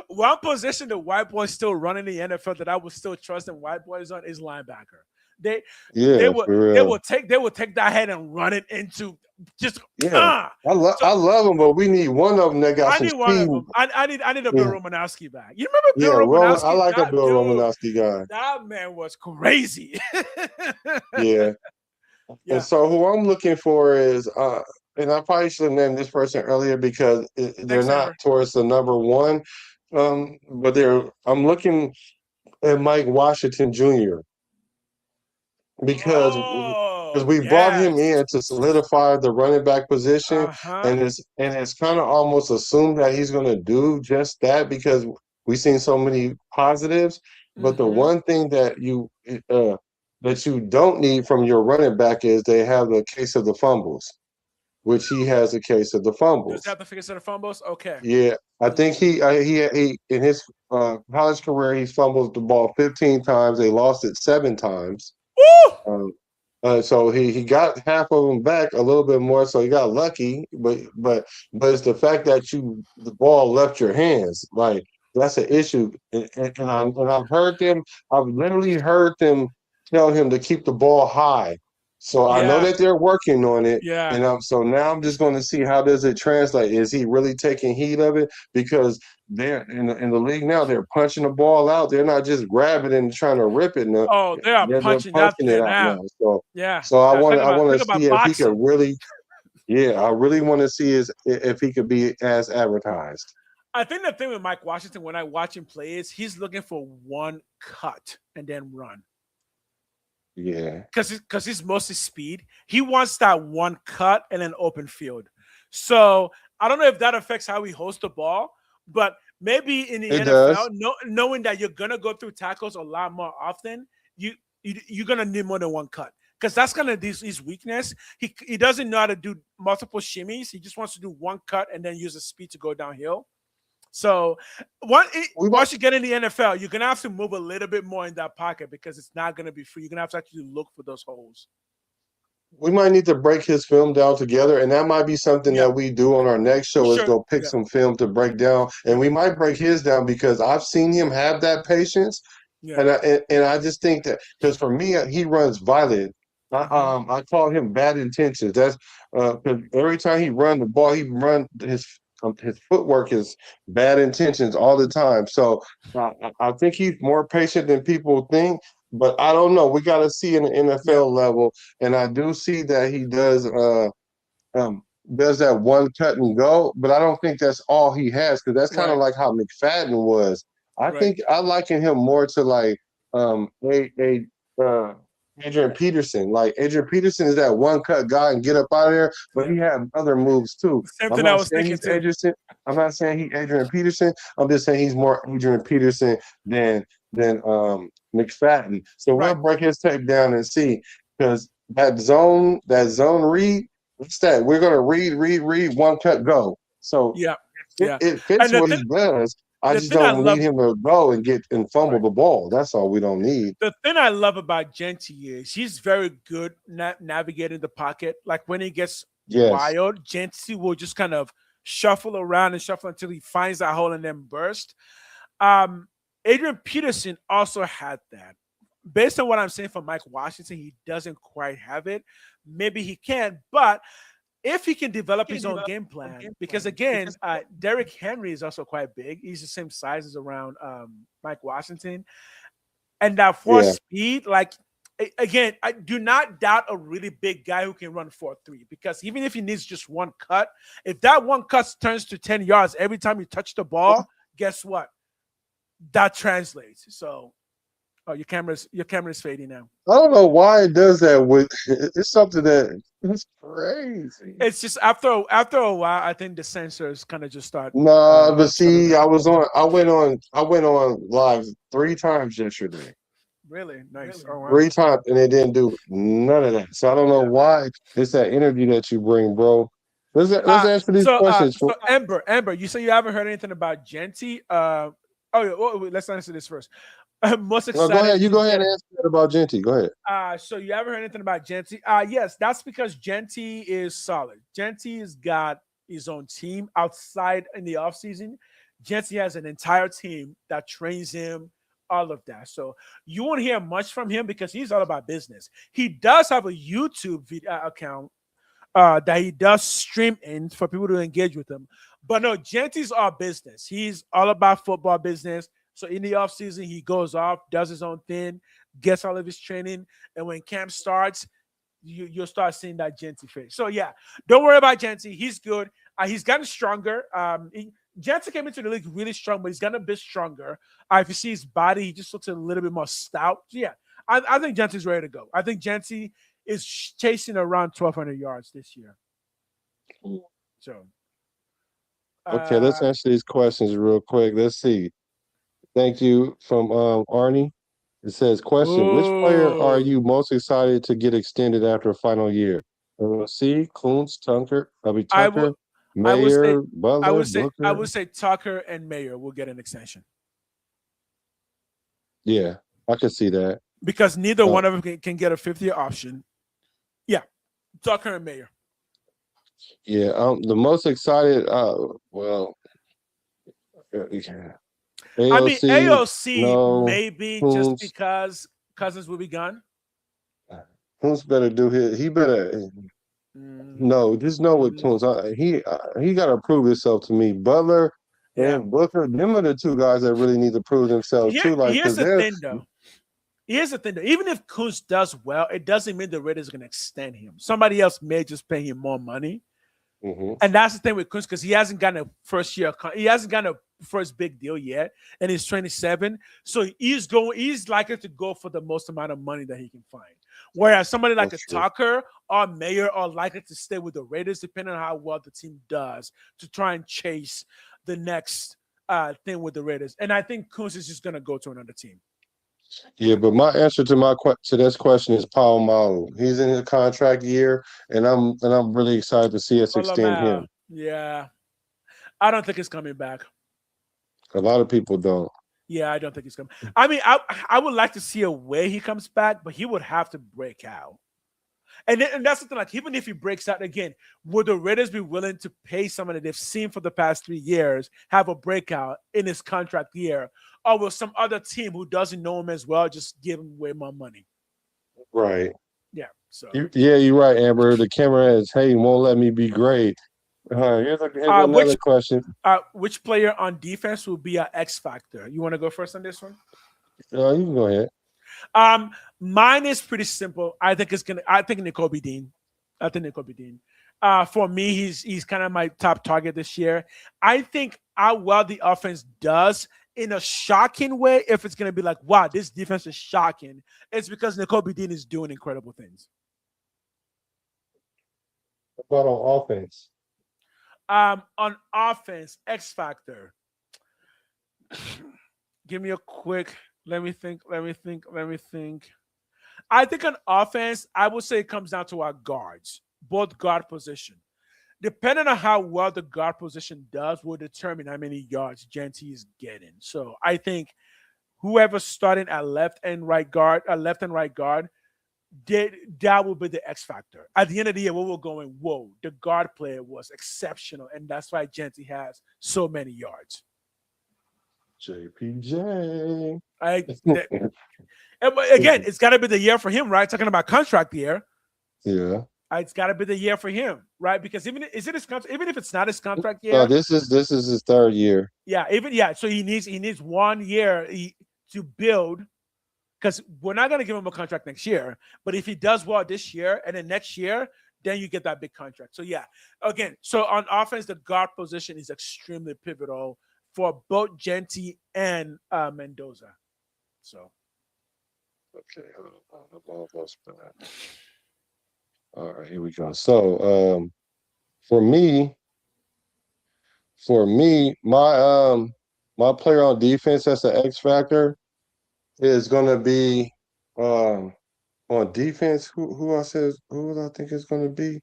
one position the white boys still running the NFL that I would still trust in white boys on is linebacker. They they Yeah, will for they real. will take that head and run it into just Yeah, so I love them, but we need one of them that got I some need one of speed. them. I need a Bill Yeah, Romanowski back. You remember Bill yeah. Roman, I Romanowski? like a That Bill dude, Romanowski guy. that man was crazy. Yeah. And Yeah. so who I'm looking for is, and I probably should have named this person earlier because they're Next not ever. towards the number one, but I'm looking at Mike Washington Jr. because Oh we brought him yes. in to solidify the running back position, Uh-huh. and it's kind of almost assumed that he's going to do just that because we've seen so many positives. But the Mm-hmm. one thing that you don't need from your running back is they have a case of the fumbles, which he has a case of the Does that fumbles. have to figure out the fumbles? Okay. Yeah, I think he in his college career he fumbled the ball 15 times. They lost it 7 times. Woo! Um, so he got half of them back, a little bit more, so he got lucky. But it's the fact that the ball left your hands, like that's an issue. And I've literally heard them tell him to keep the ball high. So I know Yeah. that they're working on it, Yeah. and so now I'm just going to see how does it translate. Is he really taking heed of it? Because they're in the league now, they're punching the ball out. They're not just grabbing it and trying to rip it. No, Oh, they are they're punching that punching it thing out now. out. So Yeah. so Yeah. I want Think to about see if he could boxing. really, yeah, I really want to see if he could be as advertised. I think the thing with Mike Washington when I watch him play is he's looking for one cut and then run. Yeah, Because he's mostly speed. He wants that one cut and an open field. So I don't know if that affects how he holds the ball, but maybe in the it NFL, does. knowing that you're gonna go through tackles a lot more often, you're gonna need more than one cut. Because that's gonna be his weakness. He doesn't know how to do multiple shimmies. He just wants to do one cut and then use the speed to go downhill. So We might once you get in the NFL, you're gonna have to move a little bit more in that pocket because it's not gonna be free. You're gonna have to actually look for those holes. we might need to break his film down together, and that might be something Yeah, that we do on our next for show. Is sure. go pick Yeah, some film to break down, yeah, and we might break his down because I've seen him have that patience. yeah. And I just think that because for me, he runs violent. Hmm. I call him bad intentions. That's because every time he run the ball, his footwork is bad intentions all the time. So I think he's more patient than people think. But I don't know. We got to see in the Yeah, NFL level, and I do see that he does that one cut and go, but I don't think that's all he has because that's kind of right, like how McFadden was. I right. think I liken him more to like a Adrian Peterson. Like Adrian Peterson is that one cut guy and get up out of there, but Yeah. he has other moves too. Same I'm thing I not was saying thinking he's too. Adrian. I'm not saying he's Adrian Peterson. I'm just saying he's more Adrian Peterson than McFadden. So we'll Right. break his tape down and see because that zone read. What's that? We're gonna read, one cut, go. So Yeah, it, yeah. it fits And what he does. I the just thing I don't need love, him to go and get and fumble right. the ball. That's all we don't need. The thing I love about Genty is he's very good navigating the pocket. Like when he gets Yes. wild, Genty will just kind of shuffle around and shuffle until he finds that hole and then burst. Um, Adrian Peterson also had that. Based on what I'm saying from Mike Washington, he doesn't quite have it. Maybe he can, but if he can develop his own game plan, because again, Derrick Henry is also quite big. He's the same size as around Mike Washington, and that force Yeah. speed, like again, I do not doubt a really big guy who can run 4.3 because even if he needs just one cut, if that one cut turns to 10 yards every time you touch the ball, guess what? that translates. So, oh, your camera's fading now. I don't know why it does that. It's something that it's crazy. It's just after a while, I think the sensors kind of just start. Nah, but shutting see, down. I went on live 3 times yesterday. Really nice. Oh, wow. 3 times, and it didn't do none of that. So I don't know why. It's that energy that you bring, bro. Let's answer these questions. So Amber, you say you haven't heard anything about Genty. Wait, let's answer this first. Most No, excited. go ahead. You go ahead and answer that about Genty. Go ahead. So you haven't heard anything about Genty? Yes, that's because Genty is solid. Genty has got his own team outside in the offseason. Genty has an entire team that trains him, all of that. So you won't hear much from him because he's all about business. He does have a YouTube account that he does stream in for people to engage with him. But no, Genty's all business. He's all about football business. So in the offseason, he goes off, does his own thing, gets all of his training. And when camp starts, you'll start seeing that Genty face. So yeah, don't worry about Genty. He's good. He's gotten stronger. Genty came into the league really strong, but he's gotten a bit stronger. If you see his body, he just looks a little bit more stout. So yeah, I think Genty's ready to go. I think Genty is chasing around 1,200 yards this year. So, Okay, let's answer these questions real quick. Let's see. Thank you from Arnie. It says, question, which player are you most excited to get extended after a final year? C, Kuntz, Tucker, Mayer, Butler, Booker. I would say Tucker and Mayer will get an extension. Yeah, I could see that. Because neither one of them can get a 50-year option. Yeah, Tucker and Mayer. Yeah, the most excited, yeah. AOC, I mean, AOC no, maybe Kuntz, just because Cousins will be gone. Kuntz better do his. He better. No, just know with Kuntz. He got to prove himself to me. Butler and Booker, them are the 2 guys that really need to prove themselves too. Like, here's the thing, though. Even if Kuntz does well, it doesn't mean the Raiders are going to extend him. Somebody else may just pay him more money. Mm-hmm. And that's the thing with Kuntz because he hasn't gotten a first big deal yet, and he's 27. So he's likely to go for the most amount of money that he can find. Whereas somebody like Tucker or Mayer are likely to stay with the Raiders, depending on how well the team does, to try and chase the next thing with the Raiders. And I think Kuntz is just going to go to another team. Yeah, but my answer to this question is Paul Malu. He's in his contract year, and I'm really excited to see us extend him. Yeah, I don't think he's coming back. A lot of people don't. Yeah, I don't think he's coming. I mean, I would like to see a way he comes back, but he would have to break out. And that's the thing. Like, even if he breaks out again, would the Raiders be willing to pay someone that they've seen for the past 3 years have a breakout in his contract year? Or will some other team who doesn't know him as well just give him way more money? Right. Yeah. So. You're right, Amber. The camera is, hey, won't let me be great. Here's another question. Which player on defense will be an X factor? You want to go first on this one? You can go ahead. Mine is pretty simple. I think Nakobe Dean. For me, he's kind of my top target this year. I think how well the offense does in a shocking way, if it's going to be like, wow, this defense is shocking, it's because Nakobe Dean is doing incredible things. What about on offense? On offense, X factor. Give me a quick. Let me think. I think on offense, I would say it comes down to our guards, both guard position. Depending on how well the guard position does will determine how many yards Genty is getting. So I think whoever's starting at left and right guard, that will be the X factor. At the end of the year, we were going, whoa, the guard player was exceptional, and that's why Genty has so many yards. JPJ. Again, it's got to be the year for him, right? Talking about contract year. Yeah. It's got to be the year for him, right? Because even if it's not his contract year, this is his 3rd year. Yeah, So he needs 1 year to build, because we're not going to give him a contract next year. But if he does well this year and then next year, then you get that big contract. So yeah, again, so on offense, the guard position is extremely pivotal for both Gentry and Mendoza. So. Okay, I'm almost back. All right, here we go. So, for me, my player on defense that's the X factor is gonna be on defense. Who I said who I think is gonna be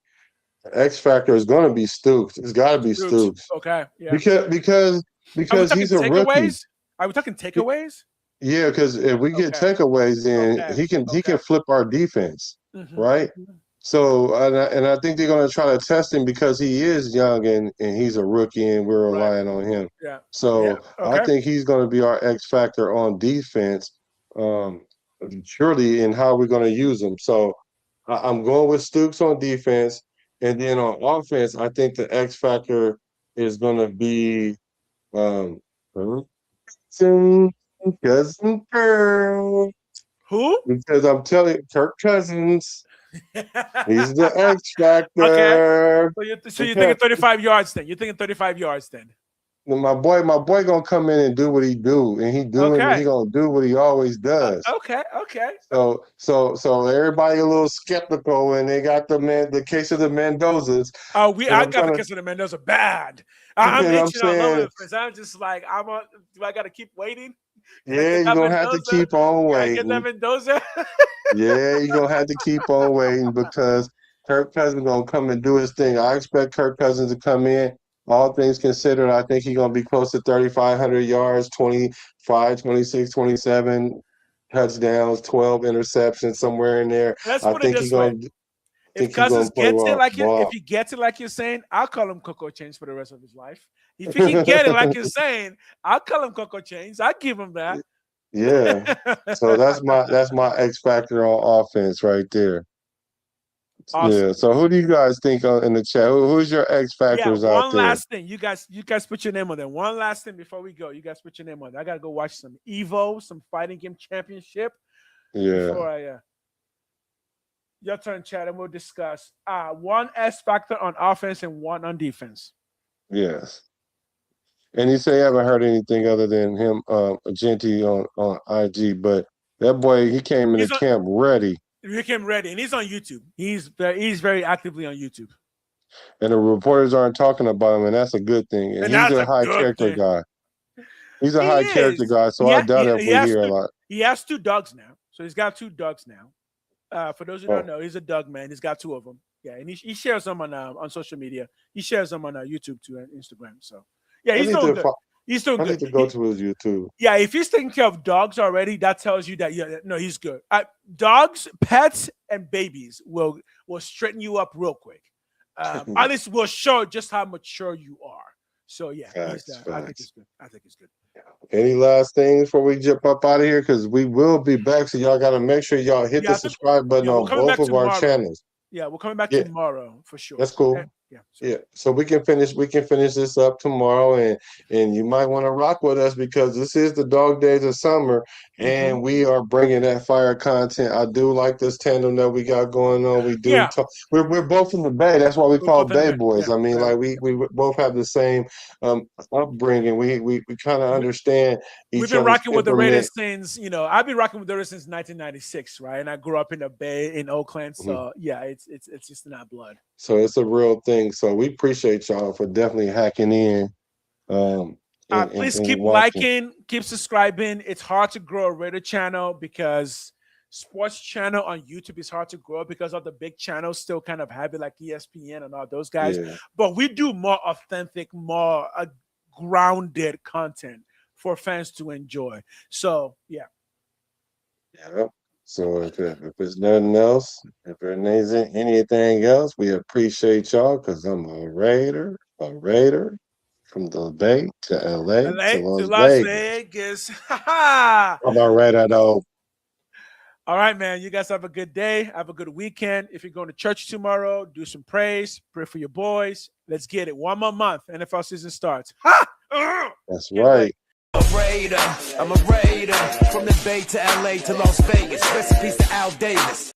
the X factor is gonna be Stooks. It's got to be Stooks Okay, yeah. because Are we talking he's a rookie. takeaways? Are we talking takeaways? Yeah, because if we get takeaways, then he can flip our defense, right? So and I think they're going to try to test him because he is young and he's a rookie and we're relying on him. Yeah. So I think he's going to be our X factor on defense, surely in how we're going to use him. So I'm going with Stooks on defense, and then on offense, I think the X factor is going to be cousin Kirk. Who? Because I'm telling you, Kirk Cousins. He's the X factor. Okay. So you're thinking 35 yards then? You're thinking 35 yards then? My boy gonna come in and do what he do, and he gonna do what he always does. Okay. So everybody a little skeptical, and they got the case of the Mendozas. Oh, I got the case of the Mendoza bad. I'm itching all over the place. I'm just like, do I got to keep waiting? Yeah, you're gonna have to keep on waiting. Get that Mendoza. Yeah, you're gonna have to keep on waiting because Kirk Cousins gonna come and do his thing. I expect Kirk Cousins to come in. All things considered, I think he's gonna be close to 3,500 yards, 25, 26, 27 touchdowns, 12 interceptions, somewhere in there. Let's put it this way. If Cousins gets it if he gets it like you're saying, I'll call him Coco Chains for the rest of his life. If he can get it like you're saying, I'll call him Coco Chains. I'll give him that. Yeah. So that's my X factor on offense right there. Awesome. Yeah. So who do you guys think in the chat? Who's your X factors out there? One last thing. You guys put your name on there. One last thing before we go. You guys put your name on there. I gotta go watch some Evo, some fighting game championship. Yeah. Your turn, Chad, and we'll discuss one X factor on offense and one on defense. Yes. And you say you haven't heard anything other than him, Gentry on IG, but that boy, he came into camp ready. He came ready, and he's on YouTube. He's very actively on YouTube. And the reporters aren't talking about him, and that's a good thing. And he's a high character guy. He's a high character guy, so I doubt if we hear a lot. He has 2 dogs now. So he's got 2 dogs now. For those who don't know, he's a dog man. He's got 2 of them. Yeah, and he shares them on social media. He shares them on YouTube too and Instagram. So yeah, he's doing good. He's doing good. I need to go to his YouTube. Yeah, if he's taking care of dogs already, that tells you that he's good. Dogs, pets, and babies will straighten you up real quick. At least will show just how mature you are. So yeah, I think it's good. I think it's good. Any last things before we jump up out of here? Because we will be back, so y'all got to make sure y'all hit the subscribe button on both of our channels. Yeah, we're coming back tomorrow for sure. That's cool. Okay? Yeah. So we can finish this up tomorrow, and you might want to rock with us because this is the dog days of summer, and we are bringing that fire content. I do like this tandem that we got going on. We do. We're both from the Bay. That's why we call BayBoys. I mean, like we both have the same upbringing. We kind of understand each other. We've been rocking with the Raiders since I've been rocking with the Raiders since 1996, right? And I grew up in the Bay in Oakland, so yeah, it's just in our blood. So it's a real thing. So we appreciate y'all for definitely hacking in. Please keep liking, keep subscribing. It's hard to grow a Raider channel because sports channel on YouTube is hard to grow because of the big channels still kind of have it like ESPN and all those guys. Yeah. But we do more authentic, more grounded content for fans to enjoy. So yeah. So if it's nothing else, if there isn't anything else, we appreciate y'all because I'm a Raider from the Bay to LA to Las Vegas. I'm a Raider though. All right, man. You guys have a good day. Have a good weekend. If you're going to church tomorrow, do some praise. Pray for your boys. Let's get it. 1 more month. NFL season starts. That's right. I'm a Raider from the Bay to LA to Las Vegas. Recipes to Al Davis.